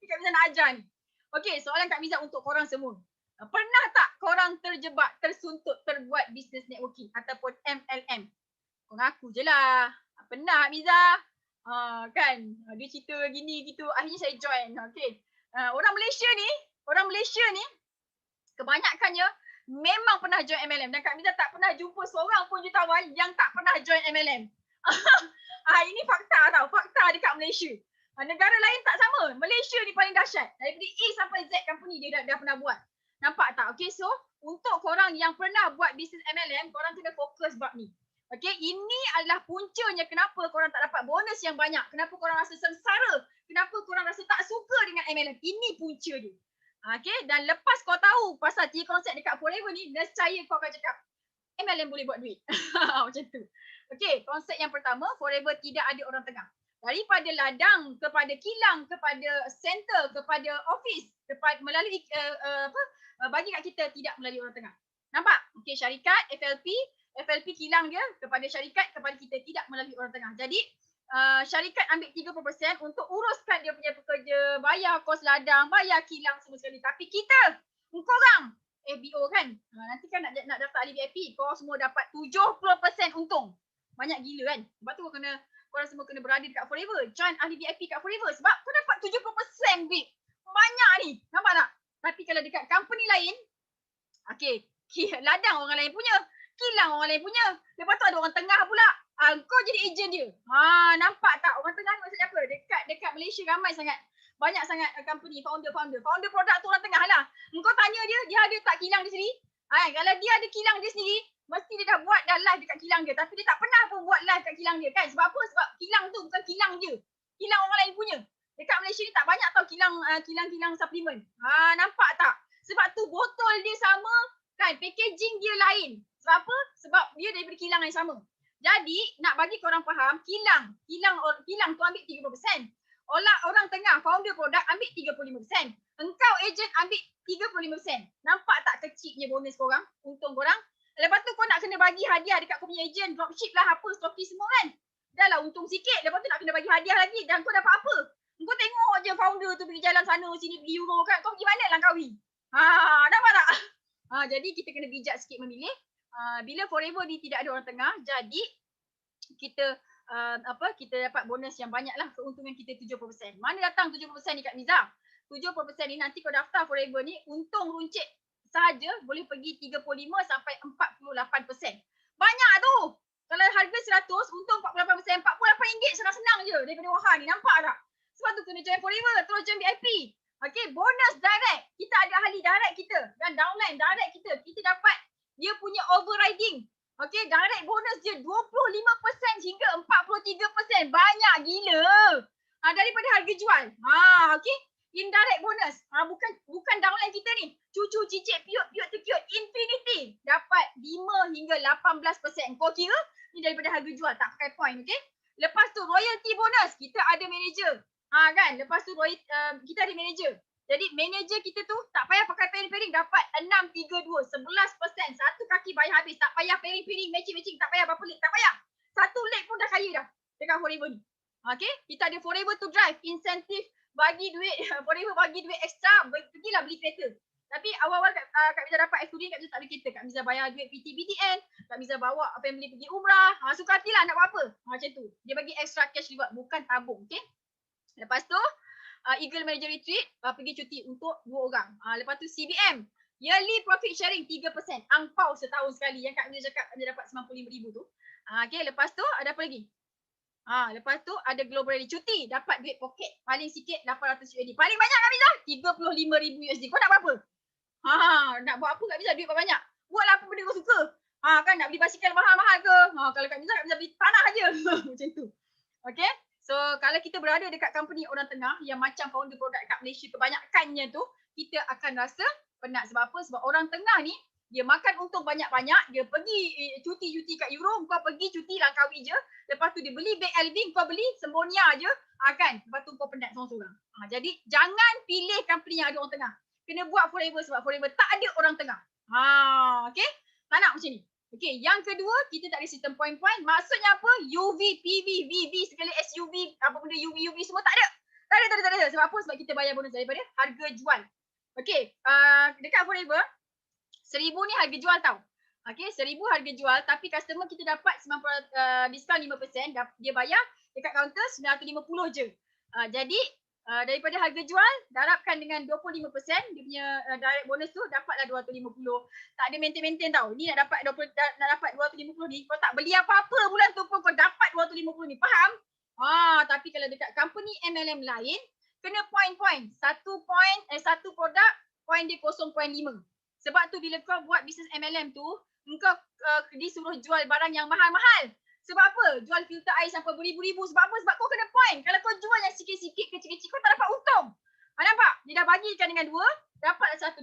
Kak Miza nak ajar ni. Okay, soalan Kak Miza untuk korang semua. Pernah tak korang terjebak, tersuntuk, terbuat business networking ataupun MLM? Kau ngaku je lah. Pernah Miza? Kan, dia cerita gini gitu, akhirnya saya join. Okay. Orang Malaysia ni kebanyakannya memang pernah join MLM dan Kak Miza tak pernah jumpa seorang pun jutawan yang tak pernah join MLM. Ini fakta tau, fakta dekat Malaysia. Negara lain tak sama. Malaysia ni paling dahsyat. Daripada A sampai Z company dia dah pernah buat. Nampak tak? Okay, so untuk korang yang pernah buat bisnes MLM, korang kena fokus bab ni. Okay, ini adalah puncanya kenapa korang tak dapat bonus yang banyak. Kenapa korang rasa sengsara. Kenapa korang rasa tak suka dengan MLM. Ini punca dia. Okay, dan lepas kau tahu pasal 3 konsep dekat Forever ni, nescaya kau akan cakap, MLM boleh buat duit. Macam tu. Okay, konsep yang pertama, Forever tidak ada orang tengah. Daripada ladang kepada kilang, kepada center, kepada office, melalui bagi kat kita tidak melalui orang tengah. Nampak? Okay, syarikat, FLP kilang dia kepada syarikat, kepada kita tidak melalui orang tengah. Jadi, syarikat ambil 30% untuk uruskan dia punya pekerja, bayar kos ladang, bayar kilang semua sekali. Tapi kita, korang, FBO kan, nanti kan nak daftar ahli VIP, kau semua dapat 70% untung. Banyak gila kan? Sebab tu korang semua kena berada dekat Forever. Join ahli VIP kat Forever sebab kau dapat 70% duit. Banyak ni. Nampak tak? Tapi kalau dekat company lain, okay, ladang orang lain punya, kilang orang lain punya. Lepas tu ada orang tengah pula. Kau jadi ejen dia. Nampak tak? Orang tengah maksudnya apa? Dekat Malaysia ramai sangat. Banyak sangat company, founder produk tu orang tengah lah. Kau tanya dia ada tak kilang dia sendiri? Kalau dia ada kilang dia sendiri, mesti dia dah buat dah live dekat kilang dia. Tapi dia tak pernah pun buat live kat kilang dia kan. Sebab apa? Sebab kilang tu bukan kilang dia. Kilang orang lain punya. Dekat Malaysia ni tak banyak tau kilang suplemen. Nampak tak? Sebab tu botol dia sama kan. Packaging dia lain. Sebab apa? Sebab dia daripada kilang yang sama. Jadi nak bagi korang faham, kilang tu ambil 30%. Orang tengah founder produk ambil 35%. Engkau ejen ambil 35%. Nampak tak kecilnya bonus korang? Untung korang. Lepas tu kau nak kena bagi hadiah dekat kau punya ejen, dropship lah apa, stokis semua kan. Dah lah untung sikit. Lepas tu nak kena bagi hadiah lagi. Dan kau dapat apa? Kau tengok je founder tu pergi jalan sana sini beli euro kan. Kau pergi mana Langkawi? Nampak tak? Jadi kita kena bijak sikit memilih. Bila Forever ni tidak ada orang tengah, jadi kita kita dapat bonus yang banyak lah. Keuntungan kita 70%. Mana datang 70% ni Kak Miza? 70% ni nanti kau daftar Forever ni, untung runcit sahaja boleh pergi 35 sampai 48%. Banyak tu. Kalau harga 100, untung 48%, RM48 senang-senang ni, nampak tak? Sebab tu kena join forever, terus join VIP. Okay, bonus direct. Kita ada ahli direct kita dan downline direct kita. Kita dapat dia punya overriding. Okay, direct bonus dia 25% hingga 43%. Banyak gila. Daripada harga jual. Okay. Indirect bonus. Bukan downline kita ni. Cucu, cicit, piut, tekiut. Infinity. Dapat 5 hingga 18%. Kau kira ni daripada harga jual. Tak pakai point. Okay. Lepas tu royalty bonus. Kita ada manager. Kan. Lepas tu kita ada manager. Jadi manager kita tu tak payah pakai pairing-pairing. Dapat 6, 3, 2. 11%. Satu kaki bayar habis. Tak payah pairing-pairing. Matching-matching. Tak payah berapa leg. Tak payah. Satu leg pun dah kaya dah. Dekat forever ni. Okay. Kita ada forever to drive. Insentif. Bagi duit, forever bagi duit ekstra, pergilah beli kereta. Tapi awal-awal Kak Miza dapat student, Kak Miza tak ada kereta. Kak Miza bayar duit PT-BTN, Kak Miza bawa family pergi umrah. Suka hatilah nak buat apa. Macam tu. Dia bagi extra cash reward, bukan tabung. Okay. Lepas tu, Eagle Manager Retreat, pergi cuti untuk 2 orang. Lepas tu CBM, yearly profit sharing 3%. Angpau setahun sekali. Yang Kak Miza cakap Kak Miza dapat 95,000 tu. Okay, lepas tu ada apa lagi? Lepas tu ada global rally cuti, dapat duit poket paling sikit 800 USD. Paling banyak Kak Miza 35,000 USD. Kau nak buat apa? Nak buat apa Kak Miza duit banyak? Buatlah apa benda kau suka. Kan nak beli basikal mahal-mahal ke? Kalau Kak Miza beli tanah aje. Macam tu. Okay? So kalau kita berada dekat company orang tengah yang macam founder produk kat Malaysia kebanyakannya tu, kita akan rasa penat. Sebab apa? Sebab orang tengah ni dia makan untung banyak-banyak, dia pergi cuti-cuti kat Europe, kau pergi cuti Langkawi je. Lepas tu dia beli beg Elvin, kau beli Sembonia je. Kan? Lepas tu kau penat seorang-seorang. Jadi jangan pilih company yang ada orang tengah. Kena buat forever sebab forever tak ada orang tengah. Okay? Tak nak macam ni. Okay, yang kedua, kita tak ada sistem point-point. Maksudnya apa? UV, PV, VV, segala SUV, apa benda UV semua tak ada. Tak ada. Sebab apa? Sebab kita bayar bonus daripada harga jual. Okay, dekat forever, 1,000 ni harga jual tau. Okay, 1,000 harga jual tapi customer kita dapat 90% diskaun 5%. Dia bayar dekat kaunter 950 je. Jadi daripada harga jual darabkan dengan 25% dia punya direct bonus tu dapatlah 250. Tak ada maintain tau. Ni nak dapat 250 ni kau tak beli apa-apa bulan tu pun kau dapat 250 ni. Faham? Tapi kalau dekat company MLM lain kena point. Satu produk point dia 0.5. Sebab tu bila kau buat bisnes MLM tu, engkau disuruh jual barang yang mahal-mahal. Sebab apa? Jual filter air sampai beribu-ribu. Sebab apa? Sebab kau kena point. Kalau kau jual yang sikit-sikit, kecil-kecil, kau tak dapat untung. Nampak? Dia dah bagikan dengan 2, dapat 125.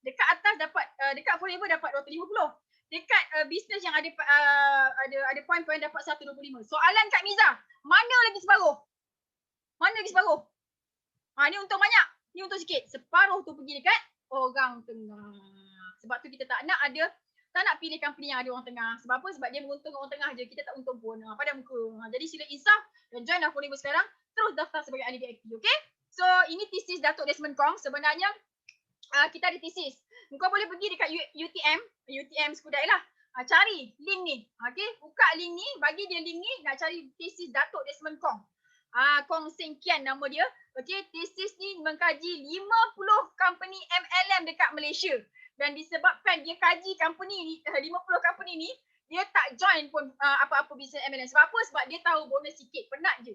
Dekat atas dapat, dekat forever dapat 250. Dekat bisnes yang ada point-point dapat 125. Soalan Kak Miza, mana lagi separuh? Ni untung banyak. Ni untung sikit. Separuh tu pergi dekat orang tengah. Sebab tu kita tak nak pilih company yang ada orang tengah. Sebab apa? Sebab dia menguntungkan orang tengah je. Kita tak untung pun. Pada muka. Jadi sila insaf dan join lah forever sekarang. Terus daftar sebagai ahli VIP. Okay? So ini thesis Datuk Desmond Kong. Sebenarnya kita ada thesis. Kau boleh pergi dekat UTM Skudai lah. Cari link ni. Okay? Buka link ni. Bagi dia link ni. Nak cari thesis Datuk Desmond Kong. Kong Seng Kian nama dia. Okay, thesis ni mengkaji 50 company MLM dekat Malaysia. Dan disebabkan dia kaji company ni, 50 company ni, dia tak join pun apa-apa bisnes MLM. Sebab apa? Sebab dia tahu bonus sikit, penat je.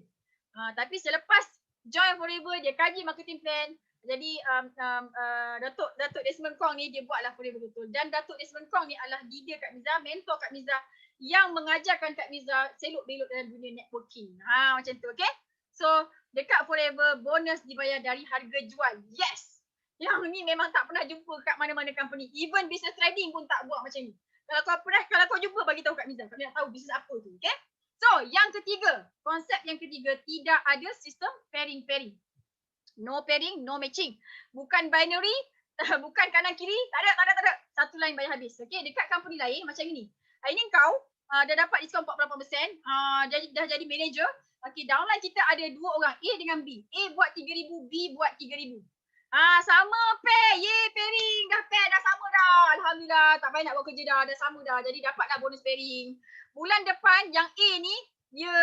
Tapi selepas join forever, dia kaji marketing plan. Jadi Datuk Desmond Kong ni dia buatlah forever betul. Dan Datuk Desmond Kong ni adalah leader Kak Miza, mentor Kak Miza yang mengajarkan Kak Miza selok-belok dalam dunia networking. Macam tu, okay? So, dekat forever, bonus dibayar dari harga jual. Yes! Yang ni memang tak pernah jumpa kat mana-mana company. Even business trading pun tak buat macam ni. Kalau kau jumpa, bagi tahu Kak Miza. Kak Miza nak tahu bisnes apa tu, okay? So, yang ketiga, konsep yang ketiga, tidak ada sistem pairing-pairing. No pairing, no matching. Bukan binary, bukan kanan kiri, tak ada. Satu line bayar habis. Okay, dekat company lain macam ni. Ini kau dah dapat diskaun 48%, dah jadi manager. Okay, downline kita ada 2 orang, A dengan B. A buat 3,000, B buat 3,000. Sama pair. Pairing. Dah pair, dah sama dah. Alhamdulillah, tak payah nak buat kerja dah sama dah. Jadi dapatlah bonus pairing. Bulan depan yang A ni, dia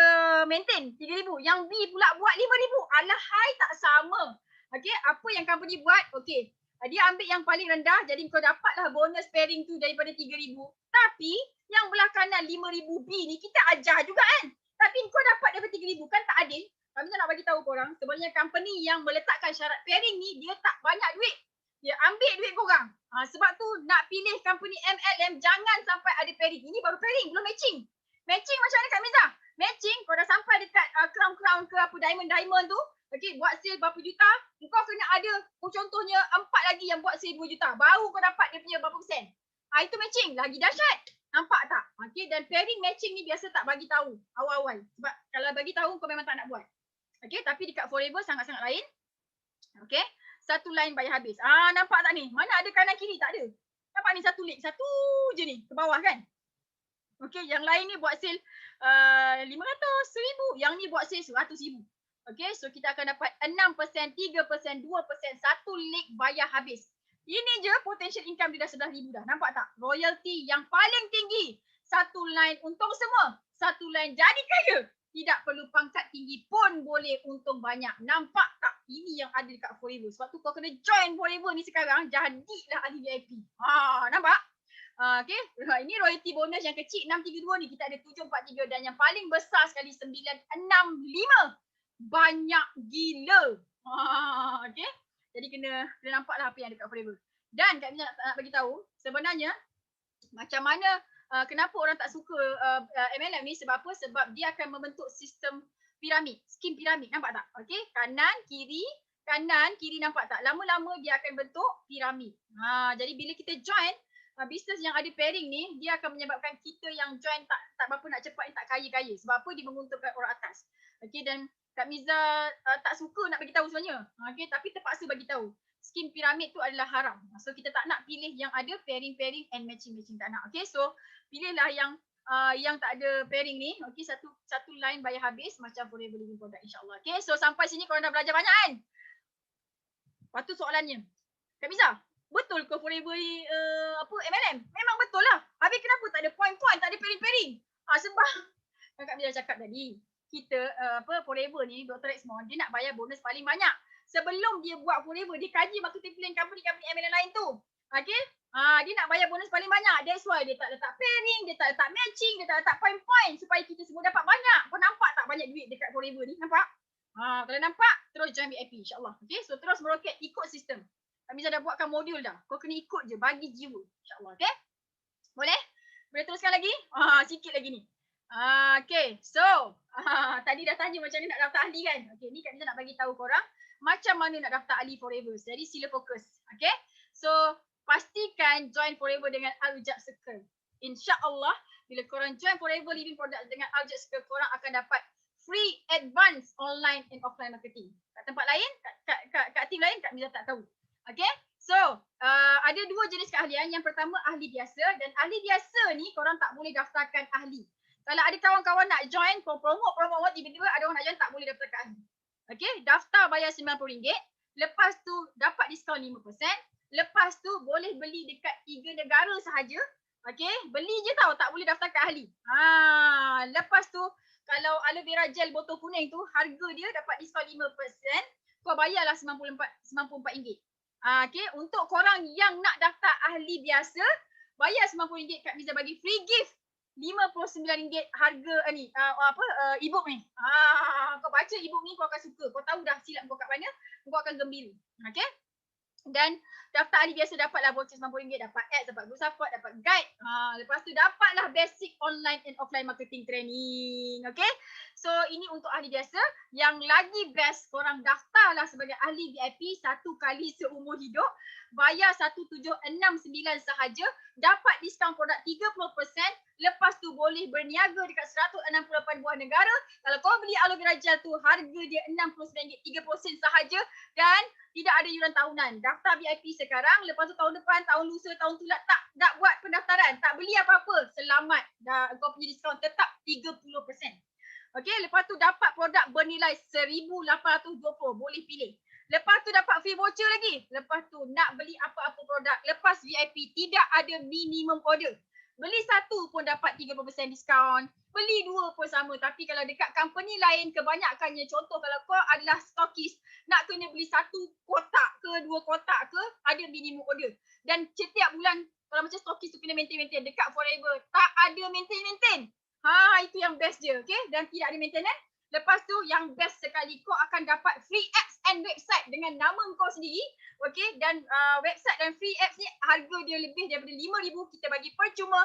maintain 3,000. Yang B pula buat 5,000. Alahai, tak sama. Okay, apa yang company buat? Okay, dia ambil yang paling rendah. Jadi kau dapatlah bonus pairing tu daripada 3,000. Tapi, yang belah kanan 5,000 B ni, kita ajar juga kan? Tapi kau dapat daripada 3,000 kan tak adil. Kami nak bagi tahu korang, sebenarnya company yang meletakkan syarat pairing ni dia tak banyak duit. Dia ambil duit korang. Sebab tu nak pilih company MLM jangan sampai ada pairing. Ini baru pairing, belum matching. Matching macam mana Kak Miza? Matching kau dah sampai dekat crown-crown ke apa diamond tu, okey, buat sale berapa juta, kau kena ada contohnya 4 lagi yang buat sale 2 juta. Baru kau dapat dia punya berapa persen. Itu matching, lagi dahsyat. Nampak tak? Okey, dan pairing matching ni biasa tak bagi tahu awal-awal. Sebab kalau bagi tahu kau memang tak nak buat. Okey, tapi dekat Forever sangat-sangat lain. Okey, satu line bayar habis. Nampak tak ni? Mana ada kanan kiri? Tak ada. Nampak ni satu link, satu je ni ke bawah kan? Okey, yang lain ni buat sale 500, 1000. Yang ni buat sale 100,000. Okey, so kita akan dapat 6%, 3%, 2%, satu link bayar habis. Ini je potential income dia dah 11,000 dah. Nampak tak? Royalty yang paling tinggi. Satu line untung semua. Satu line jadi kaya. Tidak perlu pangkat tinggi pun boleh untung banyak. Nampak tak? Ini yang ada dekat Forever. Sebab tu kau kena join Forever ni sekarang. Jadilah ahli VIP. Nampak? Okay. Ini royalty bonus yang kecil 632 ni. Kita ada 743 dan yang paling besar sekali 965. Banyak gila. Okay. Jadi kena nampaklah apa yang dekat Forever. Dan Kak Mina nak bagi tahu sebenarnya macam mana kenapa orang tak suka MLM ni, sebab apa? Sebab dia akan membentuk sistem piramid, skim piramid, nampak tak? Okey, kanan, kiri nampak tak? Lama-lama dia akan bentuk piramid. Jadi bila kita join bisnes yang ada pairing ni, dia akan menyebabkan kita yang join tak berapa nak cepat, tak kaya-kaya. Sebab apa? Dia menguntungkan orang atas. Okey, dan Kak Miza tak suka nak bagi tahu sebenarnya. Okey, tapi terpaksa bagi tahu. Skim piramid tu adalah haram. So kita tak nak pilih yang ada pairing and matching tak nak. Okay, so pilihlah yang tak ada pairing ni. Okay, satu line bayar habis macam Forever Living Product insyaAllah. Okay, so sampai sini korang dah belajar banyak kan? Lepas tu soalannya, Kak Miza, betul ke Forever MLM? Memang betul lah. Habis kenapa tak ada point-point, tak ada pairing? Sebab Kak Miza cakap tadi, kita Forever ni, Dr. Exmore, dia nak bayar bonus paling banyak. Sebelum dia buat Forever, dia kaji marketing plan company MLM lain tu. Okay? Dia nak bayar bonus paling banyak. That's why dia tak letak pairing, dia tak letak matching, dia tak letak point-point supaya kita semua dapat banyak. Kau nampak tak banyak duit dekat Forever ni? Nampak? Kalau nampak, terus join VIP insyaAllah. Okay? So terus meroket ikut sistem. Kami dah buatkan modul dah. Kau kena ikut je, bagi jiwa. InsyaAllah. Okay? Boleh? Boleh teruskan lagi? Sikit lagi ni. Okay, so tadi dah tanya macam mana nak daftar ahli kan? Okay, ni Kak Miza nak bagi tahu korang macam mana nak daftar ahli Forever. Jadi sila fokus. Okay, so pastikan join Forever dengan Al-Ujab Circle. InsyaAllah bila korang join Forever Living Product dengan Al-Ujab Circle, korang akan dapat free advance online and offline marketing. Kat tempat lain, kat team lain, Kak Miza tak tahu. Okay, so ada dua jenis keahlian. Yang pertama ahli biasa, dan ahli biasa ni korang tak boleh daftarkan ahli. Kalau ada kawan-kawan nak join, promote, tiba-tiba ada orang nak join, tak boleh daftarkan ahli. Okay, daftar bayar RM90. Lepas tu dapat diskaun 5%. Lepas tu boleh beli dekat 3 negara sahaja. Okay, beli je tau, tak boleh daftarkan ahli. Lepas tu kalau aloe vera gel botol kuning tu, harga dia dapat diskaun 5%. Kau bayarlah RM94. Okay, untuk korang yang nak daftar ahli biasa, bayar RM90, Kak Miza bagi free gift. RM59 harga ni e-book ni. Kau baca e-book ni kau akan suka. Kau tahu dah silap kau kat mana, kau akan gembira. Okay? Dan daftar ahli biasa dapatlah voucher RM90, dapat ads, dapat group support, dapat guide. Lepas tu dapatlah basic online and offline marketing training. Okay? So ini untuk ahli biasa. Yang lagi best, korang daftarlah sebagai ahli VIP satu kali seumur hidup. Bayar RM1769 sahaja. Dapat diskaun produk 30%. Lepas tu boleh berniaga dekat 168 buah negara. Kalau kau beli aloe vera gel tu, harga dia RM69, 30% sahaja. Dan tidak ada yuran tahunan. Daftar VIP sekarang, lepas tu tahun depan, tahun lusa, tahun tu tak buat pendaftaran. Tak beli apa-apa. Selamat. Dah kau punya diskaun tetap 30%. Okey, lepas tu dapat produk bernilai RM1,820. Boleh pilih. Lepas tu dapat free voucher lagi. Lepas tu nak beli apa-apa produk. Lepas VIP, tidak ada minimum order. Beli satu pun dapat 30% diskaun. Beli dua pun sama. Tapi kalau dekat company lain, kebanyakannya, contoh kalau kau adalah stokis, nak kena beli satu kotak ke, 2 kotak ke, ada minimum order. Dan setiap bulan, kalau macam stokis tu kena maintain. Dekat Forever, tak ada maintain. Itu yang best je. Okay? Dan tidak ada maintenance. Lepas tu yang best sekali, kau akan dapat free apps and website dengan nama kau sendiri. Okay, dan website dan free apps ni harga dia lebih daripada RM5,000 kita bagi percuma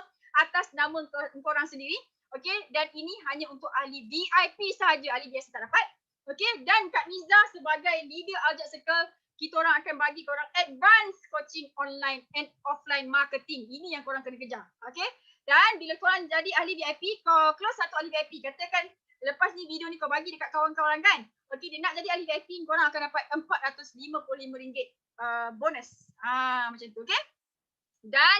atas nama korang sendiri. Okay, dan ini hanya untuk ahli VIP sahaja, ahli biasa tak dapat. Okay, dan Kak Niza sebagai leader Aljaz Circle, kita orang akan bagi korang advance coaching online and offline marketing. Ini yang korang kena kejar. Okay, dan bila korang jadi ahli VIP, kau close satu ahli VIP, katakan lepas ni video ni kau bagi dekat kawan-kawan kan. Okay, dia nak jadi ahli VIP, korang akan dapat RM455 bonus. Macam tu, okay. Dan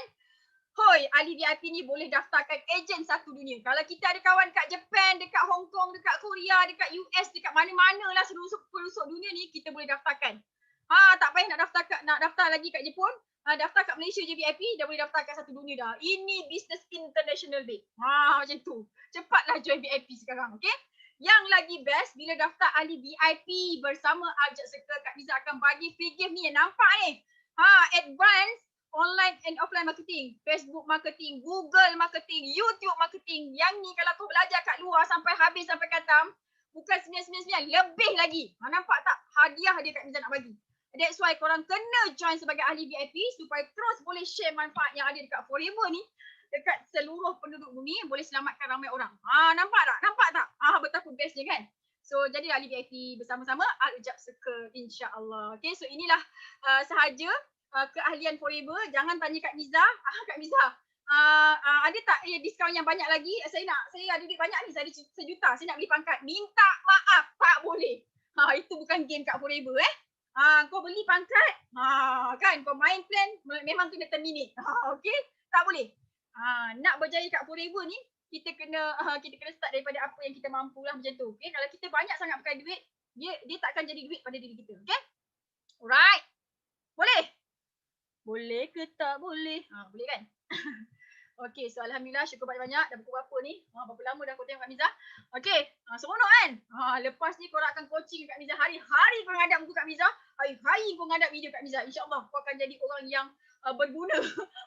hoi, ahli VIP ni boleh daftarkan ejen satu dunia. Kalau kita ada kawan dekat Japan, dekat Hong Kong, dekat Korea, dekat US, dekat mana-mana lah seluruh dunia ni, kita boleh daftarkan. Tak payah nak daftar lagi kat Jepun. Daftar kat Malaysia je VIP, dah boleh daftar kat satu dunia dah. Ini business international day. Macam tu. Cepatlah join VIP sekarang, okay? Yang lagi best, bila daftar ahli VIP bersama Aljaz Circle, Kak Niza akan bagi free gift ni yang nampak ni. Advance online and offline marketing, Facebook marketing, Google marketing, YouTube marketing. Yang ni kalau kau belajar kat luar sampai habis, sampai khatam, bukan 999, lebih lagi. Nampak tak hadiah dia Kak Niza nak bagi? That's why korang kena join sebagai ahli VIP supaya terus boleh share manfaat yang ada dekat Forever ni dekat seluruh penduduk bumi, boleh selamatkan ramai orang. Nampak tak? Nampak tak? Betapa bestnya kan? So, jadi ahli VIP bersama-sama Aljaz Circle, insya-Allah. Okay, so inilah sahaja keahlian Forever. Jangan tanya Kak Niza. Kak Niza, ada tak diskaun yang banyak lagi? Saya ada duit banyak ni, saya ada sejuta. Saya nak beli pangkat. Minta maaf, tak boleh. Itu bukan game kat Forever kau beli pangkat, kan kau main plan memang kena terminate. Okay, tak boleh. Nak berjaya kat Forever ni, kita kena start daripada apa yang kita mampu lah, macam tu. Okay, kalau kita banyak sangat pakai duit, dia takkan jadi duit pada diri kita. Okay, alright. Boleh? Boleh ke tak boleh? Boleh kan? Okay, so Alhamdulillah, syukur banyak-banyak. Dah pukul berapa ni? Berapa lama dah kau tengok Kak Miza? Okay, seronok kan? Lepas ni korang akan coaching Kak Miza. Hari-hari kau ngadap buku Kak Miza. Hari-hari kau ngadap video Kak Miza. InsyaAllah kau akan jadi orang yang berguna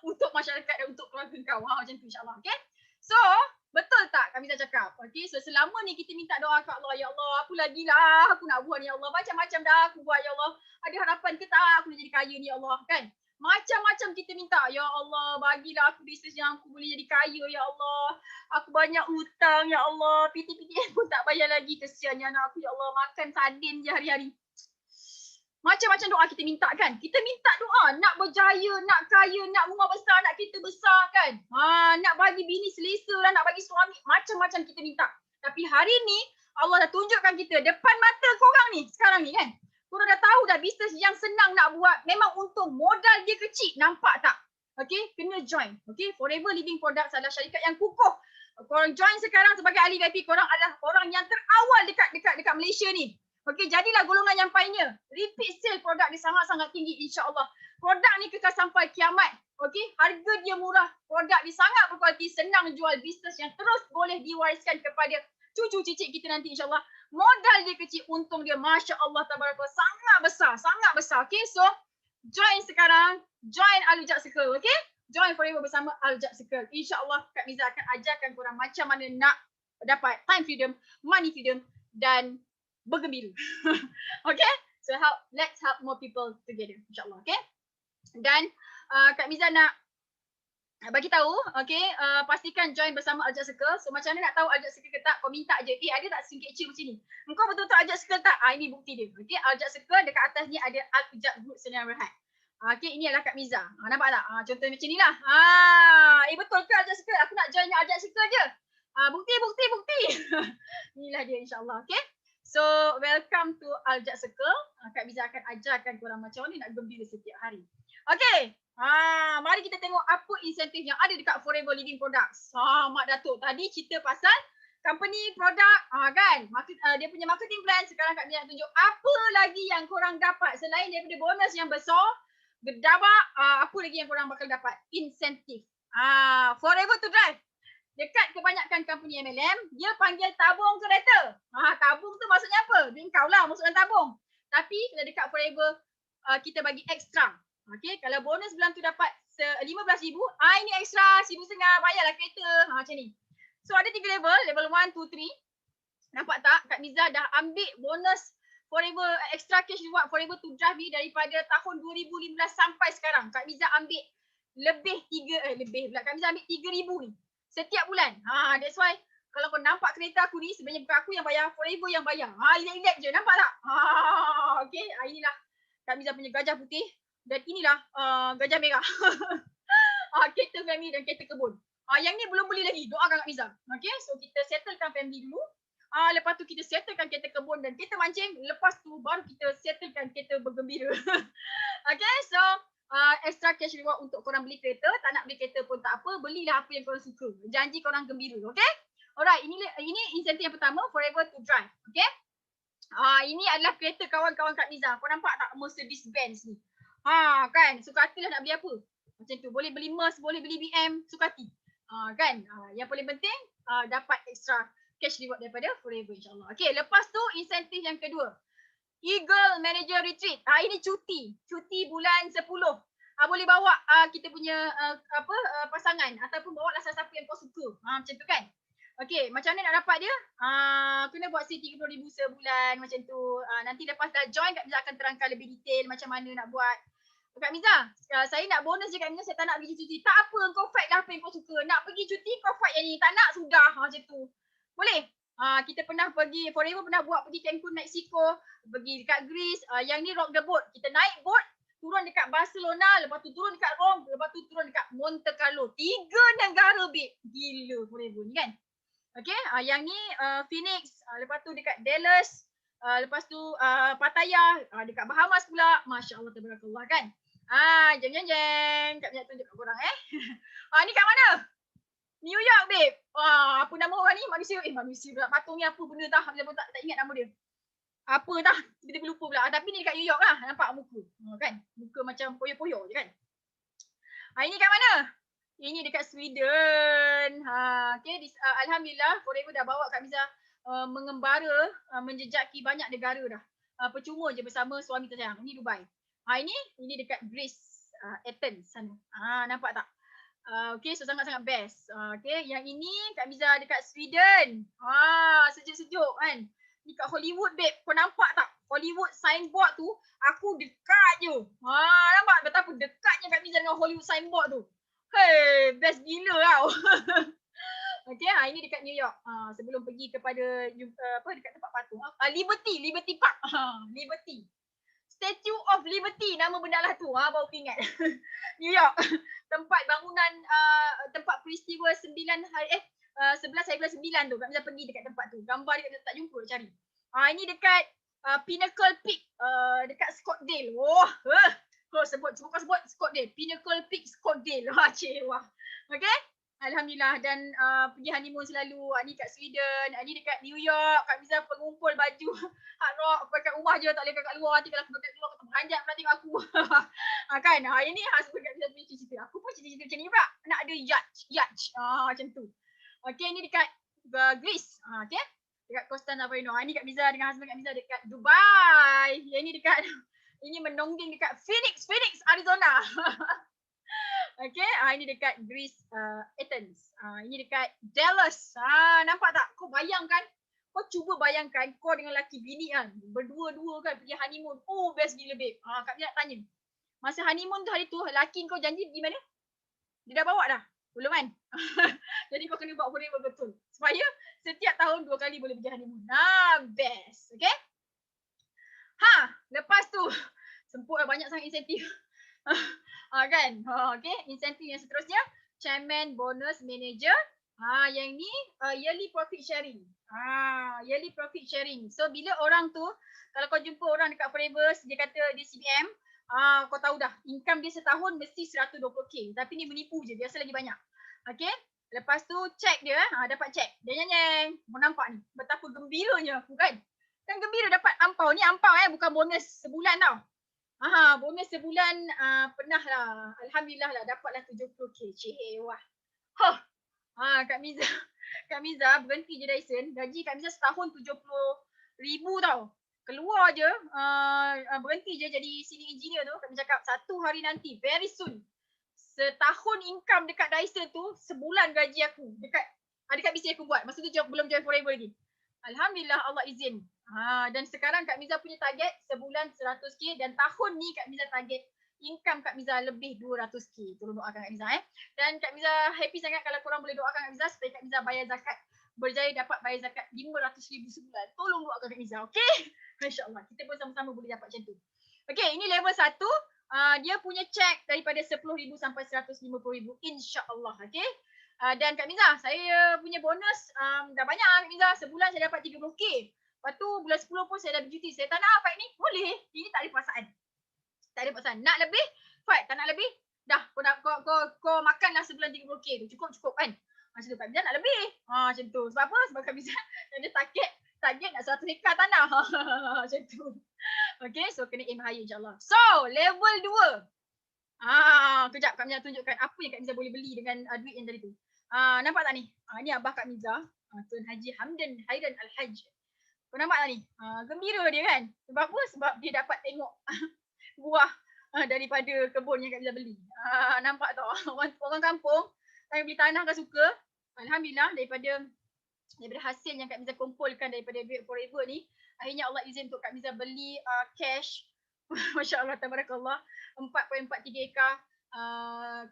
untuk masyarakat dan untuk keluarga kau. Macam tu insyaAllah. Okay, so betul tak Kak Miza cakap? Okay, so selama ni kita minta doa kat Allah. Ya Allah, apa lagi lah aku nak buat ni Ya Allah. Macam-macam dah aku buat Ya Allah. Ada harapan ke tak aku nak jadi kaya ni Ya Allah, kan? Macam-macam kita minta. Ya Allah, bagilah aku bisnes yang aku boleh jadi kaya Ya Allah. Aku banyak hutang Ya Allah. PTPTN pun tak bayar lagi. Kesiannya anak aku Ya Allah. Makan sardin je hari-hari. Macam-macam doa kita minta kan. Kita minta doa nak berjaya, nak kaya, nak rumah besar, nak kereta besar kan. Nak bagi bini selesa lah, nak bagi suami. Macam-macam kita minta. Tapi hari ni Allah dah tunjukkan kita depan mata korang ni sekarang ni kan. Korang dah tahu dah bisnes yang senang nak buat. Memang untung, modal dia kecil. Nampak tak? Okay, kena join. Okay, Forever Living Products adalah syarikat yang kukuh. Korang join sekarang sebagai ahli VIP. Korang adalah orang yang terawal dekat Malaysia ni. Okay, jadilah golongan yang pioneer. Repeat sale produk dia sangat-sangat tinggi, insyaAllah. Produk ni kekal sampai kiamat. Okay, harga dia murah. Produk dia sangat berkualiti, senang jual. Bisnes yang terus boleh diwariskan kepada cucu cicit kita nanti insyaAllah. Modal dia kecil, untung dia Masya Allah tabarakallah sangat besar, sangat besar. Okay, so join sekarang, join Aljaz Circle, okay? Join Forever bersama Aljaz Circle. InsyaAllah Kak Miza akan ajarkan korang macam mana nak dapat time freedom, money freedom dan bergembira. Okay, so let's help more people together insyaAllah, okay? Dan Kak Miza nak bagi tahu, okay, pastikan join bersama Aljaz Circle. So macam mana nak tahu Aljaz Circle ke tak? Kau minta je, ada tak screen capture macam ni? Engkau betul-betul Aljaz Circle tak? Ini bukti dia. Okay, Aljaz Circle dekat atas ni ada Aljaz Group Sdn Bhd. Okay, ini adalah Kak Miza. Nampak tak? Contoh macam ni lah. Betul ke Aljaz Circle? Aku nak join Aljaz Circle je. Bukti. Inilah dia insyaAllah, okay? So, welcome to Aljaz Circle. Kak Miza akan ajarkan korang macam mana nak gembira setiap hari. Okay. Mari kita tengok apa insentif yang ada dekat Forever Living Products. Mak Datuk tadi cerita pasal company produk kan. Dia punya marketing plan. Sekarang Kak Miza nak tunjuk apa lagi yang korang dapat selain daripada bonus yang besar. Gedabak, apa lagi yang korang bakal dapat? Insentif. Forever to Drive. Dekat kebanyakan company MLM, dia panggil tabung kereta. Tabung tu maksudnya apa? Duit kau lah masukkan tabung. Tapi kalau dekat Forever, kita bagi ekstra. Okay, kalau bonus bulan tu dapat RM15,000, ini ekstra RM1,500, bayarlah kereta. Macam ni. So ada 3 level, level 1, 2, 3. Nampak tak? Kak Miza dah ambil bonus Forever extra cash reward Forever to Drive ni daripada tahun 2015 sampai sekarang. Kak Miza ambil lebih pula. Kak Miza ambil 3,000 ni setiap bulan. That's why kalau kau nampak kereta aku ni, sebenarnya bukan aku yang bayar, Forever yang bayar. Relax je, nampak tak? Okay, inilah Kak Miza punya gajah putih dan inilah gajah merah. Kereta family dan kereta kebun. Yang ni belum beli lagi. Doakan Kak Miza. Okay, so kita settlekan family dulu. Lepas tu kita settlekan kereta kebun dan kereta mancing. Lepas tu baru kita settlekan kereta bergembira. Okay, so extra cash reward untuk korang beli kereta. Tak nak beli kereta pun tak apa. Belilah apa yang korang suka. Janji korang gembira. Okay? Alright, ini insentif yang pertama, Forever to Drive. Okay? Ini adalah kereta kawan-kawan Kak Miza. Kau nampak tak Mercedes Benz ni? Kan? Suka hatilah nak beli apa. Macam tu. Boleh beli Merc, boleh beli BM. Suka hati. Kan? Yang paling penting, dapat extra cash reward daripada Forever insyaAllah. Okay, lepas tu insentif yang kedua. Eagle Manager Retreat. Ini cuti. Cuti bulan 10. Boleh bawa kita punya pasangan ataupun bawa lah siapa yang kau suka. Macam tu kan? Okay, macam mana nak dapat dia? Kena buat RM30,000 sebulan macam tu. Nanti lepas dah join, Kak Miza akan terangkan lebih detail macam mana nak buat. Kak Miza, saya nak bonus je Kak Miza, saya tak nak pergi cuti. Tak apa, kau fight lah apa yang kau suka. Nak pergi cuti, kau fight yang ni. Tak nak, sudah. Macam tu. Boleh? Kita pernah pergi, Forever pernah buat pergi Cancun, Mexico, pergi dekat Greece. Yang ni rock the boat. Kita naik boat, turun dekat Barcelona, lepas tu turun dekat Rome, lepas tu turun dekat Monte Carlo. 3 negara, babe. Gila Forever ni kan? Okay, yang ni Phoenix, lepas tu dekat Dallas, lepas tu Pattaya, dekat Bahamas pula. Masya Allah, tabarakallah kan. Jeng. Kak Miza tunjuk kat korang ni kat mana? New York, babe. Apa nama orang ni? Manusia pula. Patung ni apa benda tak? Tak ingat nama dia. Apa dah? Tiba-tiba lupa pula. Tapi ni dekat New York lah. Nampak muka. Kan? Muka macam poyo-poyo je kan? Ini kat mana? Ini dekat Sweden. Okay, Alhamdulillah, Forever dah bawa Kak Miza mengembara, menjejaki banyak negara dah. Percuma je bersama suami tersayang. Ini Dubai. Ini dekat Greece, Athens sana. Nampak tak? Okay, so sangat-sangat best. Okay, yang ini Kak Miza dekat Sweden. Sejuk-sejuk kan. Ni kat Hollywood, babe. Kau nampak tak? Hollywood signboard tu, aku dekat je. Nampak betapa dekatnya Kak Miza dengan Hollywood signboard tu. Hey, best gila tau. Okay, ini dekat New York. Sebelum pergi kepada dekat tempat patung. Liberty Park. Liberty. Statue of Liberty, nama benda lah tu. Baru ingat. New York. Tempat bangunan, tempat peristiwa 11 hari bulan 9 tu. Kak Miza pergi dekat tempat tu. Gambar dia tak jumpa, cari. Ini dekat Pinnacle Peak, dekat Scottsdale. Sebut Scottsdale. Pinnacle Peak Scottsdale. Wah. Okay? Alhamdulillah. Dan pergi honeymoon selalu. Ni kat Sweden. Ni dekat New York. Kak Miza pengumpul baju hard rock. Pakai rumah je. Tak boleh kat luar. Nanti kalau aku dekat luar, kata beranjak pula tengok aku. Kan? Ini husband Kak Miza punya cerita. Aku pun cerita macam ni pula. Nak ada yacht. Macam tu. Okay, ni dekat Greece. Okay? Dekat Costa Navarino. Ni Kak Miza dengan husband Kak Miza dekat Dubai. Ini dekat ini menongging dekat Phoenix, Arizona. Okay, ini dekat Greece, Athens. Ini dekat Dallas. Nampak tak? Kau bayangkan, kau cuba bayangkan kau dengan lelaki bini kan, berdua-dua kan pergi honeymoon. Best gila babe. Kak Miza nak tanya. Masa honeymoon tu hari tu, lelaki kau janji pergi mana? Dia dah bawa dah? Belum kan? Jadi kau kena buat Forever betul. Supaya setiap tahun 2 kali boleh pergi honeymoon. Best. Okay? Lepas tu semput banyak sangat insentif. Kan? Okay, insentif yang seterusnya, Chairman Bonus Manager. Yang ni yearly profit sharing. Yearly profit sharing. So bila orang tu, kalau kau jumpa orang dekat Forever, dia kata dia CBM, kau tahu dah, income dia setahun mesti 120k. Tapi ni menipu je, biasa lagi banyak. Okay? Lepas tu check dia, dapat check. Dia nyeng. Mau nampak ni, betapa gembiranya aku kan. Kan gembira dapat ampau. Ni ampau bukan bonus sebulan tau. Bonus sebulan pernah lah. Alhamdulillah lah, dapatlah 70k. Wah. Kak Miza berhenti je Dyson. Gaji Kak Miza setahun 70,000 tau. Keluar je, berhenti je jadi senior engineer tu. Kak Miza cakap, satu hari nanti, very soon, setahun income dekat Dyson tu, sebulan gaji aku. Dekat bisnes aku buat. Masa tu belum join Forever lagi. Alhamdulillah Allah izin. Dan sekarang Kak Miza punya target sebulan 100k dan tahun ni Kak Miza target income Kak Miza lebih 200k. Tolong doakan Kak Miza Dan Kak Miza happy sangat kalau korang boleh doakan Kak Miza supaya Kak Miza bayar zakat, berjaya dapat bayar zakat 500,000 sebulan. Tolong doakan Kak Miza, okey? Masya-Allah. Kita pun sama-sama boleh dapat macam tu. Okey, ini level 1. Dia punya check daripada 10,000 sampai 150,000 insya-Allah, okey? Dan Kak Miza, saya punya bonus dah banyak Kak Miza. Sebulan saya dapat 30k. Lepas tu bulan 10 pun saya dah bercuti. Saya tak nak apa ni? Boleh. Ini tak ada paksaan. Tak ada paksaan. Nak lebih? Fine. Tak nak lebih? Dah. Kau makanlah sebulan 30k tu. Cukup kan? Macam tu Kak Miza nak lebih. Macam tu. Sebab apa? Sebab Kak Miza ada target nak 100 hektar tanah. Macam tu. Okay. So kena aim higher insyaAllah. So level 2. Kejap Kak Miza tunjukkan apa yang Kak Miza boleh beli dengan duit yang tadi tu. Nampak tak ni? Ni abah Kak Miza. Tuan Haji Hamdan Hairan Al-Hajj. Kau nampak tak ni? Gembira dia kan? Sebab apa? Sebab dia dapat tengok buah daripada kebun yang Kak Miza beli. Nampak tak? Orang kampung yang beli tanah kan suka. Alhamdulillah daripada hasil yang Kak Miza kumpulkan daripada duit forever ni, akhirnya Allah izin untuk Kak Miza beli cash. Masya Allah, tabarakallah. 4.43 ekar.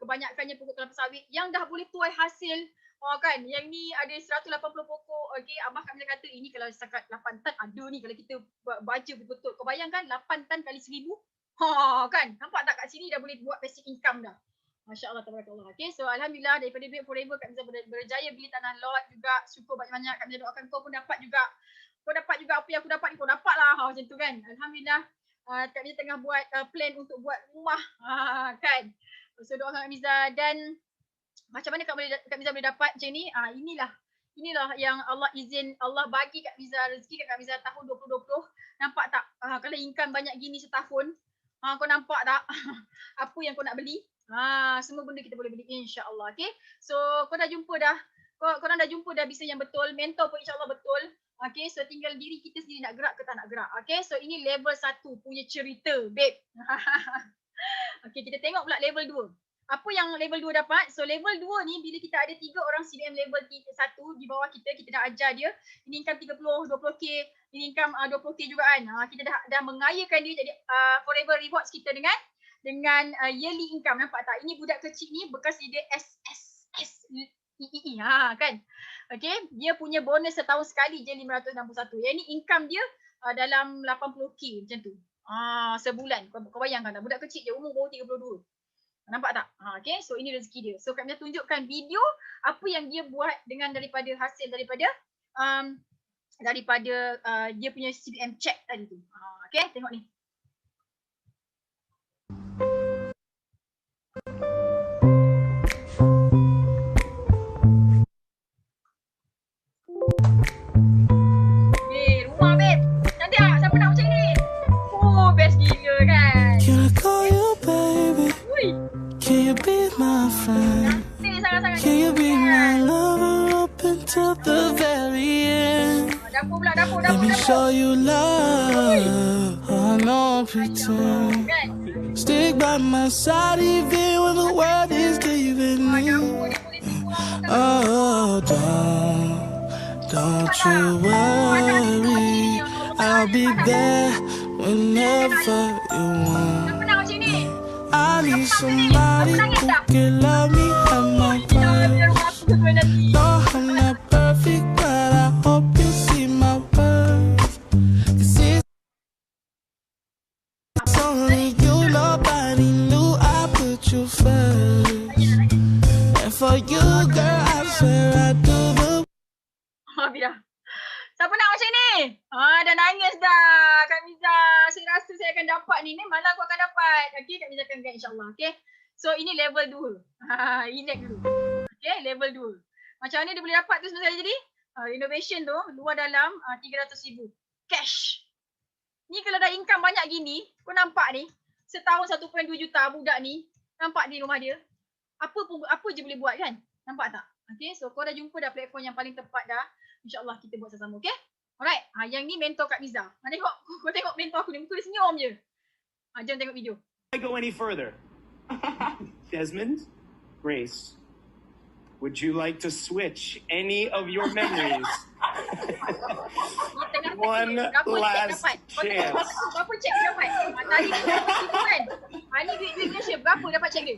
Kebanyakannya pokok kelapa sawit yang dah boleh tuai hasil. Kan, yang ni ada 180 pokok. Okay, abah Kak Miza kata ini kalau setakat 8 tan ada ni kalau kita baca betul-betul. Kau bayangkan 8 tan kali 1,000. Kan, nampak tak kat sini dah boleh buat basic income dah. Masya Allah, tabarakallah. Okay, so Alhamdulillah daripada duit forever Kak Miza berjaya beli tanah lot juga. Syukur banyak-banyak. Kak Miza doakan kau pun dapat juga. Kau dapat juga apa yang aku dapat ni, kau dapat lah. Macam tu kan. Alhamdulillah. Kak Miza tengah buat plan untuk buat rumah. Kan. So doakan Kak Miza dan macam mana Kak Miza boleh dapat macam ni? Inilah yang Allah izin, Allah bagi Kak Miza rezeki kat Kak Miza tahun 2020. Nampak tak? Kalau income banyak gini setahun, kau nampak tak apa yang kau nak beli? Semua benda kita boleh beli insya-Allah. Okay? So kau dah jumpa dah. Korang dah jumpa dah bisnes yang betul, mentor pun insya-Allah betul. Okay, so tinggal diri kita sendiri nak gerak ke tak nak gerak. Okay, so ini level 1 punya cerita, babe. Okay, kita tengok pula level 2. Apa yang level 2 dapat? So level 2 ni bila kita ada 3 orang CBM level 1 di bawah kita dah ajar dia. Ini income 30, 20k, ini income 20k juga kan. Kita dah mengayakan dia jadi forever rewards kita dengan yearly income. Nampak tak? Ini budak kecil ni bekas dia SSSEE kan. Okay, dia punya bonus setahun sekali je 561. Yang ni income dia dalam 80k macam tu. Sebulan. Kau bayangkan tak? Budak kecil je umur baru 32. Nampak tak? Okay, so ini rezeki dia. So Kak Miza tunjukkan video apa yang dia buat dengan daripada hasil daripada dia punya CBM check tadi tu. Okay, tengok ni. Rumah babe. Cantik tak? Siapa nak macam ni? Best gila kan? Can I call you baby? Can you be my friend? Can you be my lover up until the very end? Let me show you love. No pretend. Stick by my side even when the world is giving in. Oh, don't you worry. I'll be there whenever you want. I need somebody who can love me at my best. No, I'm not perfect, but I hope you see my worth. 'Cause it's only you, nobody knew I put you first. And for you, girl, I swear I do the. Siapa nak macam ni? Dah nangis dah Kak Miza. Saya rasa saya akan dapat ni. Malam aku akan dapat. Okay, Kak Miza akan guide insyaAllah. Okay. So ini level 2. Relax dulu. Okay, level 2. Macam mana dia boleh dapat tu sebenarnya jadi? Renovation tu, luar dalam 300,000. Cash. Ni kalau dah income banyak gini, kau nampak ni. Setahun 1.2 juta budak ni. Nampak di rumah dia. Apa je boleh buat kan? Nampak tak? Okay, so kau dah jumpa dah platform yang paling tepat dah. InsyaAllah kita buat sama-sama, okay? Alright, yang ni mentor Kak Miza. Kau tengok mentor aku ni, muka dia senyum je. Jom tengok video. I go any further. Desmond, Grace, would you like to switch any of your memories One last chance. Berapa cek dia dapat? Tadi itu kan. Ni duit Malaysia berapa dapat cek dia?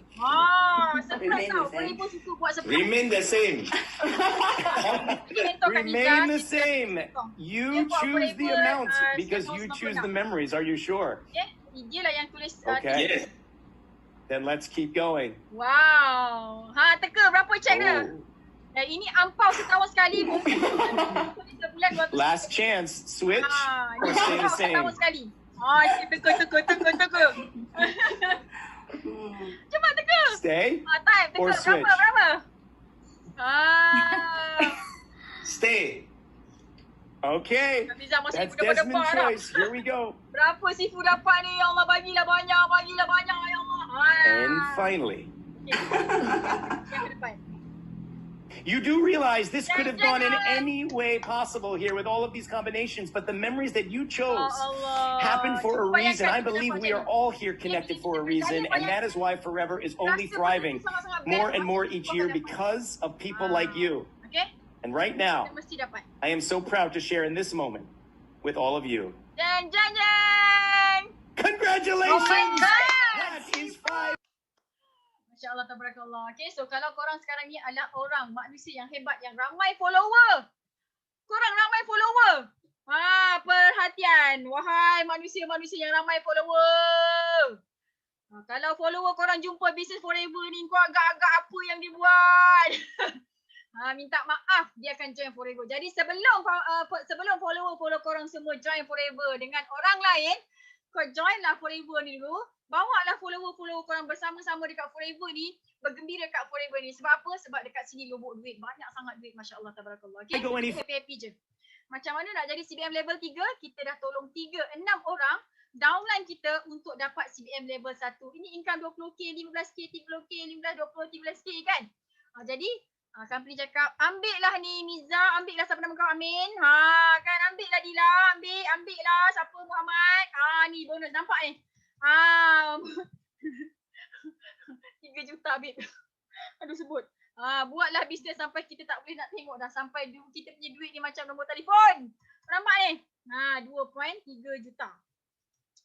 Surprise tau. Boleh pun susu buat surprise. Remain the same. Remain the same. You choose the amount because you choose the memories. Are you sure? Dia lah yang tulis. Okay. Then let's keep going. Wow. Teka berapa cek dia? Ini ampau setahun sekali. Last chance. Switch or stay the same. Setahun sekali. Teka. Cepat teka. Stay Time. or Teka switch. berapa? Stay. Okay. That's Desmond's choice. Here we go. Berapa sifu dapat ni? Ya Allah, bagilah banyak ya Allah. And finally. Yang ke depan. You do realize this could have gone in any way possible here with all of these combinations, but the memories that you chose happened for a reason. I believe we are all here connected for a reason, and that is why Forever is only thriving more and more each year because of people like you. And right now, I am so proud to share in this moment with all of you. Congratulations! Oh my God! That is 5. Masya Allah, tabarakallah. Okay, so kalau korang sekarang ni adalah orang, manusia yang hebat, yang ramai follower. Korang ramai follower. Perhatian. Wahai manusia-manusia yang ramai follower. Kalau follower korang jumpa Business Forever ni, kau agak-agak apa yang dia buat? Minta maaf, dia akan join Forever. Jadi sebelum follow korang semua join Forever dengan orang lain, kau join lah Forever ni dulu. Bawa lah follower korang bersama-sama dekat Forever ni. Bergembira dekat Forever ni. Sebab apa? Sebab dekat sini lobok duit. Banyak sangat duit. Masya Allah, tabarakallah. Okay? Happy je. Macam mana nak jadi CBM level 3? Kita dah tolong 6 orang downline kita untuk dapat CBM level 1. Ini income 20k, 15k, 30k, 15, 20, 13k kan? Jadi company cakap, ambil lah ni Miza, ambil lah siapa nama kau Amin. Kan ambil lah Dila, ambil lah siapa Muhammad. Ni bonus nampak ni. 3 juta babe. Aduh sebut. Buatlah bisnes sampai kita tak boleh nak tengok dah. Sampai kita punya duit ni macam nombor telefon. Nampak ni? 2.3 juta.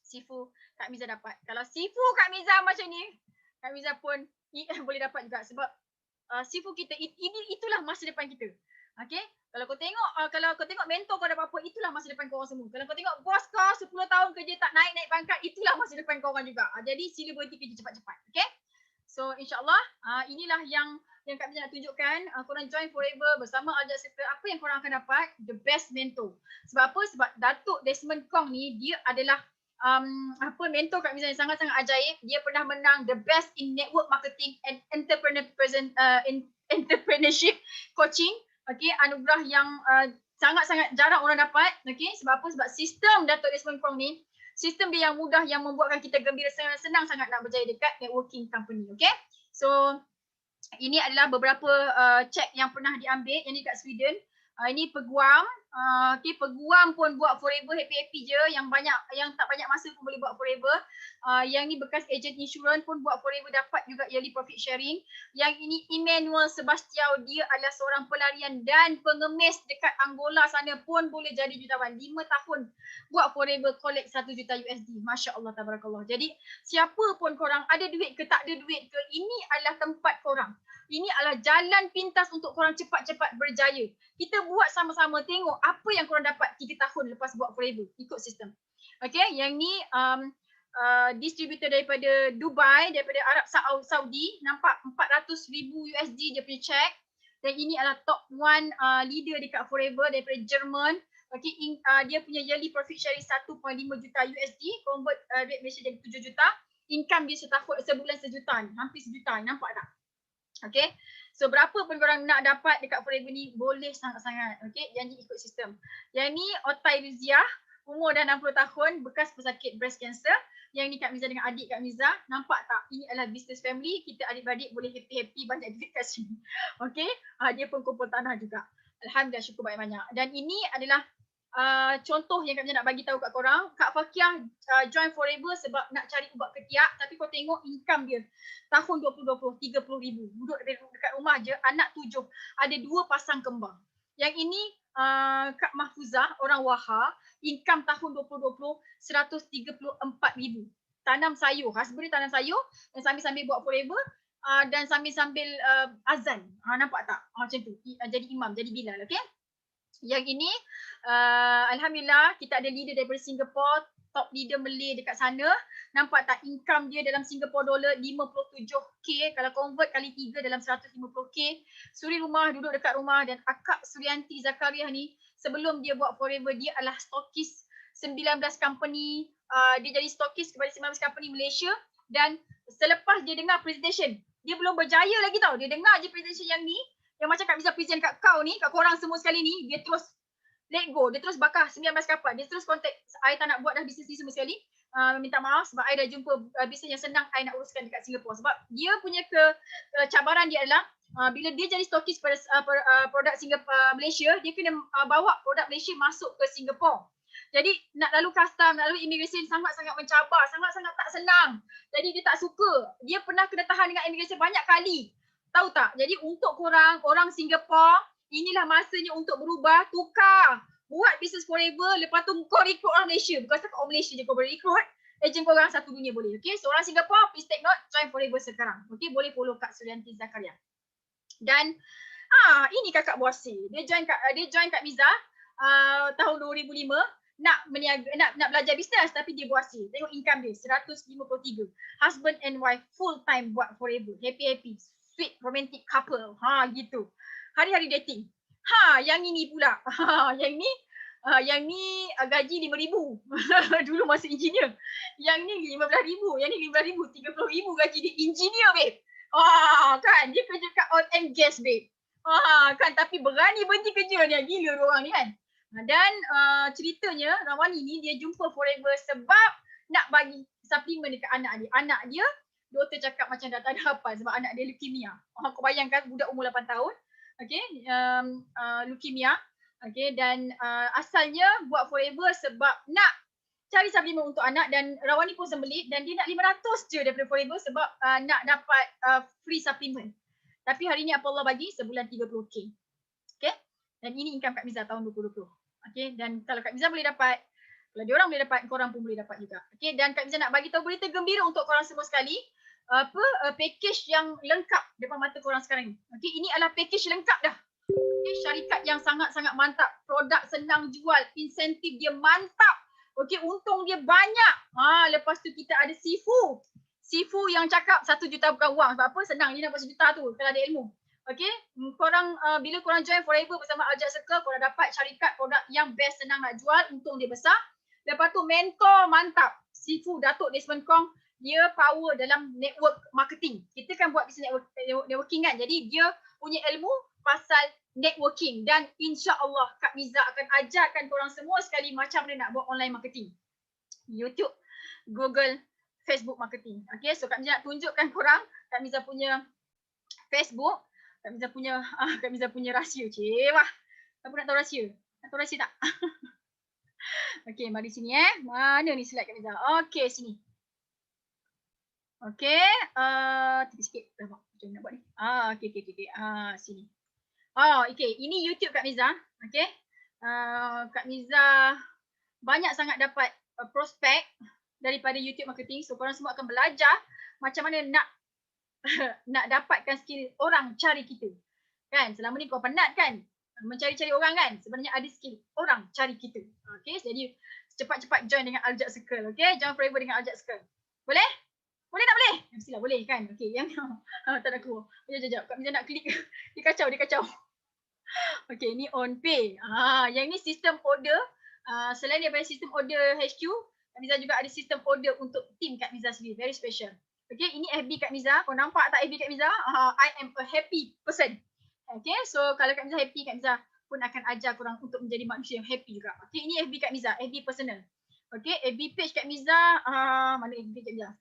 Sifu Kak Miza dapat. Kalau Sifu Kak Miza macam ni, Kak Miza pun boleh dapat juga. Sebab Sifu kita, itulah masa depan kita. Okay? Kalau kau tengok mentor kau dapat apa, itulah masa depan kau orang semua. Kalau kau tengok bos kau 10 tahun kerja tak naik pangkat, itulah masa depan kau orang juga. Jadi sila berhenti kerja cepat-cepat. Okay? So insyaAllah inilah yang Kak Miza nak tunjukkan. Korang join Forever bersama Al Jazeera. Apa yang korang akan dapat? The best mentor. Sebab apa? Sebab Datuk Desmond Kong ni, dia adalah mentor Kak Miza yang sangat-sangat ajaib. Dia pernah menang the best in network marketing and entrepreneurship coaching. Okay, anugerah yang sangat-sangat jarang orang dapat. Okay, sebab apa? Sebab sistem Datuk Desmond Kong ni, sistem dia yang mudah yang membuatkan kita gembira, senang sangat nak berjaya dekat networking company. Okay, so ini adalah beberapa check yang pernah diambil yang dekat Sweden. Ini peguam. Okay, peguam pun buat Forever, happy-happy je. Yang tak banyak masa pun boleh buat Forever. Yang ni bekas agent insurance pun buat Forever, dapat juga yearly profit sharing. Yang ini Emmanuel Sebastião, dia adalah seorang pelarian dan pengemis dekat Angola sana pun boleh jadi jutawan. 5 tahun buat Forever, collect 1 juta USD. Masya Allah, tabarakallah. Jadi siapa pun korang, ada duit ke tak ada duit ke, ini adalah tempat korang. Ini adalah jalan pintas untuk korang cepat-cepat berjaya. Kita buat sama-sama, tengok apa yang korang dapat 3 tahun lepas buat Forever. Ikut sistem. Okay, yang ni distributor daripada Dubai, daripada Arab Saudi. Nampak 400,000 USD dia punya check. Dan ini adalah top 1 leader dekat Forever daripada Jerman. Okay, dia punya yearly profit sharing 1.5 juta USD. Convert rate Malaysia jadi 7 juta. Income dia sebulan 1 juta ni. Hampir 1 juta ni. Nampak tak? Okay, so berapa pun korang nak dapat dekat Forever ni, boleh sangat-sangat. Okay, janji ikut sistem. Yang ni Otai Ruziah, umur dah 60 tahun, bekas pesakit breast cancer. Yang ni Kak Miza dengan adik Kak Miza. Nampak tak? Ini adalah business family. Kita adik-beradik boleh happy-happy, banyak duit kat sini. Okay, dia pun kumpul tanah juga. Alhamdulillah, syukur banyak-banyak. Dan ini adalah contoh yang Kak Miza nak bagi tahu kat korang. Kak Fakiah join Forever sebab nak cari ubat ketiak. Tapi kau tengok income dia tahun 2020, 30,000. Duduk dekat rumah je, anak 7. Ada 2 pasang kembar. Yang ini Kak Mahfuzah, orang Wahha, income tahun 2020 134,000. Tanam sayur, husband tanam sayur dan sambil-sambil buat forever dan sambil-sambil azan. Nampak tak? Macam tu. Jadi imam, jadi Bilal, okey? Yang ini alhamdulillah kita ada leader daripada Singapore, top leader Malay dekat sana. Nampak tak income dia dalam Singapore dollar 57k, kalau convert kali 3 dalam 150k. Suri rumah, duduk dekat rumah. Dan Akak Suryanti Zakaria ni sebelum dia buat forever, dia adalah stokis 19 company. Dia jadi stokis kepada 19 company Malaysia. Dan selepas dia dengar presentation, dia belum berjaya lagi tau. Dia dengar je presentation yang ni, yang macam Kak Miza present kat kau ni, kat korang semua sekali ni, dia terus let go. Dia terus bakar 19 kapal. Dia terus contact, I tak nak buat dah bisnes ni semua sekali. Minta maaf sebab I dah jumpa bisnes yang senang I nak uruskan dekat Singapore. Sebab dia punya cabaran dia adalah bila dia jadi stokis pada produk Singapore, Malaysia, dia kena bawa produk Malaysia masuk ke Singapore. Jadi nak lalu custom, nak lalu immigration sangat-sangat mencabar, sangat-sangat tak senang. Jadi dia tak suka. Dia pernah kena tahan dengan immigration banyak kali. Tahu tak? Jadi untuk korang, orang Singapore, inilah masanya untuk berubah, tukar. Buat business forever, lepas tu kau rekrut orang Malaysia. Bukan setakat orang Malaysia je kau boleh rekrut. Ejen korang satu dunia boleh. Okay, so orang Singapore, please take note, join forever sekarang. Okay, boleh follow Kak Suryanti Zakaria. Dan ini kakak Buasi. Dia join Kak Miza tahun 2005. Nak belajar bisnes tapi dia Buasi. Tengok income dia 153. Husband and wife full time buat forever. Happy, sweet romantic couple. Gitu. Hari-hari dating. Yang ini pula. Yang ni gaji 5,000. Dulu masih engineer. Yang ni 15,000. Yang ni 15,000. 30,000 gaji dia engineer, babe. Kan dia kerja kat oil and gas, babe. Kan tapi berani berhenti kerja dia. Gila orang ni kan. Dan ceritanya Rawani ni dia jumpa forever sebab nak bagi suplemen dekat anak dia. Anak dia, doktor cakap macam dah tak ada apa sebab anak dia leukemia. Kau bayangkan budak umur 8 tahun. Okay, leukemia. Okay, dan asalnya buat forever sebab nak cari suplemen untuk anak dan Rawani pun sembelit dan dia nak 500 je daripada forever sebab nak dapat free suplemen. Tapi hari ni apa Allah bagi? Sebulan 30k. Okay, dan ini income Kak Miza tahun 2020. Okay, dan kalau Kak Miza boleh dapat, kalau diorang boleh dapat, korang pun boleh dapat juga. Okay, dan Kak Miza nak bagi tahu berita gembira untuk korang semua sekali. Package yang lengkap depan mata korang sekarang ni. Okay, ini adalah package lengkap dah. Okay, syarikat yang sangat-sangat mantap. Produk senang jual, insentif dia mantap. Okay, untung dia banyak. Lepas tu kita ada Sifu. Sifu yang cakap 1 juta bukan wang. Sebab apa? Senang dia dapat 1 juta tu kalau ada ilmu. Okay, korang bila korang join forever bersama Al Jad Circle, korang dapat syarikat produk yang best, senang nak jual, untung dia besar. Lepas tu mentor mantap. Sifu Datuk Desmond Kong, dia power dalam network marketing. Kita kan buat business networking kan. Jadi dia punya ilmu pasal networking dan insya-Allah Kak Miza akan ajarkan korang semua sekali macam mana nak buat online marketing. YouTube, Google, Facebook marketing. Okay, so Kak Miza nak tunjukkan korang Kak Miza punya Facebook, Kak Miza punya rahsia. Wah. Apa nak tahu rahsia? Nak tahu rahsia tak? Okay, mari sini Mana ni slide Kak Miza? Okay, sini. Okay, tepi sikit. Macam nak buat ni. Okay. Sini. Okay, ini YouTube Kak Miza. Okay. Kak Miza banyak sangat dapat prospek daripada YouTube marketing. So, korang semua akan belajar macam mana nak dapatkan skill orang cari kita. Kan? Selama ni kau penat kan? Mencari-cari orang kan? Sebenarnya ada skill orang cari kita. Okay, jadi cepat-cepat join dengan Al Jad Circle. Okay, join forever dengan Al Jad Circle. Boleh? Boleh tak boleh? Mestilah boleh kan? Okay, yang tak nak keluar. Sekejap. Kak Miza nak klik. Dia kacau. Okay, ni on pay. Yang ni sistem order. Selain daripada sistem order HQ, Kak Miza juga ada sistem order untuk team Kak Miza sendiri. Very special. Okay, ini FB Kak Miza. Kau nampak tak FB Kak Miza? I am a happy person. Okay, so kalau Kak Miza happy, Kak Miza pun akan ajar korang untuk menjadi manusia yang happy juga. Okay, ini FB Kak Miza. FB personal. Okay, FB page Kak Miza. Mana FB Kak Miza?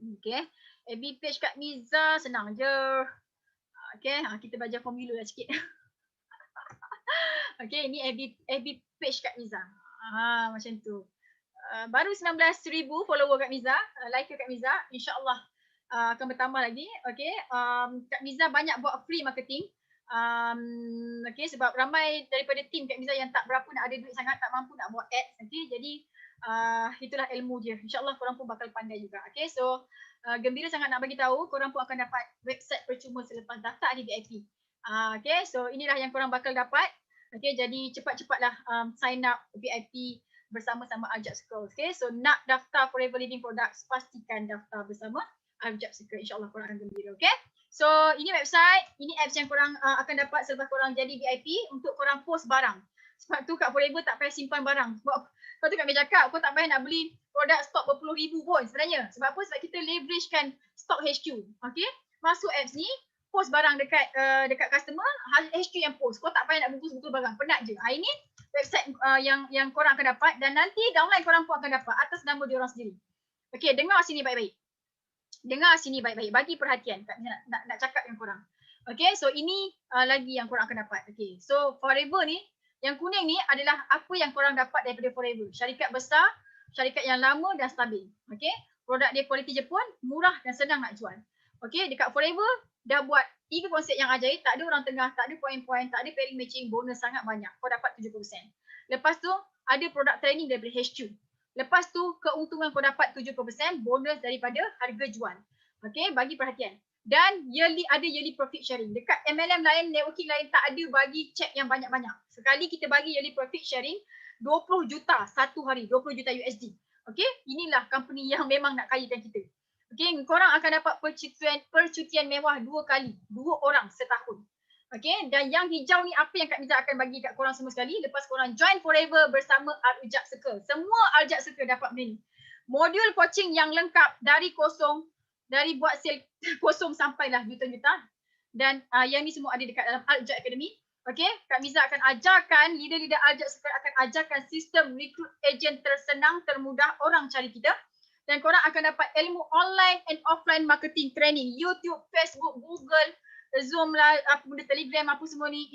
Okay, FB page Kak Miza senang je. Okay, kita belajar formula lah sikit. Okay, ini FB page Kak Miza. Macam tu. Baru 19,000 follower Kak Miza, like Kak Miza, insya-Allah akan bertambah lagi. Okay, Kak Miza banyak buat free marketing. Okay, sebab ramai daripada tim Kak Miza yang tak berapa nak ada duit sangat, tak mampu nak buat ads. Okay, jadi itulah ilmu dia. InsyaAllah korang pun bakal pandai juga. Okay, so gembira sangat nak bagi tahu korang pun akan dapat website percuma selepas daftar di VIP. Okay, so inilah yang korang bakal dapat. Okay, jadi cepat-cepatlah sign up VIP bersama-sama Aljab Circle. Okay, so nak daftar Forever Living Products, pastikan daftar bersama Aljab Circle. InsyaAllah korang akan gembira. Okay, so ini website, ini apps yang korang akan dapat selepas korang jadi VIP untuk korang post barang. Sebab tu kat Forever tak payah simpan barang. Sebab tu Kak Mia cakap, kau tak payah nak beli produk stok berpuluh ribu pun sebenarnya. Sebab apa? Sebab kita leveragekan stok HQ. Okay, masuk apps ni, post barang dekat customer, HQ yang post. Kau tak payah nak bungkus-bungkus barang, penat je. Ini website yang korang akan dapat dan nanti downline korang pun akan dapat atas nama diorang sendiri. Okay, dengar sini baik-baik. Dengar sini baik-baik, bagi perhatian. Tak nak cakap dengan korang. Okay, so ini lagi yang korang akan dapat. Okay, so Forever ni, yang kuning ni adalah apa yang korang dapat daripada Forever. Syarikat besar, syarikat yang lama dan stabil. Okay, produk dia kualiti Jepun, murah dan senang nak jual. Okay, dekat Forever dah buat 3 konsep yang ajaib, tak ada orang tengah, tak ada point-point, tak ada pairing matching, bonus sangat banyak. Kau dapat 70%. Lepas tu, ada produk training daripada HQ. Lepas tu, keuntungan kau dapat 70% bonus daripada harga jual. Okay, bagi perhatian. Dan ada yearly profit sharing. Dekat MLM lain, networking lain tak ada bagi check yang banyak-banyak. Sekali kita bagi yearly profit sharing 20 juta satu hari, 20 juta USD. Okay, inilah company yang memang nak kayakan kita. Okay, korang akan dapat percutian mewah 2 kali, 2 orang setahun. Okay, dan yang hijau ni apa yang Kak Miza akan bagi kat korang semua sekali lepas korang join Forever bersama Aljab Circle. Semua Aljab Circle dapat benda ni. Modul coaching yang lengkap dari kosong, dari buat sale kosong sampailah juta-juta. Dan yang ni semua ada dekat dalam Aljab Academy. Okay, Kak Miza akan ajarkan, leader-leader Aljab Circle akan ajarkan sistem recruit agent tersenang, termudah orang cari kita. Dan korang akan dapat ilmu online and offline marketing training. YouTube, Facebook, Google, Zoom lah, apa benda Telegram, apa semua ni,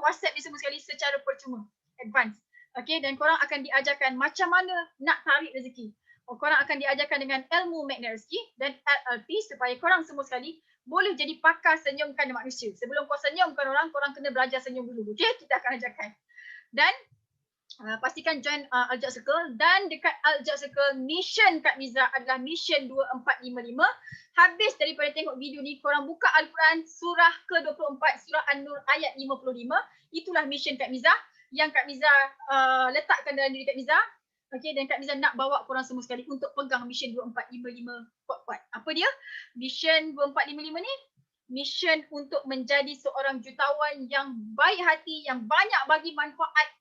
WhatsApp ni semua sekali secara percuma. Advance. Okay, dan korang akan diajarkan macam mana nak tarik rezeki. Korang akan diajarkan dengan ilmu magnet rezeki dan LLP supaya korang semua sekali boleh jadi pakar senyumkan manusia. Sebelum kau senyumkan orang, korang kena belajar senyum dulu. Okay, kita akan ajarkan. Dan pastikan join Aljab Circle dan dekat Aljab Circle mission Kak Miza adalah mission 2455. Habis daripada tengok video ni korang buka Al-Quran surah ke-24 surah An-Nur ayat 55. Itulah mission Kak Miza yang Kak Miza letakkan dalam diri Kak Miza. Okay, dan Kak Miza nak bawa korang semua sekali untuk pegang mission 2455 kuat-kuat. Apa dia? Mission 2455 ni mission untuk menjadi seorang jutawan yang baik hati, yang banyak bagi manfaat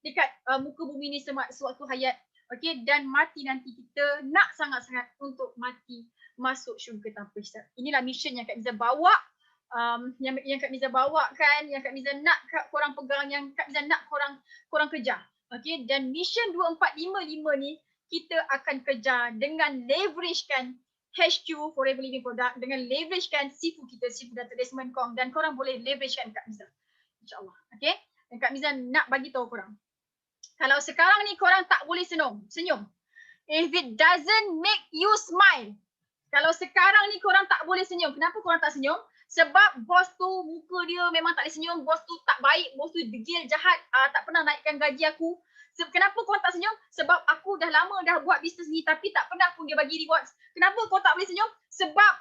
dekat muka bumi ni sewaktu hayat. Okay, dan mati nanti kita nak sangat-sangat untuk mati masuk syurga tanpa hisab. Inilah mission yang Kak Miza bawa, yang Kak Miza bawakan, yang Kak Miza nak korang pegang, yang Kak Miza nak korang kejar. Okay, dan mission 2455 ni kita akan kejar dengan leveragekan HQ Forever Living Product, dengan leveragekan Sifu kita, Sifu Dr. Desmond Kong, dan korang boleh leveragekan Kak Miza. InsyaAllah. Okay, dan Kak Miza nak bagi tahu korang. Kalau sekarang ni korang tak boleh senyum. If it doesn't make you smile. Kalau sekarang ni korang tak boleh senyum. Kenapa korang tak senyum? Sebab bos tu muka dia memang tak boleh senyum. Bos tu tak baik. Bos tu degil, jahat. Tak pernah naikkan gaji aku. Kenapa korang tak senyum? Sebab aku dah lama dah buat bisnes ni tapi tak pernah pun dia bagi rewards. Kenapa korang tak boleh senyum? Sebab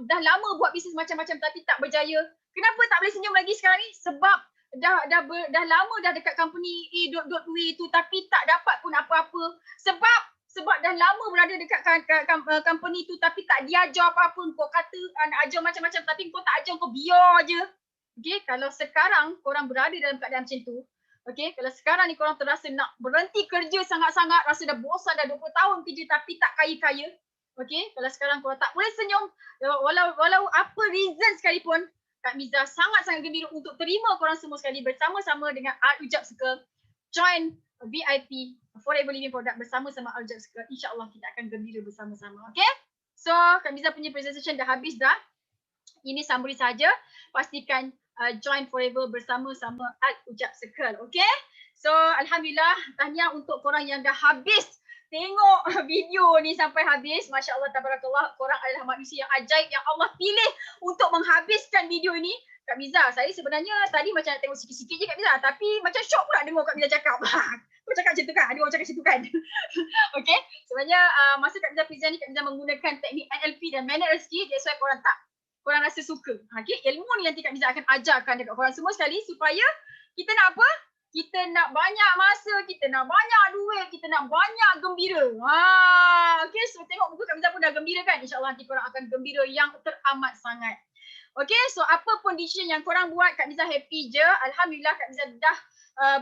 dah lama buat bisnes macam-macam tapi tak berjaya. Kenapa tak boleh senyum lagi sekarang ni? Sebab dah lama dah dekat company A.W tu tapi tak dapat pun apa-apa. Sebab dah lama berada dekat company tu tapi tak diajar apa-apa. Kau kata nak ajar macam-macam tapi kau tak ajar, kau biar je. Okay, kalau sekarang korang berada dalam keadaan macam tu, okay, kalau sekarang ni korang terasa nak berhenti kerja sangat-sangat, rasa dah bosan, dah 20 tahun kerja tapi tak kaya-kaya. Okay, kalau sekarang korang tak boleh senyum, walau apa reason sekalipun, Kak Miza sangat-sangat gembira untuk terima korang semua sekali bersama-sama dengan Aljab Circle. Join VIP Forever Living Product bersama-sama Aljab Circle. InsyaAllah kita akan gembira bersama-sama. Okay? So, Kak Miza punya presentation dah habis dah. Ini summary saja. Pastikan join Forever bersama-sama Aljab Circle. Okay? So, Alhamdulillah, tahniah untuk korang yang dah habis tengok video ni sampai habis. Masya Allah, tabarakallah, korang adalah manusia yang ajaib yang Allah pilih untuk menghabiskan video ni. Kak Miza, saya sebenarnya tadi macam nak tengok sikit-sikit je Kak Miza, tapi macam syok pula dengar Kak Miza cakap. Kau cakap macam tu kan? Ada orang cakap macam tu kan? Okay, sebenarnya masa Kak Miza present ni, Kak Miza menggunakan teknik NLP dan Magnet Rezeki, that's why korang rasa suka. Okay, ilmu ni nanti Kak Miza akan ajarkan dekat korang semua sekali supaya kita nak apa? Kita nak banyak masa, kita nak banyak duit, kita nak banyak gembira. Okay, so tengok muka Kak Miza pun dah gembira kan? InsyaAllah nanti korang akan gembira yang teramat sangat. Okay, so apa pun decision yang korang buat, Kak Miza happy je. Alhamdulillah Kak Miza dah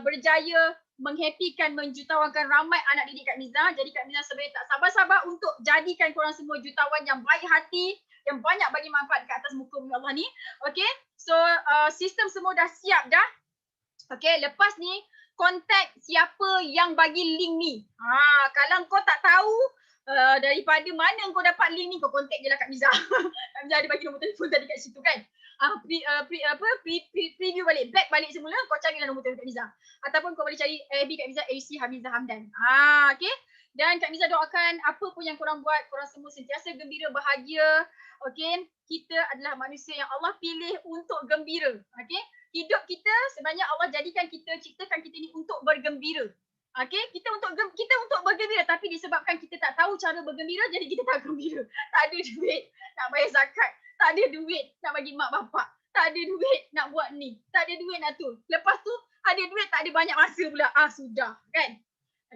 berjaya menghappykan, menjutawan ramai anak didik Kak Miza. Jadi Kak Miza sebenarnya tak sabar-sabar untuk jadikan korang semua jutawan yang baik hati, yang banyak bagi manfaat kat atas muka bumi Allah ni. Okay, so sistem semua dah siap dah. Okay, lepas ni kontak siapa yang bagi link ni. Kalau kau tak tahu daripada mana kau dapat link ni, kau kontak je lah Kak Miza. Kak Miza ada bagi nombor telefon tadi kat situ kan. Preview balik, back balik semula, kau carilah nombor telefon Kak Miza. Ataupun kau boleh cari AB Kak Miza, AC Hamiza Hamdan. Okay. Dan Kak Miza doakan apa pun yang korang buat, korang semua sentiasa gembira, bahagia. Okay. Kita adalah manusia yang Allah pilih untuk gembira. Okay. Hidup kita sebenarnya Allah jadikan kita, ciptakan kita ni untuk bergembira. Okay, kita untuk bergembira, tapi disebabkan kita tak tahu cara bergembira, jadi kita tak gembira. Tak ada duit nak bayar zakat, tak ada duit nak bagi mak bapak, tak ada duit nak buat ni, tak ada duit nak tu. Lepas tu ada duit, tak ada banyak masa pula. Sudah kan.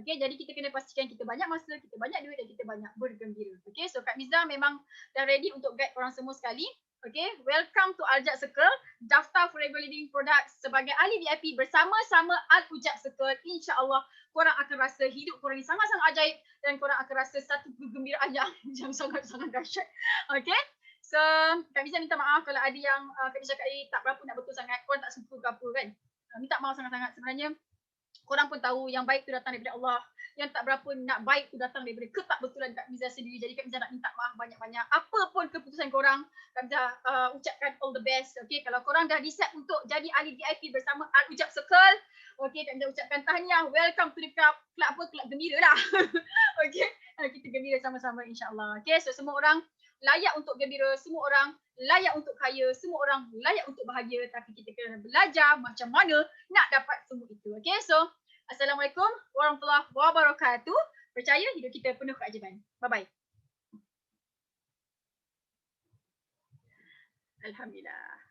Okay, jadi kita kena pastikan kita banyak masa, kita banyak duit dan kita banyak bergembira. Okay, so Kak Miza memang dah ready untuk guide korang semua sekali. Okay, welcome to Al-Ujab Circle. Daftar Forever Living Products sebagai ahli VIP bersama-sama Al-Ujab Circle. InsyaAllah korang akan rasa hidup korang ni sangat-sangat ajaib dan korang akan rasa satu kegembiraan yang sangat-sangat dahsyat. Okay, so Kak Miza minta maaf kalau ada yang Kak Miza cakap tak berapa nak betul sangat, korang tak suka ke apa kan. Minta maaf sangat-sangat. Sebenarnya korang pun tahu yang baik tu datang daripada Allah. Yang tak berapa nak baik tu datang daripada ketakbetulan Kak Miza sendiri. Jadi Kak Miza nak minta maaf banyak-banyak. Apa pun keputusan korang, Kak Miza ucapkan all the best. Okay, kalau korang dah decide untuk jadi ahli VIP bersama Al-Ujab Circle, okay, Kak Miza ucapkan tahniah. Welcome to the club. Club gembira lah. Okay, kita gembira sama-sama insyaAllah. Okay, so semua orang layak untuk gembira, semua orang layak untuk kaya, semua orang layak untuk bahagia, tapi kita kena belajar macam mana nak dapat semua itu. Okay, so Assalamualaikum warahmatullahi wabarakatuh. Percaya hidup kita penuh keajaiban. Bye-bye. Alhamdulillah.